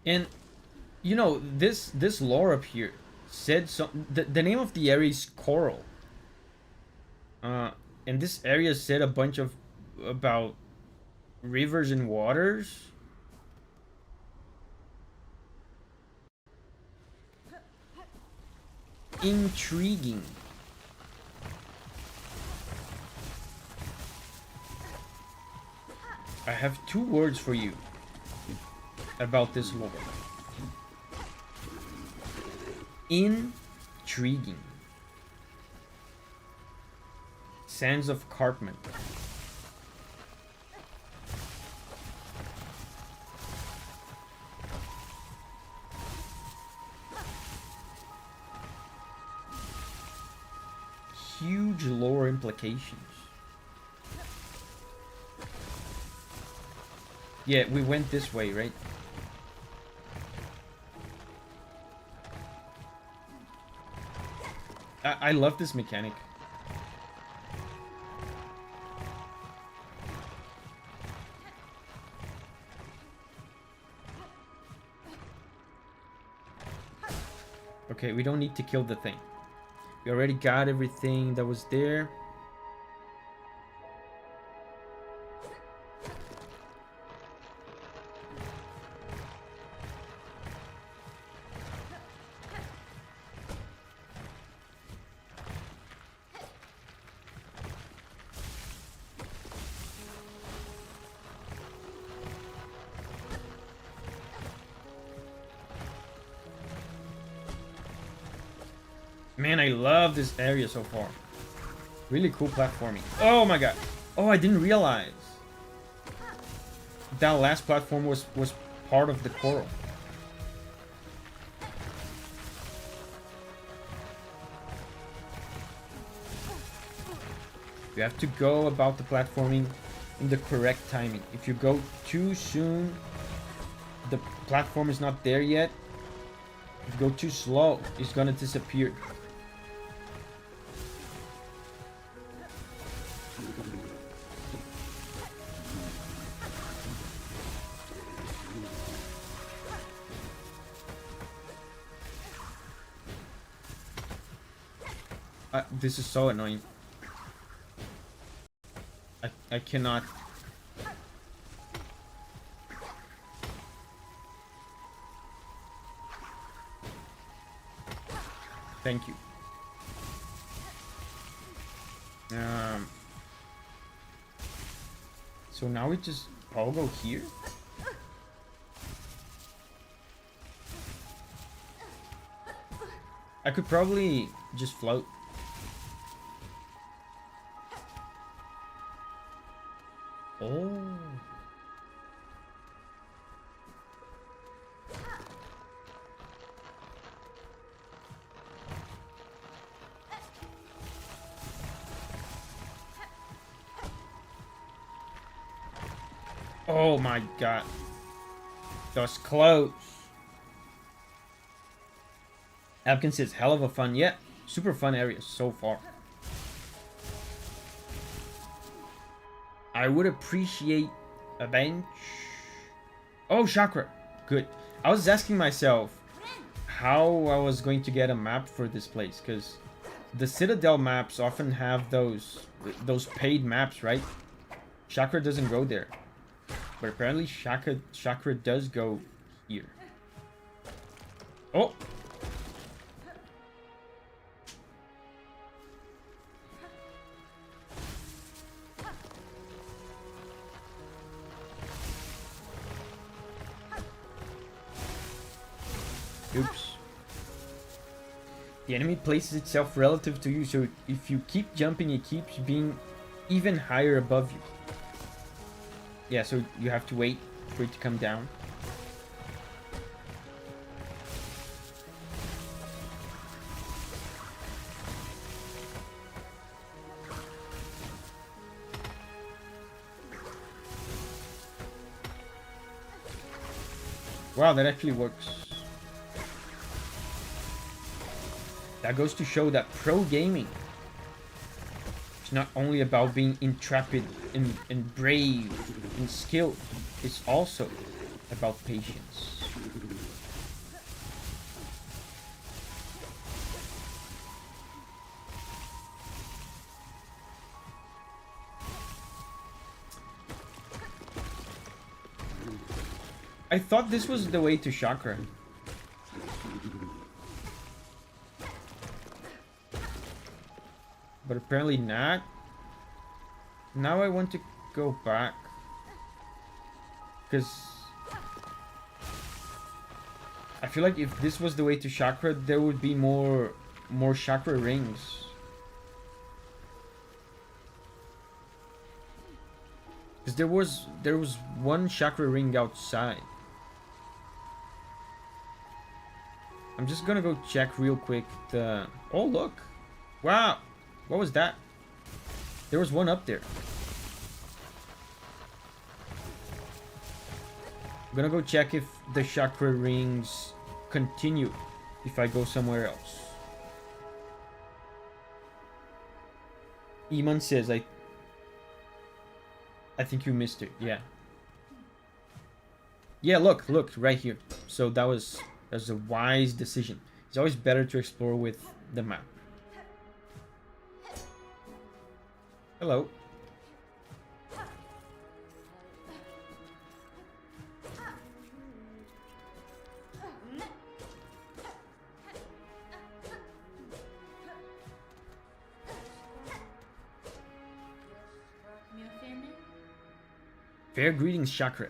And you know, this lore up here said some the name of the area is Coral. And this area said a bunch of about rivers and waters. Intriguing. I have 2 words for you about this lore. Intriguing. Sands of Cartman. Huge lore implications. Yeah, we went this way, right? I love this mechanic. Okay, we don't need to kill the thing. We already got everything that was there. Man, I love this area so far. Really cool platforming. Oh my god. Oh, I didn't realize that last platform was part of the coral. You have to go about the platforming in the correct timing. If you go too soon, the platform is not there yet. If you go too slow, it's gonna disappear. This is so annoying. I cannot. Thank you. So now we just all go here. I could probably just float. Oh. Oh my god. That was close. Apkin says, hell of a fun. Yeah, super fun area so far. I would appreciate a bench. Oh, chakra. Good. I was asking myself how I was going to get a map for this place, because the Citadel maps often have those paid maps, right? Chakra doesn't go there. But apparently chakra does go here. Oh! Oops. The enemy places itself relative to you, so if you keep jumping, it keeps being even higher above you. Yeah, so you have to wait for it to come down. Wow, that actually works. That goes to show that pro gaming is not only about being intrepid and brave and skilled, it's also about patience. I thought this was the way to chakra. But apparently not. Now I want to go back. Because I feel like if this was the way to chakra, there would be more chakra rings. Because there was one chakra ring outside. I'm just gonna go check real quick the... Oh, look! Wow! What was that? There was one up there. I'm gonna go check if the chakra rings continue if I go somewhere else. Iman says, I think you missed it. Yeah. Yeah, look, right here. So that was a wise decision. It's always better to explore with the map. Hello. Fair greetings, Chakra.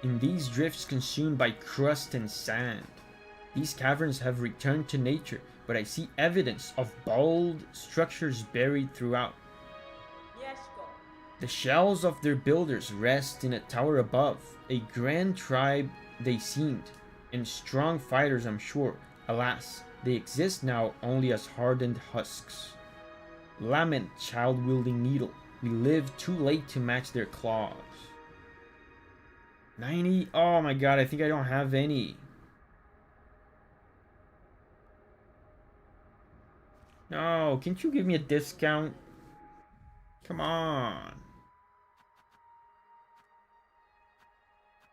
In these drifts consumed by crust and sand, these caverns have returned to nature, but I see evidence of bald structures buried throughout. The shells of their builders rest in a tower above. A grand tribe they seemed, and strong fighters, I'm sure. Alas, they exist now only as hardened husks. Lament, child-wielding needle. We live too late to match their claws. 90? Oh my god, I think I don't have any. No, can't you give me a discount? Come on.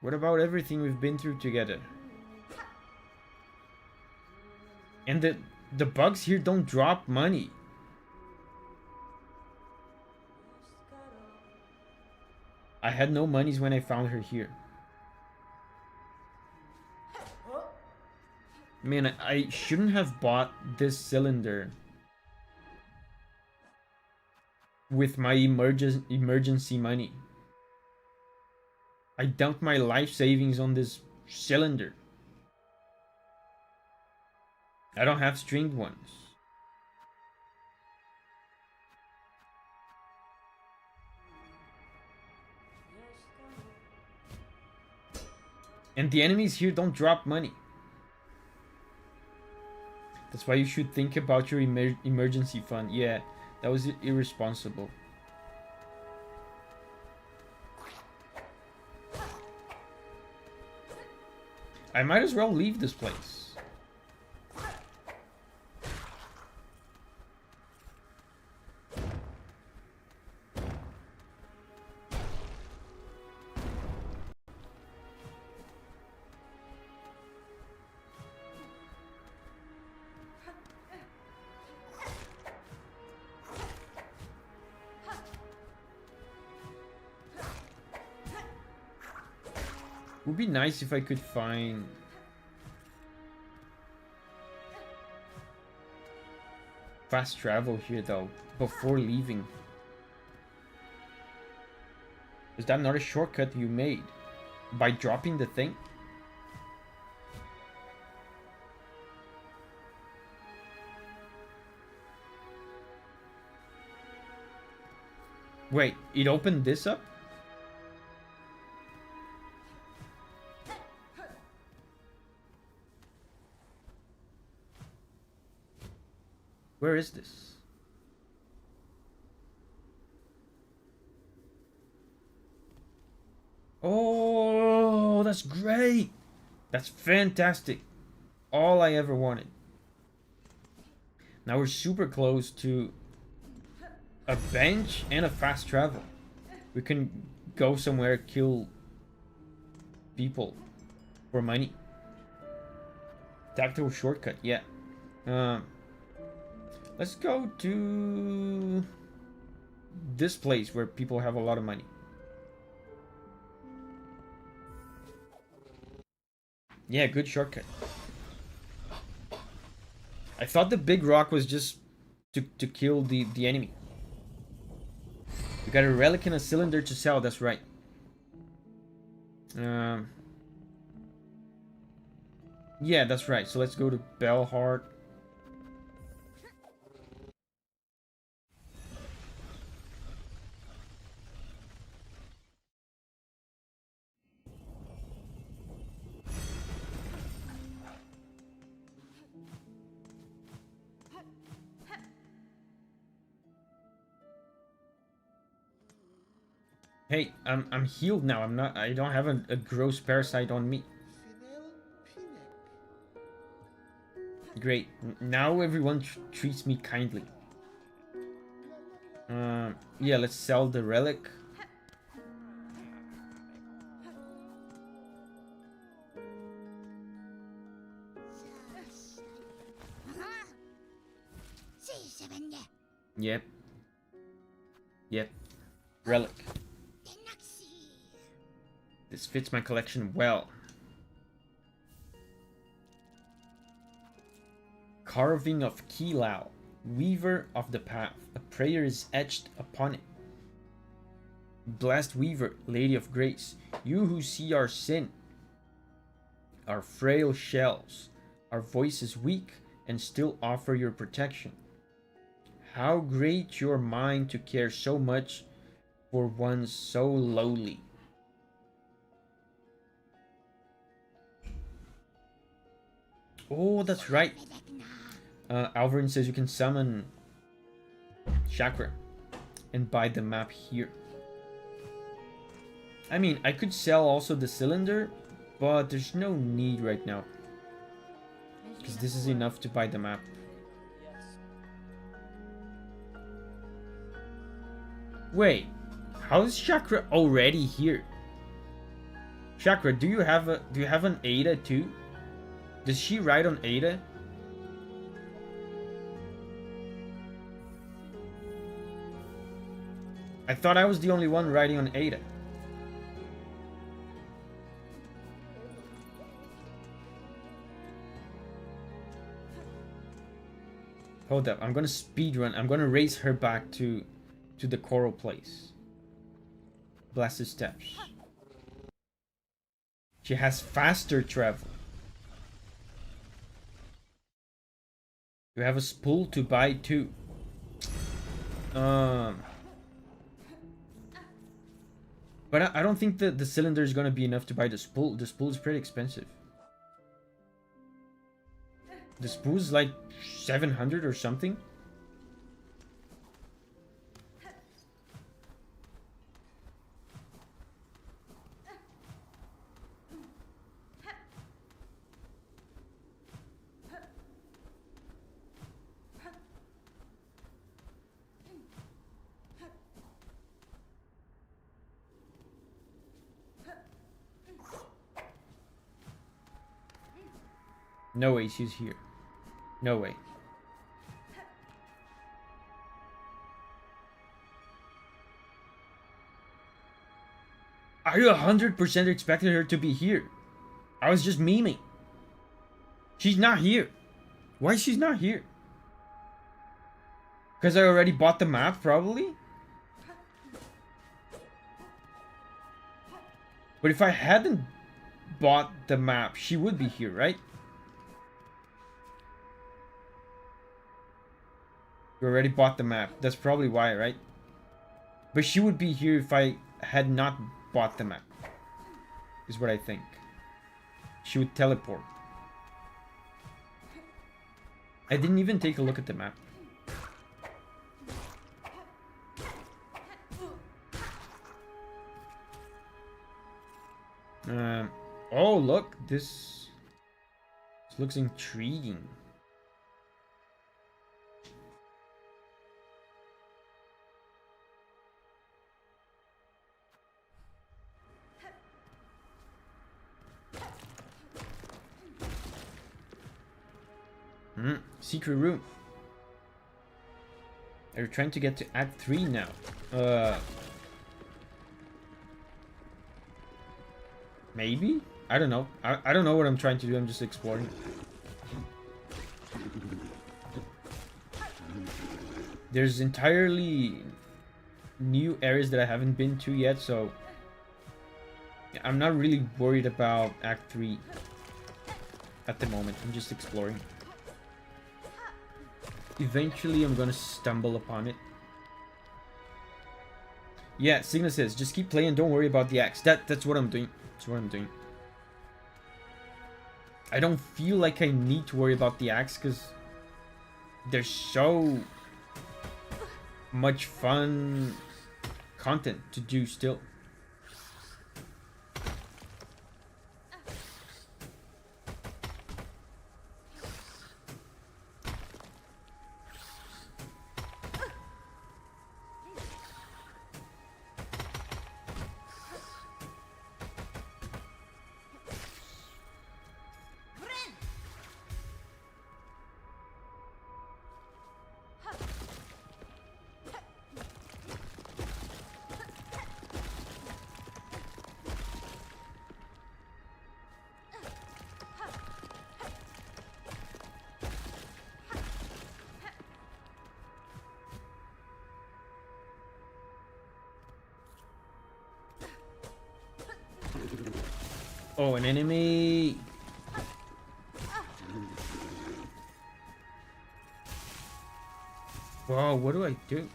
What about everything we've been through together? And the bugs here don't drop money. I had no monies when I found her here. Man, I shouldn't have bought this cylinder with my emergency money. I dumped my life savings on this cylinder. I don't have stringed ones. And the enemies here don't drop money. That's why you should think about your emergency fund. Yeah, that was irresponsible. I might as well leave this place. Would be nice if I could find fast travel here though before leaving. Is that not a shortcut you made by dropping the thing? Wait, it opened this up? Where is this? Oh, that's great. That's fantastic. All I ever wanted. Now we're super close to a bench and a fast travel. We can go somewhere, kill people for money. Tactical shortcut, yeah. Let's go to this place where people have a lot of money. Yeah, good shortcut. I thought the big rock was just to kill the enemy. We got a relic and a cylinder to sell, that's right. Yeah, that's right. So let's go to Bellheart. Hey, I'm healed now. I don't have a gross parasite on me. Great. Now everyone treats me kindly. Yeah, let's sell the relic. Yep. Yep. Relic. This fits my collection well. Carving of Kilao, Weaver of the Path. A prayer is etched upon it. Blessed Weaver, Lady of Grace, you who see our sin, our frail shells, our voices weak, and still offer your protection. How great your mind to care so much for one so lowly. Oh, that's right. Alvarin says you can summon Chakra and buy the map here. I mean, I could sell also the cylinder, but there's no need right now. Because this is enough to buy the map. Wait, how is Chakra already here? Chakra, do you have an Ada too? Does she ride on Ada? I thought I was the only one riding on Ada. Hold up, I'm gonna speedrun. I'm gonna race her back to the coral place. Blasted steps. She has faster travel. You have a spool to buy too. But I don't think the cylinder is gonna be enough to buy the spool. The spool is pretty expensive. The spool is like 700 or something. No way she's here. No way. Are you 100% expecting her to be here? I was just memeing. She's not here. Why she's not here? Because I already bought the map, probably? But if I hadn't bought the map, she would be here, right? You already bought the map. That's probably why, right? But she would be here if I had not bought the map. Is what I think. She would teleport. I didn't even take a look at the map. Oh, look. This looks intriguing. Secret room. Are you trying to get to Act 3 now? Maybe? I don't know. I don't know what I'm trying to do. I'm just exploring. There's entirely new areas that I haven't been to yet, so I'm not really worried about Act 3 at the moment. I'm just exploring. Eventually, I'm gonna stumble upon it. Yeah, Signa says, just keep playing, don't worry about the axe. That's what I'm doing. That's what I'm doing. I don't feel like I need to worry about the axe because there's so much fun content to do still. Oh, an enemy. Whoa, what do I do?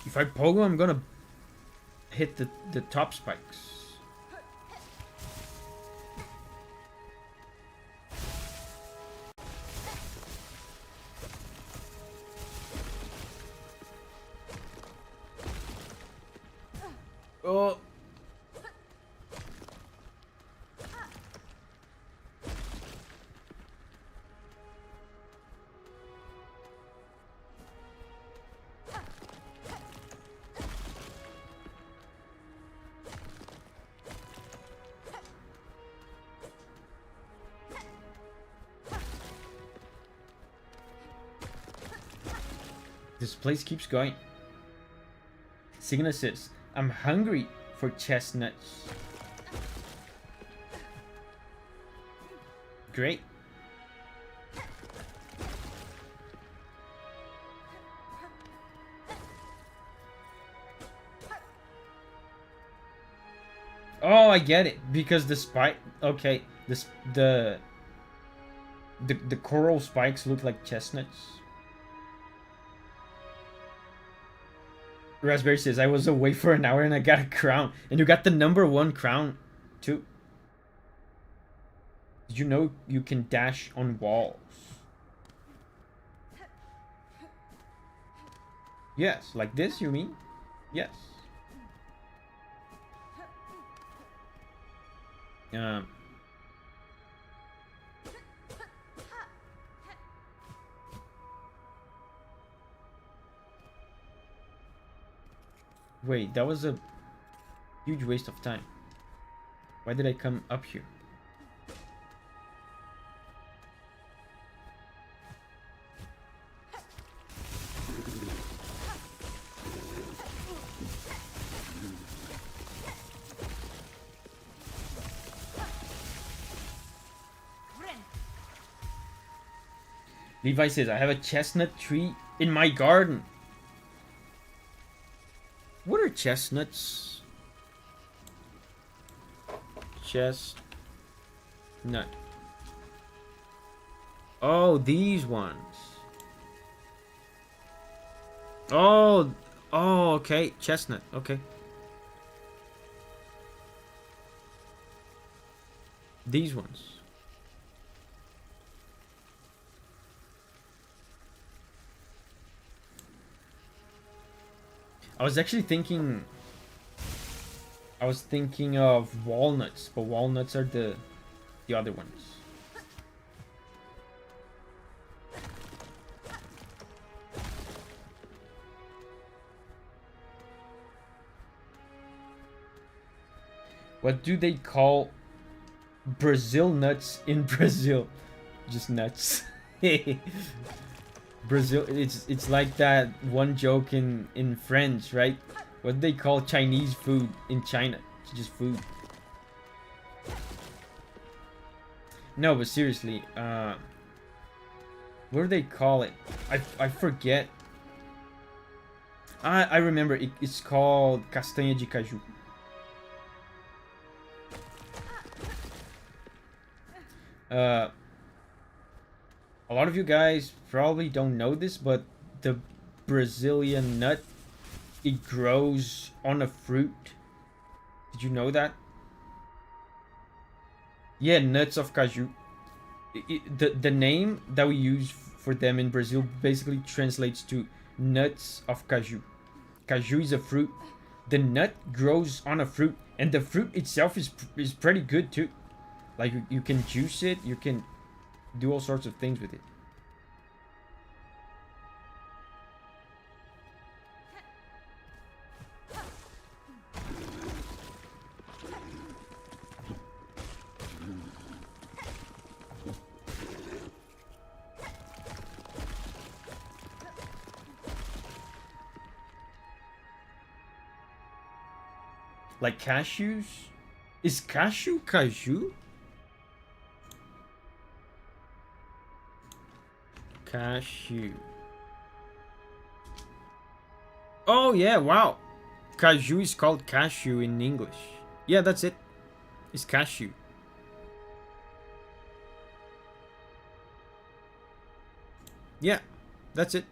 If I pogo, I'm gonna hit the top spikes. Oh. This place keeps going. Signa says, I'm hungry for chestnuts. Great. Oh, I get it. Because the spike. Okay, the coral spikes look like chestnuts. Raspberry says, I was away for an hour and I got a crown. And you got the #1 crown, too. Did you know you can dash on walls? Yes, like this, you mean? Yes. Wait, that was a huge waste of time. Why did I come up here? Levi says, I have a chestnut tree in my garden. What are chestnuts? Chestnut. Oh, these ones. Oh, okay. Chestnut, okay. These ones. I was actually thinking... I was thinking of walnuts, but walnuts are the other ones. What do they call Brazil nuts in Brazil? Just nuts. Brazil, it's like that one joke in French, right? What do they call Chinese food in China? It's just food. No, but seriously, what do they call it? I forget. I remember, it's called castanha de caju. A lot of you guys probably don't know this, but the Brazilian nut, it grows on a fruit. Did you know that? Yeah, nuts of caju. The name that we use for them in Brazil basically translates to nuts of caju. Caju is a fruit. The nut grows on a fruit, and the fruit itself is pretty good too. Like you can juice it, you can do all sorts of things with it. Like cashews? Is cashew caju? Cashew. Oh yeah, wow. Caju is called cashew in English. Yeah, that's it. It's cashew. Yeah, that's it.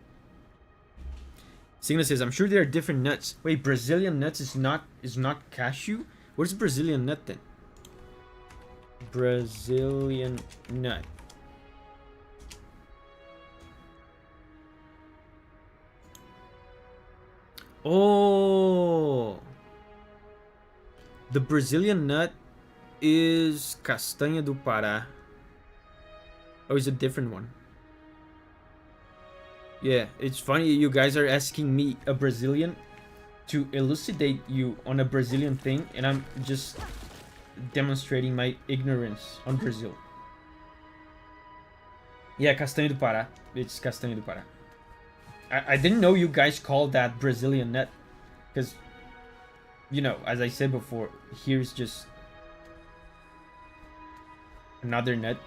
Signa says, I'm sure there are different nuts. Wait, Brazilian nuts is not cashew? What is Brazilian nut then? Brazilian nut. Oh, the Brazilian nut is castanha do Pará. Oh, it's a different one. Yeah, it's funny you guys are asking me, a Brazilian, to elucidate you on a Brazilian thing, and I'm just demonstrating my ignorance on Brazil. Yeah, castanha do Pará. It's castanha do Pará. I didn't know you guys called that Brazilian nut, because, you know, as I said before, here's just another nut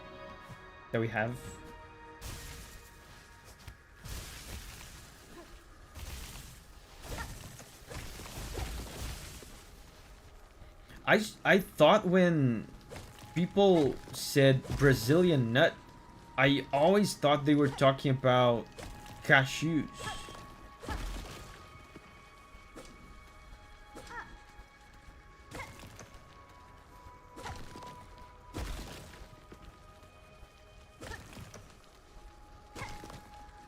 that we have. I thought when people said Brazilian nut, I always thought they were talking about cashews.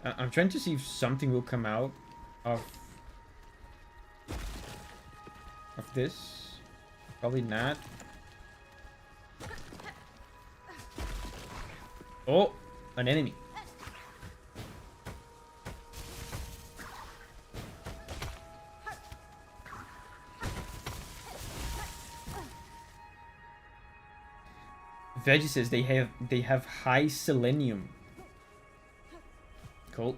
I'm trying to see if something will come out of this. Probably not. Oh, an enemy. Veggie says they have high selenium. Cool.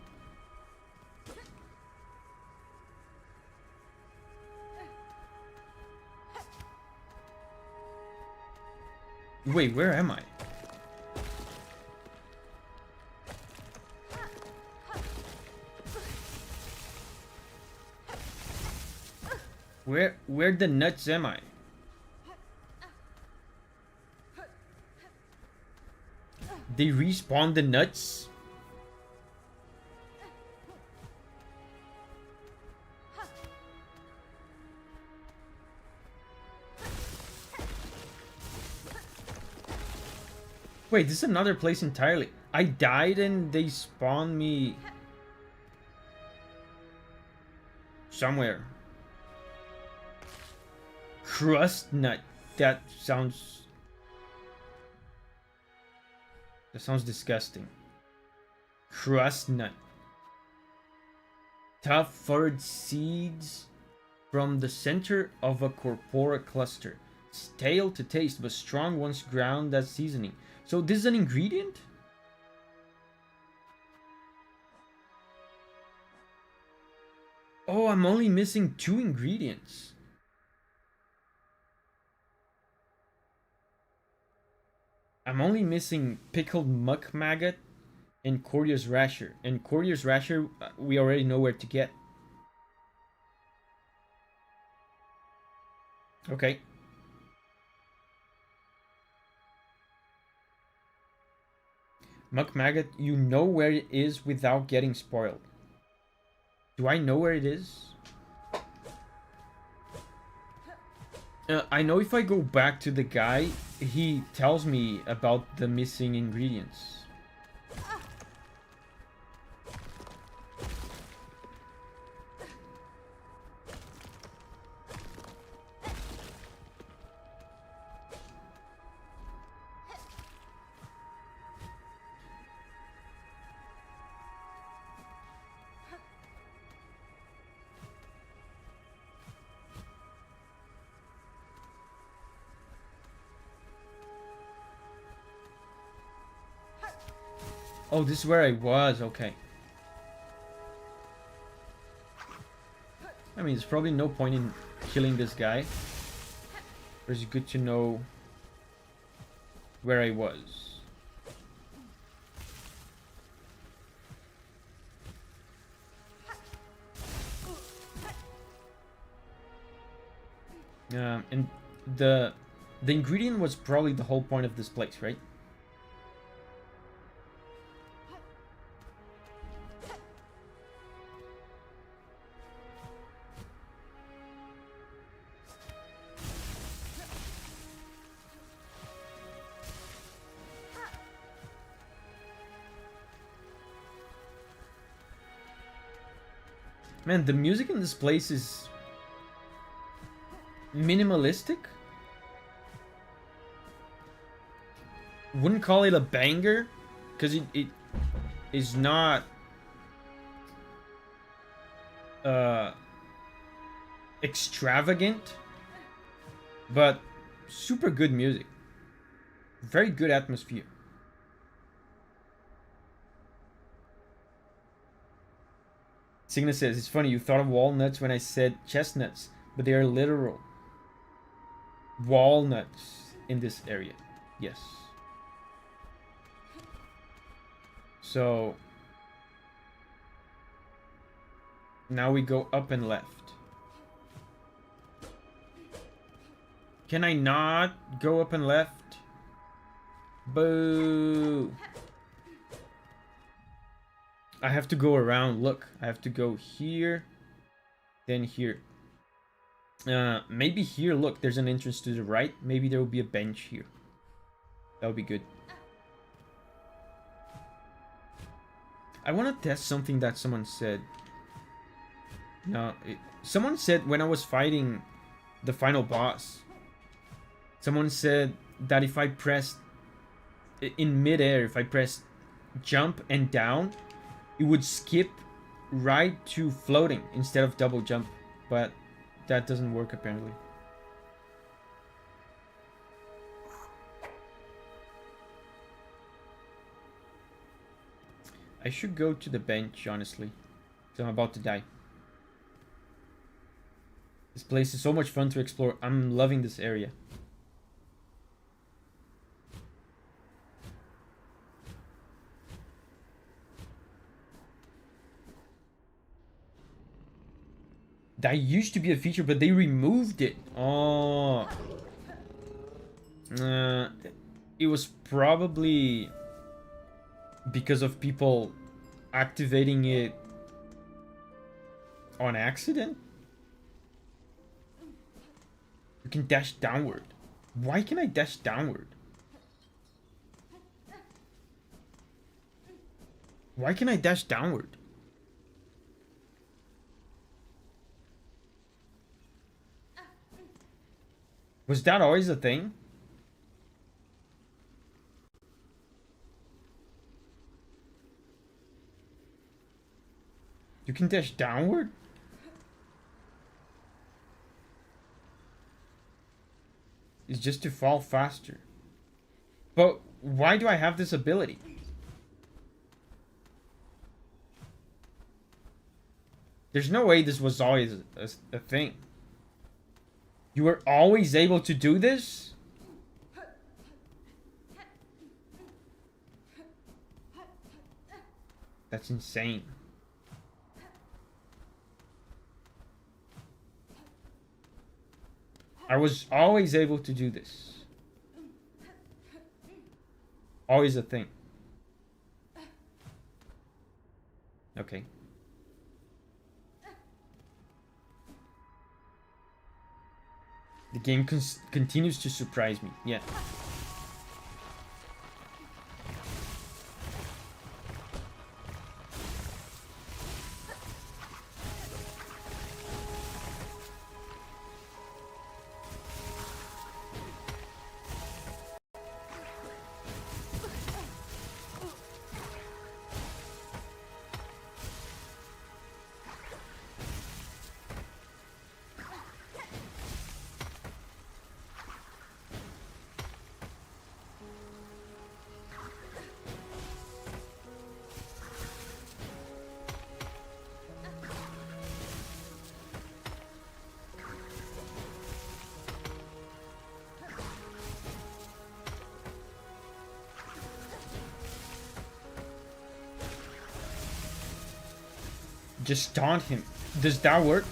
Wait, where am I? Where the nuts am I? They respawn the nuts? Wait, this is another place entirely. I died and they spawned me somewhere. Crust nut. That sounds disgusting. Crust nut. Tough furred seeds from the center of a corpora cluster. Stale to taste, but strong once ground as seasoning. So this is an ingredient? Oh, I'm only missing 2 ingredients. I'm only missing pickled muck maggot and Cordia's rasher. And Cordia's rasher, we already know where to get. Okay. Muck maggot, you know where it is without getting spoiled. Do I know where it is? I know if I go back to the guy, he tells me about the missing ingredients. Oh, this is where I was, okay. I mean, there's probably no point in killing this guy. But it's good to know where I was. And the ingredient was probably the whole point of this place, right? Man, the music in this place is minimalistic. Wouldn't call it a banger, because it is not extravagant, but super good music. Very good atmosphere. Signa says, it's funny, you thought of walnuts when I said chestnuts, but they are literal walnuts in this area. Yes. So now we go up and left. Can I not go up and left? Boo. I have to go around. Look, I have to go here, then here. Maybe here, look, there's an entrance to the right. Maybe there will be a bench here. That would be good. I want to test something that someone said. No, someone said when I was fighting the final boss, someone said that if I pressed in midair, if I pressed jump and down, it would skip right to floating instead of double jump, but that doesn't work apparently. I should go to the bench, honestly, because I'm about to die. This place is so much fun to explore. I'm loving this area. That used to be a feature, but they removed it. Oh. It was probably because of people activating it on accident. You can dash downward. Why can I dash downward? Why can I dash downward? Was that always a thing? You can dash downward? It's just to fall faster. But why do I have this ability? There's no way this was always a thing. You were always able to do this? That's insane. I was always able to do this. Always a thing. Okay. The game continues to surprise me. Yeah. Just taunt him. Does that work?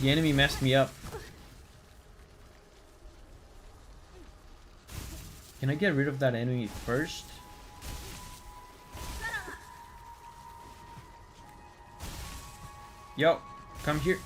The enemy messed me up. Can I get rid of that enemy first? Yo, come here.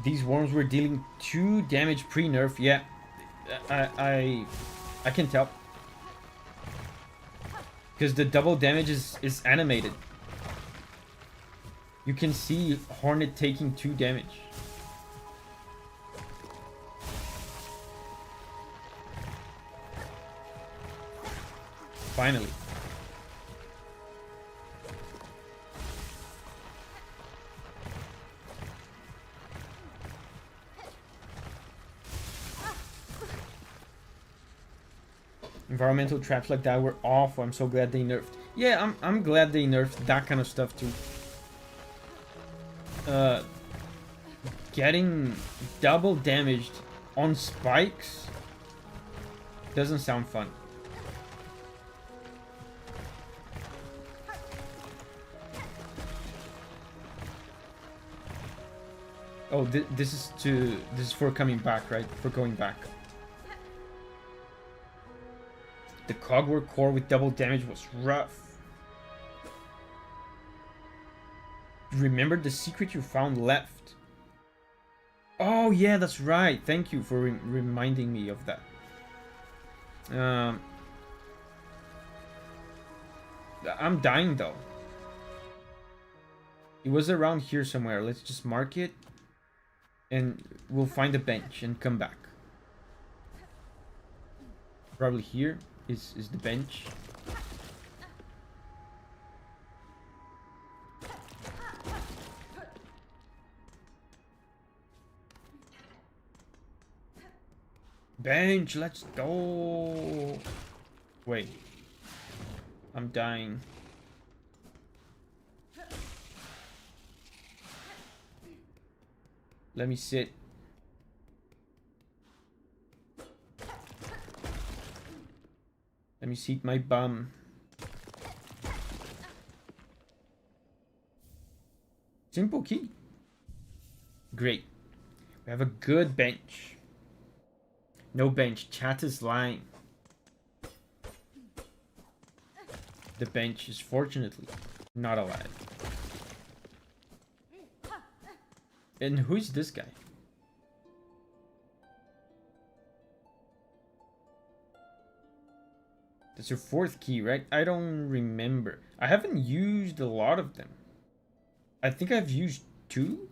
These worms were dealing 2 damage pre-nerf. Yeah, I can tell. Because the double damage is animated. You can see Hornet taking 2 damage. Finally. Environmental traps like that were awful. I'm so glad they nerfed. Yeah, I'm glad they nerfed that kind of stuff too. Getting double damaged on spikes doesn't sound fun. Oh, this is for coming back, right? For going back. The Cogwork core with double damage was rough. Remember the secret you found left? Oh yeah, that's right. Thank you for reminding me of that. I'm dying though. It was around here somewhere. Let's just mark it. And we'll find a bench and come back. Probably here is the bench. Bench, let's go. Wait. I'm dying. Let me sit. Let me seat my bum. Simple key. Great. We have a good bench. No bench. Chat is lying. The bench is fortunately not alive. And who's this guy? That's your 4th key, right? I don't remember. I haven't used a lot of them. I think I've used 2.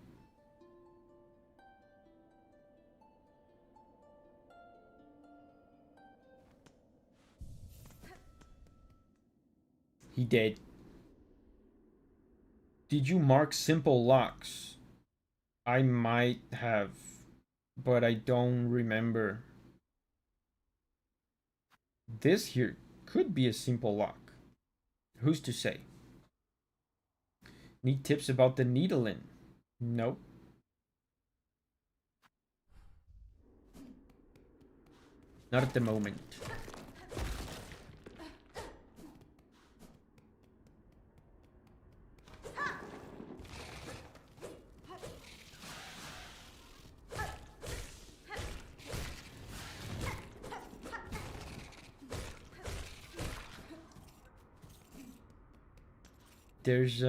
He dead. Did you mark simple locks? I might have, but I don't remember. This here could be a simple lock. Who's to say? Need tips about the needle in? Nope. Not at the moment. There's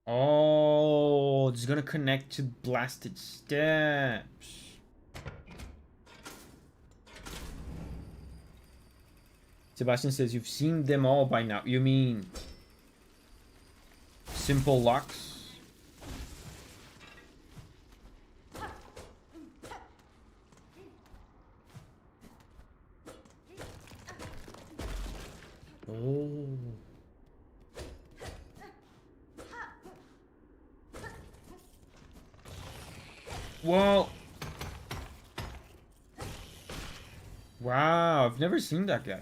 oh, it's gonna connect to blasted steps. Sebastian says you've seen them all by now. You mean simple locks? Oh. Whoa. Wow, I've never seen that guy.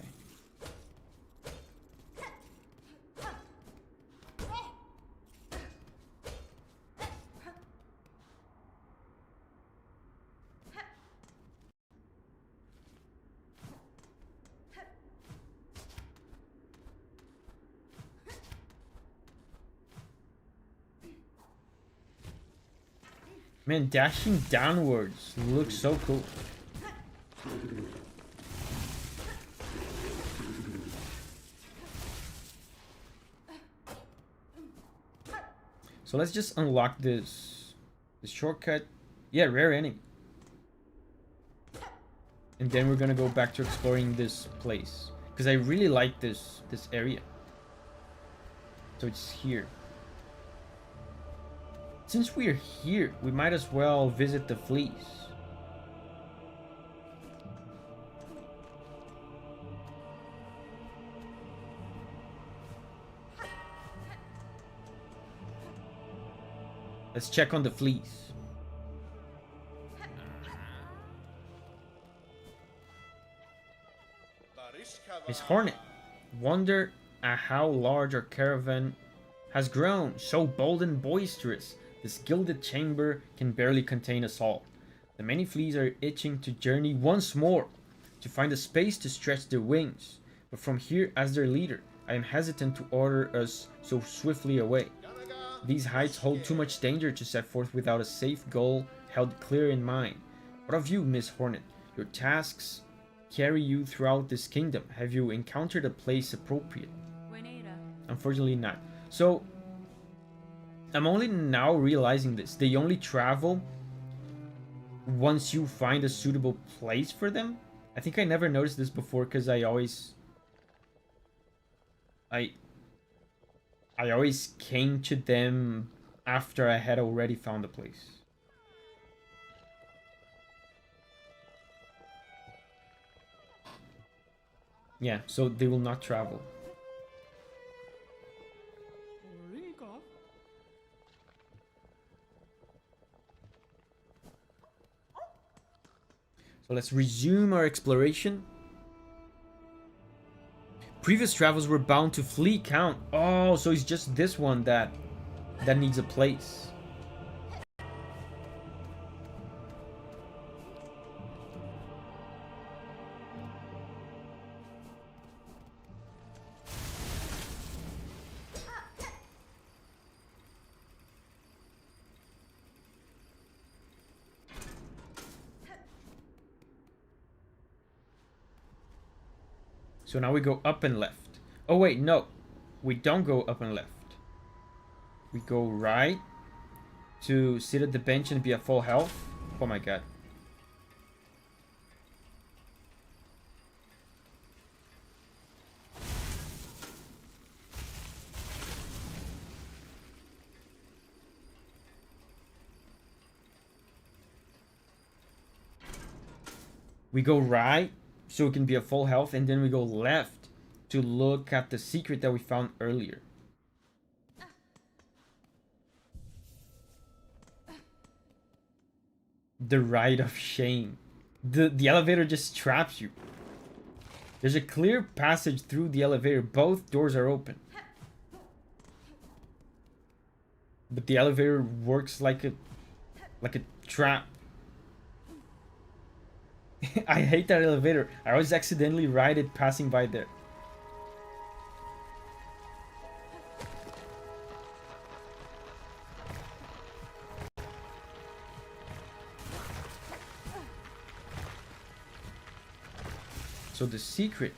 Man, dashing downwards looks so cool. So let's just unlock this shortcut. Yeah, rare enemy. And then we're gonna go back to exploring this place, because I really like this area. So it's here. Since we're here, we might as well visit the fleece. Let's check on the fleece. Miss Hornet, wonder at how large our caravan has grown, so bold and boisterous. This gilded chamber can barely contain us all. The many fleas are itching to journey once more, to find a space to stretch their wings. But from here, as their leader, I am hesitant to order us so swiftly away. These heights hold too much danger to set forth without a safe goal held clear in mind. What of you, Miss Hornet? Your tasks carry you throughout this kingdom. Have you encountered a place appropriate? Unfortunately not. So, I'm only now realizing this. They only travel once you find a suitable place for them. I think I never noticed this before because I always came to them after I had already found a place. Yeah, so they will not travel. So let's resume our exploration. Previous travels were bound to flea count. Oh, so it's just this one that needs a place. So now we go up and left. Oh wait, no. We don't go up and left. We go right to sit at the bench and be at full health. Oh my god. We go right so it can be a full health, and then we go left to look at the secret that we found earlier. The ride of shame. The elevator just traps you. There's a clear passage through the elevator. Both doors are open. But the elevator works like a trap. I hate that elevator. I always accidentally ride it passing by there. So the secret.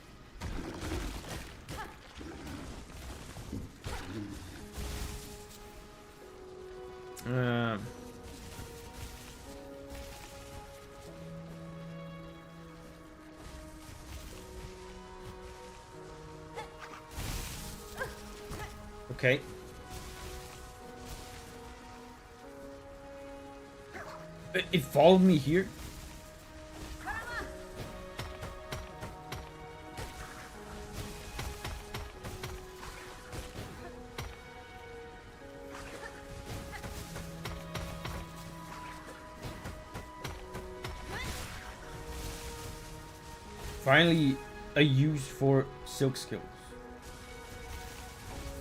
Okay. It followed me here. Finally, a use for silk skills.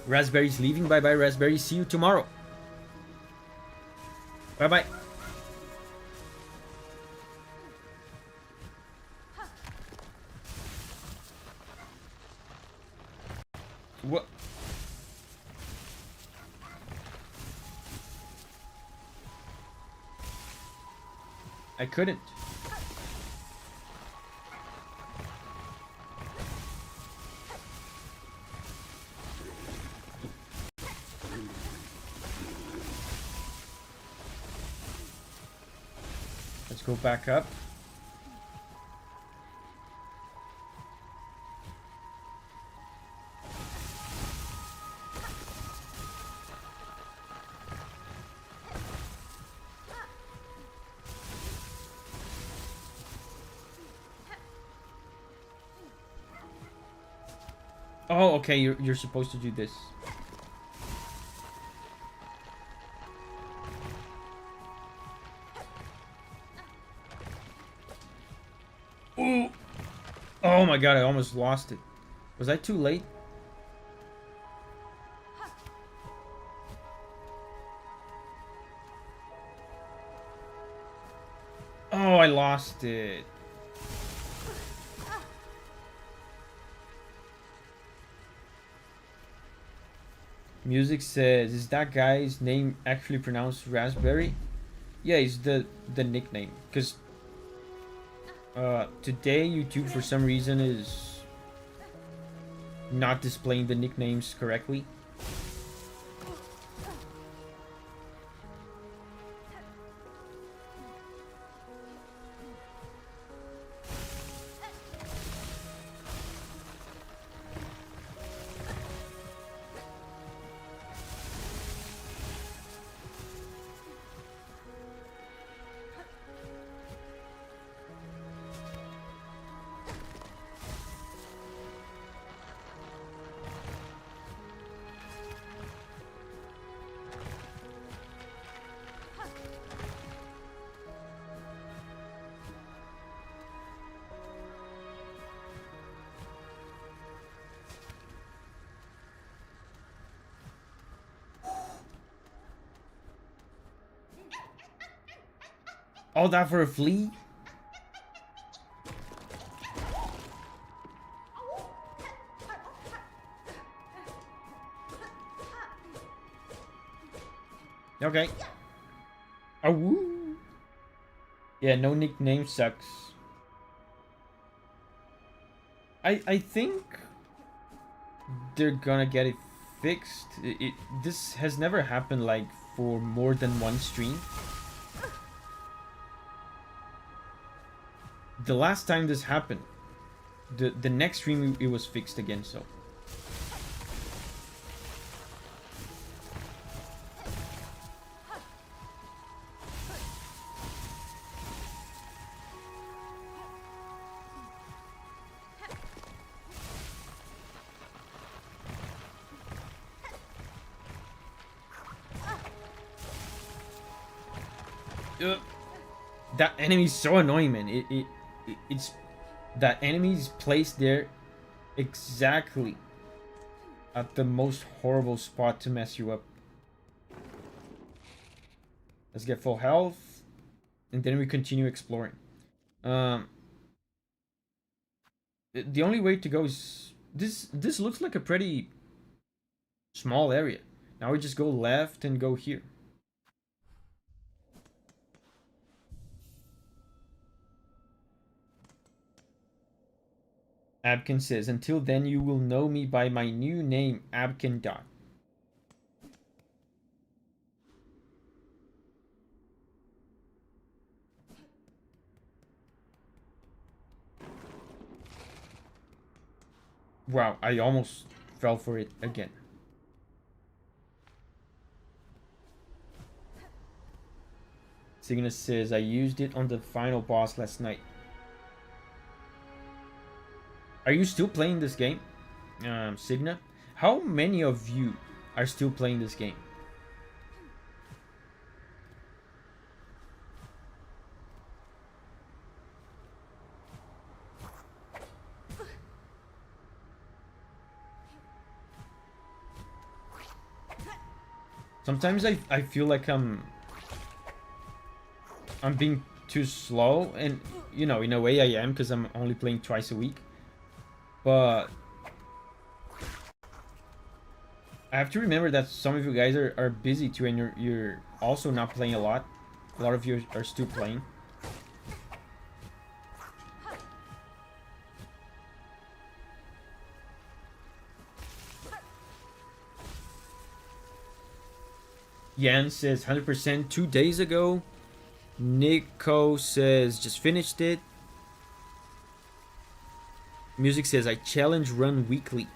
Raspberry's leaving. Bye bye, Raspberry. See you tomorrow. Bye bye. What? I couldn't. Let's go back up. Oh, okay, you're supposed to do this. Ooh. Oh my god, I almost lost it. Was I too late? Oh, I lost it. Music says, is that guy's name actually pronounced Raspberry? Yeah, it's the nickname. Because today YouTube for some reason is not displaying the nicknames correctly. All that for a flea? Okay. Oh, woo. Yeah, no nickname sucks. I think they're gonna get it fixed. This has never happened like for more than one stream. The last time this happened, the next stream it was fixed again, so. That enemy's so annoying, man. It's that enemy's placed there exactly at the most horrible spot to mess you up. Let's get full health, and then we continue exploring. The only way to go is this. This looks like a pretty small area. Now we just go left and go here. Abkin says, until then you will know me by my new name, Abkin Dot. Wow, I almost fell for it again. Cygnus says, I used it on the final boss last night. Are you still playing this game, Cygna? How many of you are still playing this game? Sometimes I feel like I'm being too slow, and you know, in a way I am, because I'm only playing twice a week. But I have to remember that some of you guys are busy too, and you're also not playing a lot. A lot of you are still playing. Yan says 100% 2 days ago. Nico says just finished it. Music says I challenge run weekly.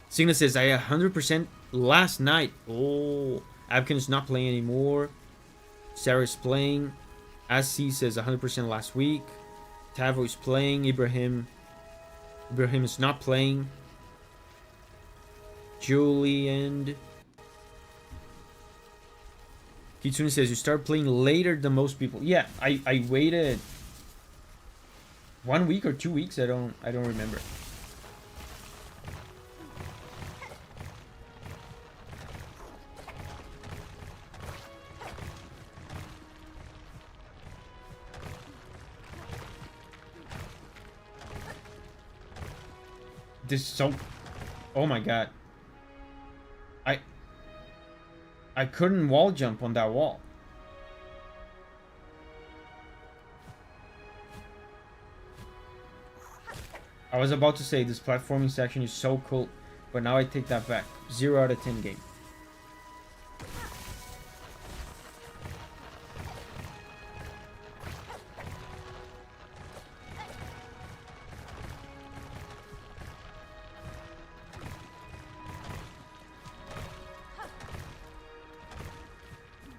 Signa says I 100% last night. Oh, Abkin's not playing anymore. Sarah's playing. Asi says 100% last week. Tavo is playing. Ibrahim is not playing. Julie and Kitsune says you start playing later than most people. Yeah, I waited 1 week or 2 weeks. I don't remember. This is so... Oh my god. I couldn't wall jump on that wall. I was about to say this platforming section is so cool, but now I take that back. 0 out of 10 game.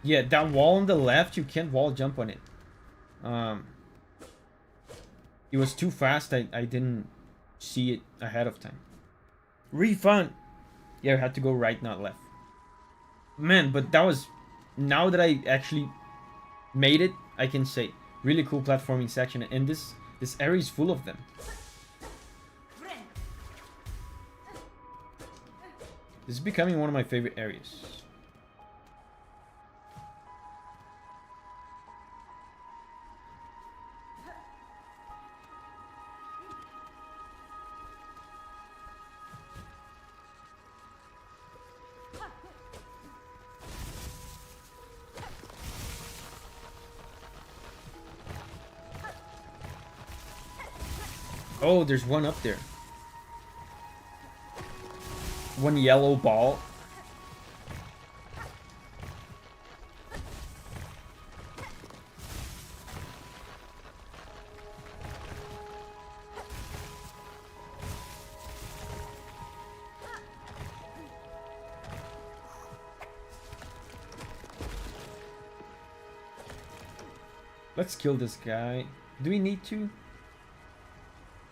Yeah, that wall on the left, you can't wall jump on it. It was too fast. I didn't see it ahead of time. Refund. Yeah, I had to go right, not left. Man, but that was... Now that I actually made it, I can say really cool platforming section, and this area is full of them. This is becoming one of my favorite areas. Oh, there's one up there. One yellow ball. Let's kill this guy. Do we need to?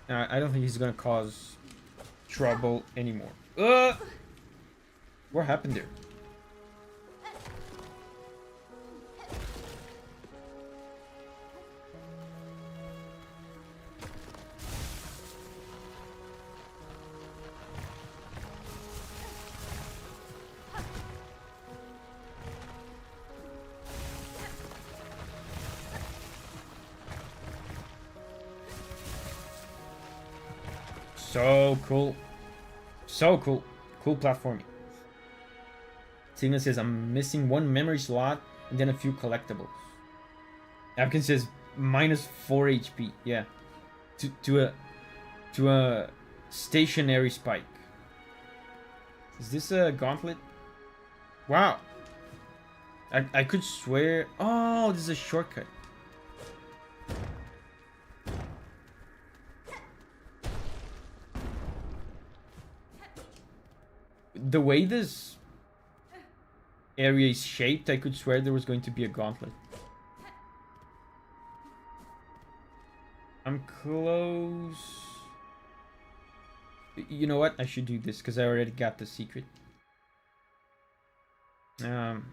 I don't think he's gonna cause trouble anymore. What happened there? So cool. So cool. Cool platforming. Signa says, I'm missing one memory slot and then a few collectibles. Apkin says, minus 4 HP. Yeah. To a stationary spike. Is this a gauntlet? Wow. I could swear... Oh, this is a shortcut. The way this area is shaped, I could swear there was going to be a gauntlet. I'm close. You know what? I should do this because I already got the secret. Man.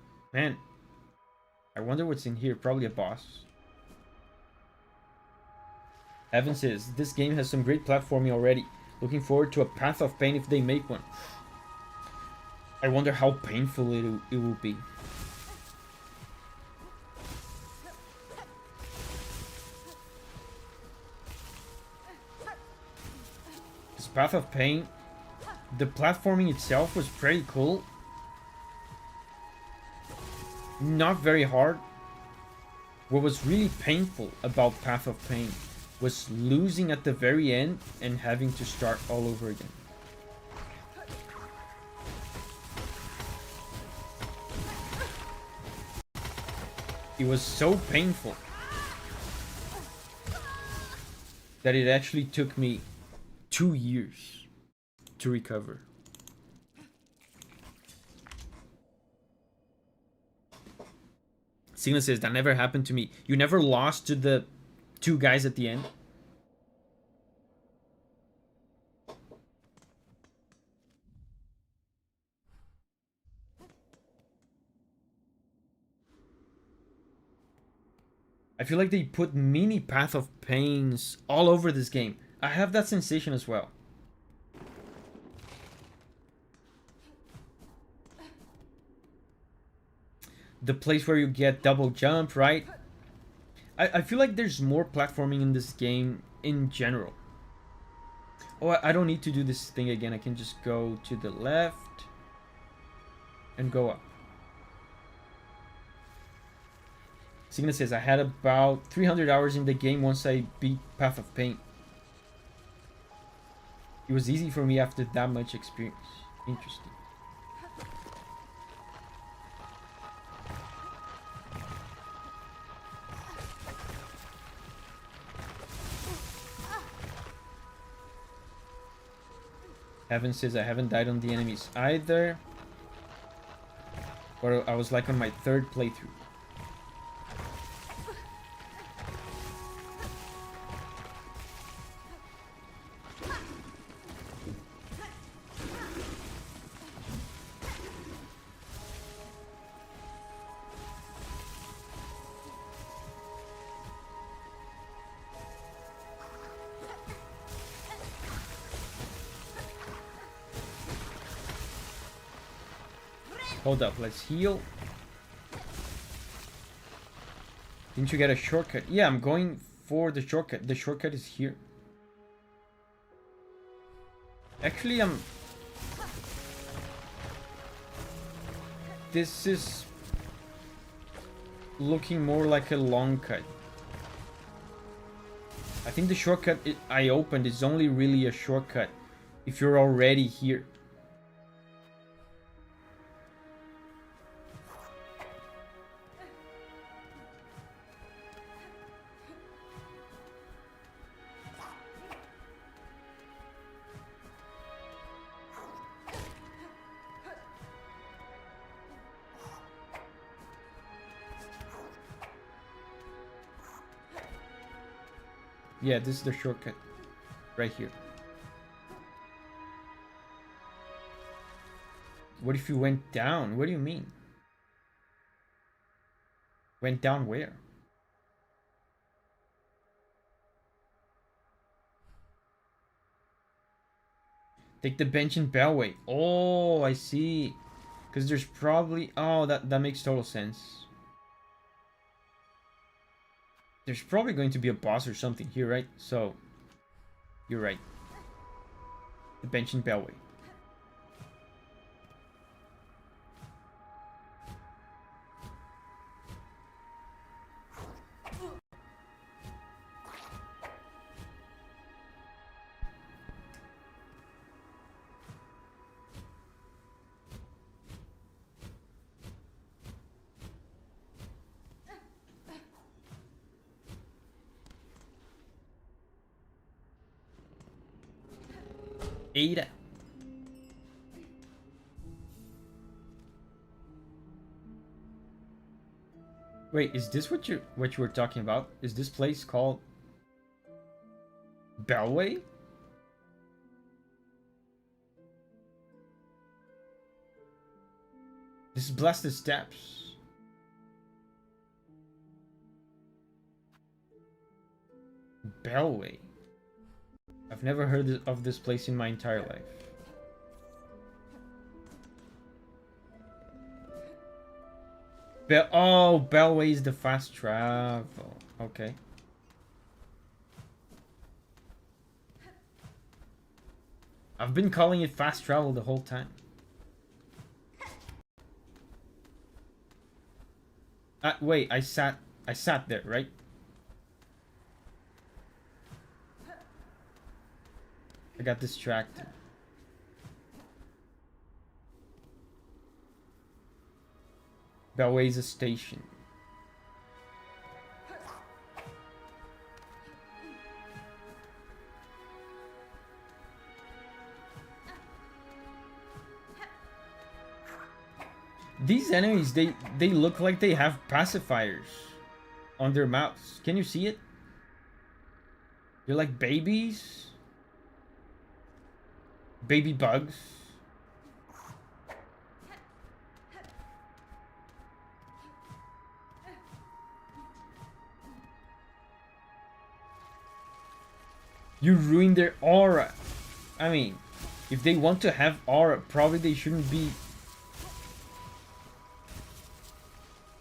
I wonder what's in here. Probably a boss. Evan says, this game has some great platforming already. Looking forward to a Path of Pain if they make one. I wonder how painful it will be. This Path of Pain, the platforming itself was pretty cool. Not very hard. What was really painful about Path of Pain was losing at the very end and having to start all over again. It was so painful that it actually took me 2 years to recover. Signa says, that never happened to me. You never lost to the 2 guys at the end? I feel like they put mini Path of Pains all over this game. I have that sensation as well. The place where you get double jump, right? I feel like there's more platforming in this game in general. Oh, I don't need to do this thing again. I can just go to the left and go up. Signa says, I had about 300 hours in the game once I beat Path of Pain. It was easy for me after that much experience. Interesting. Heaven says, I haven't died on the enemies either. Or I was like on my 3rd playthrough. Hold up, let's heal. Didn't you get a shortcut? Yeah, I'm going for the shortcut. The shortcut is here. Actually, this is looking more like a long cut. I think the shortcut I opened is only really a shortcut if you're already here. Yeah, this is the shortcut. Right here. What if you went down? What do you mean? Went down where? Take the bench and bellway. Oh, I see. Because there's probably... Oh, that makes total sense. There's probably going to be a boss or something here, right? So, you're right. The bench and bellway. Ada. Wait, is this what you were talking about? Is this place called Bellway? This is Blasted Steps. Bellway. I've never heard of this place in my entire life. Oh, Bellway is the fast travel. Okay. I've been calling it fast travel the whole time. Wait, I sat there, right? I got distracted. Bellway is a station. These enemies, they look like they have pacifiers on their mouths. Can you see it? They're like babies. Baby bugs. You ruined their aura. I mean, if they want to have aura, probably they shouldn't be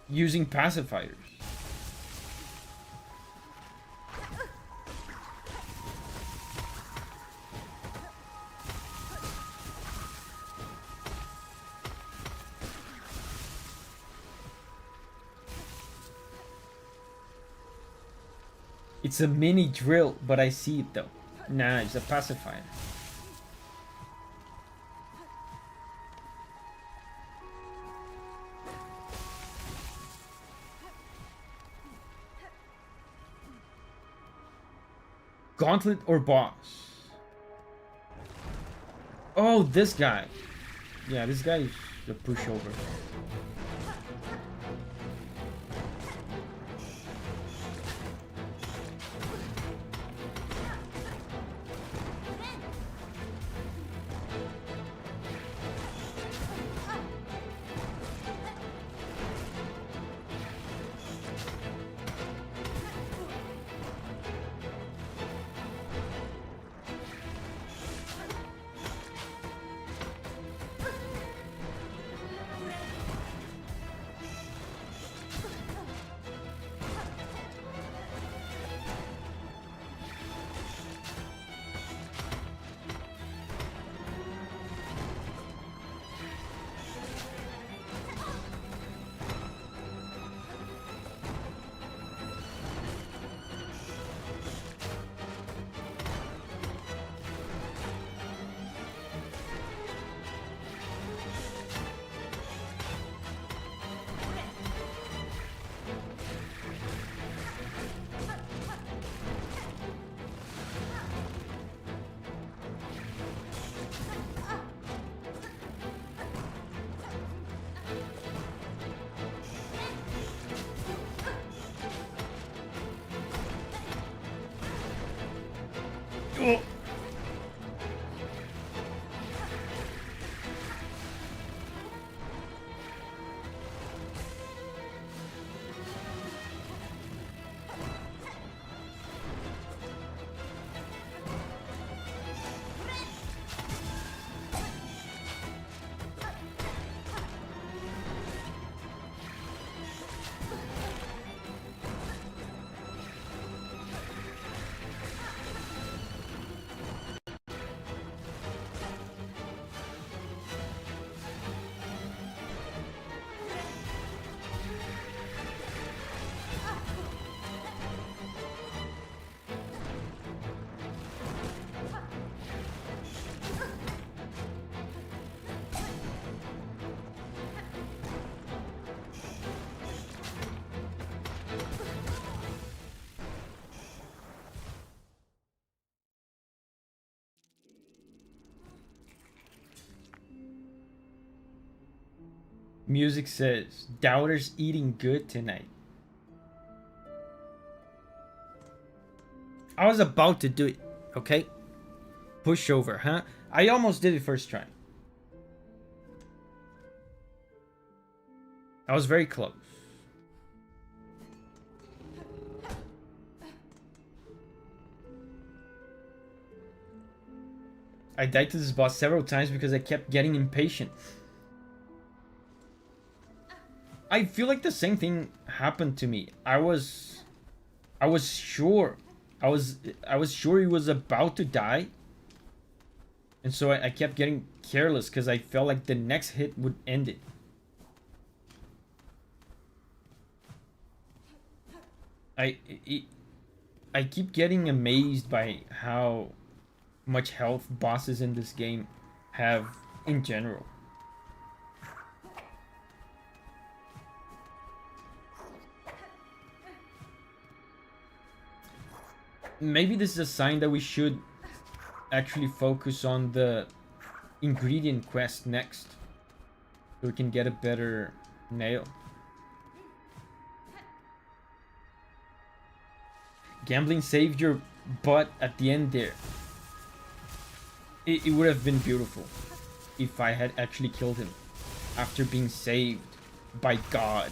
using pacifiers. It's a mini drill, but I see it though. Nah, it's a pacifier. Gauntlet or boss? Oh, this guy. Yeah, this guy is a pushover. Oh. Music says, Doubter's eating good tonight. I was about to do it, okay? Push over, huh? I almost did it first try. I was very close. I died to this boss several times because I kept getting impatient. I feel like the same thing happened to me. I was sure. I was sure he was about to die. And so I kept getting careless because I felt like the next hit would end it. I keep getting amazed by how much health bosses in this game have in general. Maybe this is a sign that we should actually focus on the ingredient quest next, so we can get a better nail. Gambling saved your butt at the end there. It would have been beautiful if I had actually killed him after being saved by God.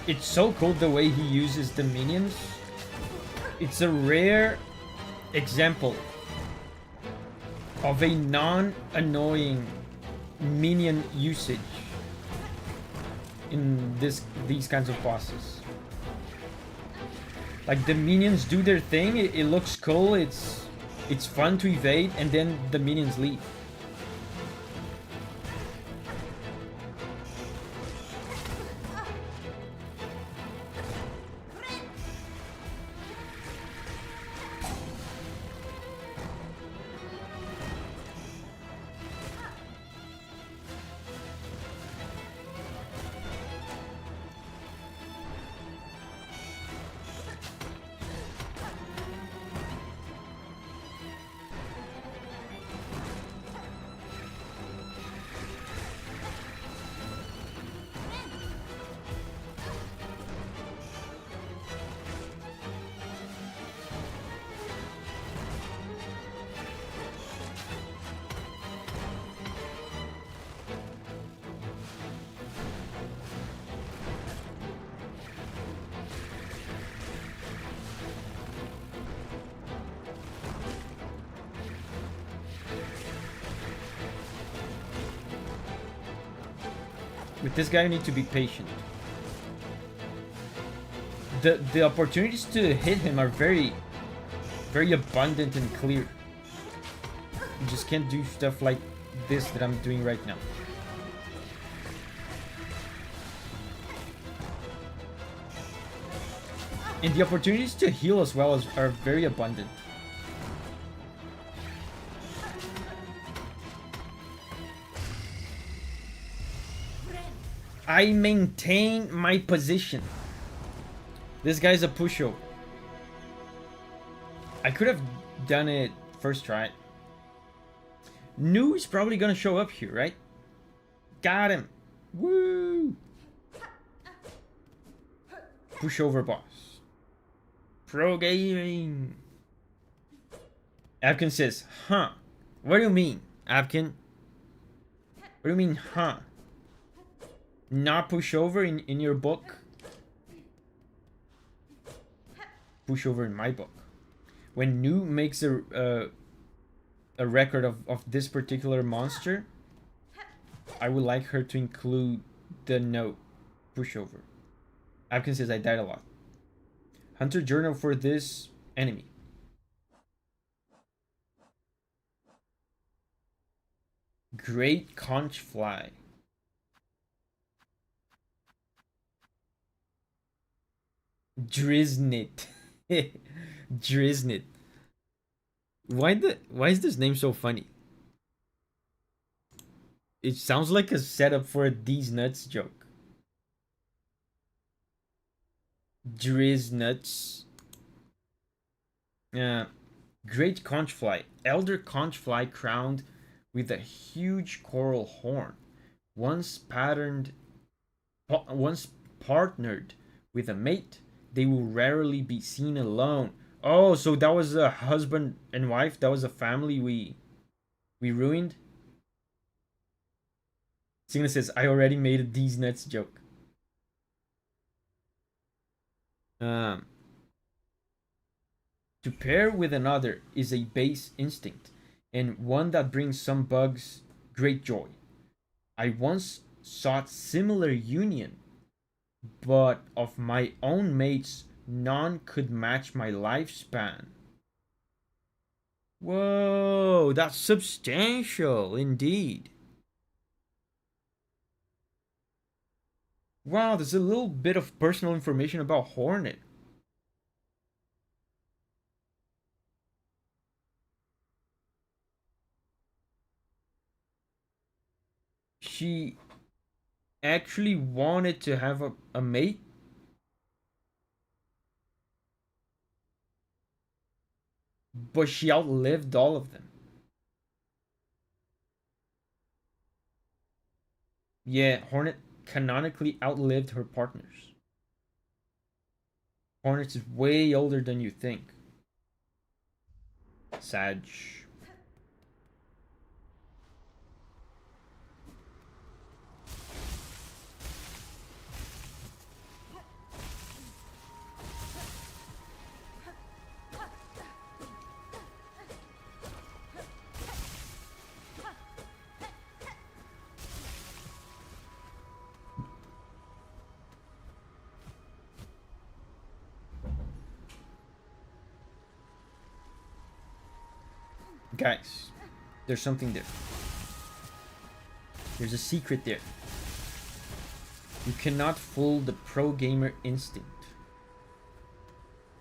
It's so cool the way he uses the minions. It's a rare example of a non-annoying minion usage in these kinds of bosses. Like, the minions do their thing, it looks cool, it's fun to evade, and then the minions leave. With this guy, you need to be patient. The opportunities to hit him are very abundant and clear. You just can't do stuff like this that I'm doing right now. And the opportunities to heal as well are very abundant. I maintain my position. This guy's a pushover. I could have done it first try. New is probably gonna show up here, right? Got him. Woo! Pushover boss. Pro gaming. Abkin says, huh? What do you mean, Abkin? What do you mean, huh? Not pushover in your book? Pushover in my book. When New makes a record of this particular monster, I would like her to include the note pushover. Abkin says I died a lot. Hunter journal for this enemy. Great conch fly. Driznit. Driznit. Why is this name so funny? It sounds like a setup for a These Nuts joke. Driz Yeah. Great conchfly. Elder conchfly crowned with a huge coral horn. Once once partnered with a mate, they will rarely be seen alone. Oh, so that was a husband and wife. That was a family we ruined. Signa says, I already made a These Nuts joke. To pair with another is a base instinct, and one that brings some bugs great joy. I once sought similar union, but of my own mates, none could match my lifespan. Whoa, that's substantial indeed. Wow, there's a little bit of personal information about Hornet. She actually wanted to have a mate, but she outlived all of them. Yeah, Hornet canonically outlived her partners. Hornet is way older than you think. Sag. Guys, there's something there. There's a secret there. You cannot fool the pro gamer instinct.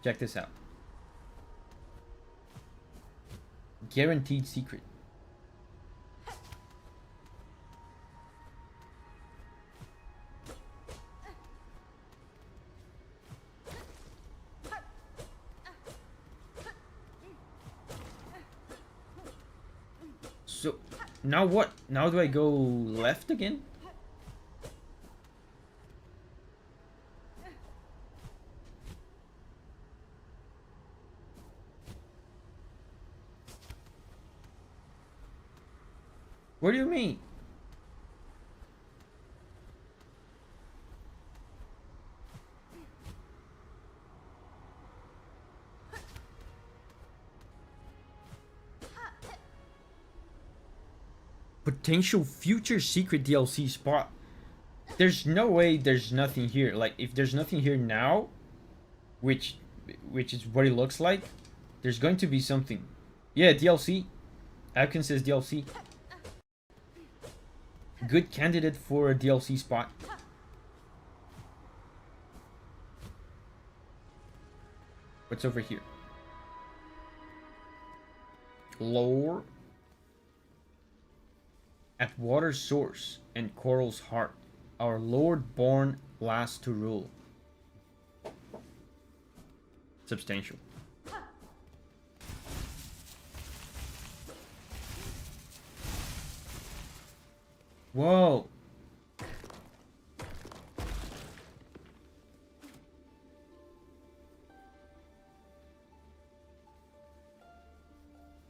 Check this out. Guaranteed secret. So, now what? Now do I go left again? What do you mean? Potential future secret DLC spot. There's no way there's nothing here. Like, if there's nothing here now, which is what it looks like, there's going to be something. Yeah, DLC. Atkins says DLC. Good candidate for a DLC spot. What's over here? Lore. At water's source and coral's heart, our lord born last to rule. Substantial. Whoa.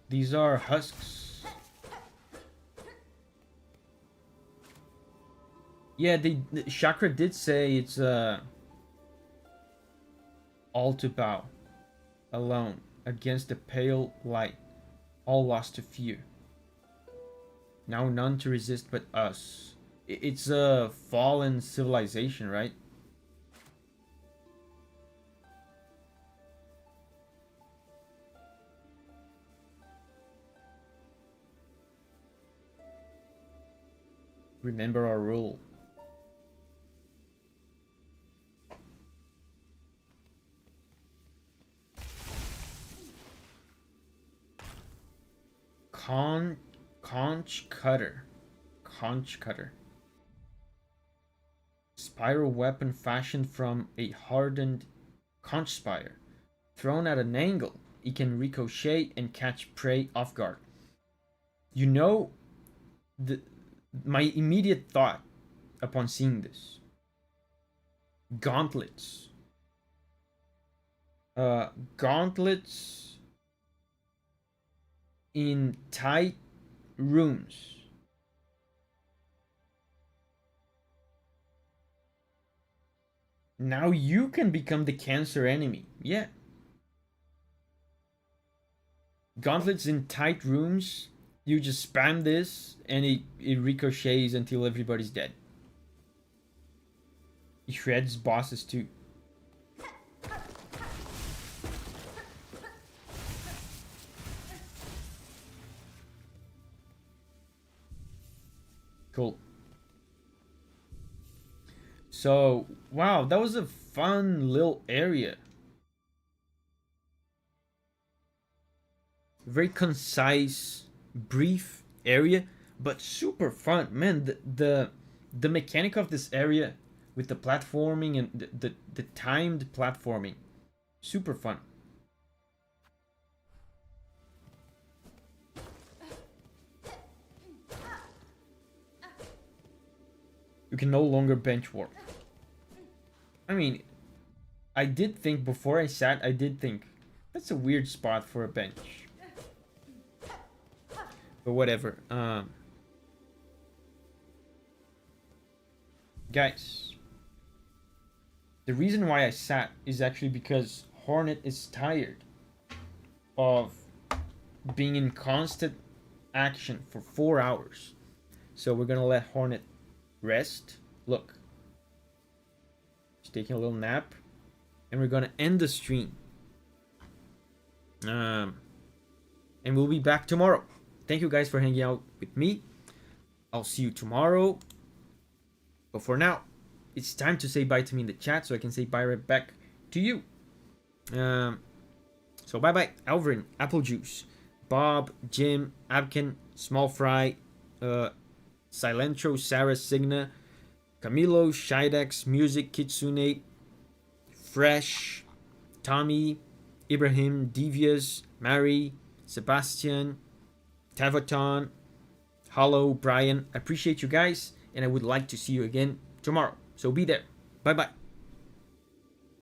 These are husks. Yeah, Chakra did say it's all to bow alone against the pale light, all lost to fear. Now none to resist but us. It's a fallen civilization, right? Remember our rule. Conch cutter. Conch cutter. Spiral weapon fashioned from a hardened conch spire. Thrown at an angle, it can ricochet and catch prey off guard. You know, my immediate thought upon seeing this. Gauntlets. Gauntlets in tight rooms. Now you can become the cancer enemy. Yeah. Gauntlets in tight rooms. You just spam this and it ricochets until everybody's dead. It shreds bosses too. Cool. So, wow, that was a fun little area. Very concise, brief area, but super fun. Man, the mechanic of this area with the platforming and the timed platforming, super fun. You can no longer bench warp. I mean, I did think before I sat, I did think that's a weird spot for a bench. But whatever. Guys, the reason why I sat is actually because Hornet is tired of being in constant action for 4 hours. So we're gonna let Hornet rest. Look, she's taking a little nap, and we're gonna end the stream. And we'll be back tomorrow. Thank you guys for hanging out with me. I'll see you tomorrow. But for now, it's time to say bye to me in the chat so I can say bye right back to you. So bye bye, Alvin, Apple Juice, Bob, Jim, Abkin, Small Fry, Silentro, Sarah, Signa, Camilo, Shidex, Music, Kitsune, Fresh, Tommy, Ibrahim, Devious, Mary, Sebastian, Tavaton, Hollow, Brian. I appreciate you guys, and I would like to see you again tomorrow. So be there. Bye bye.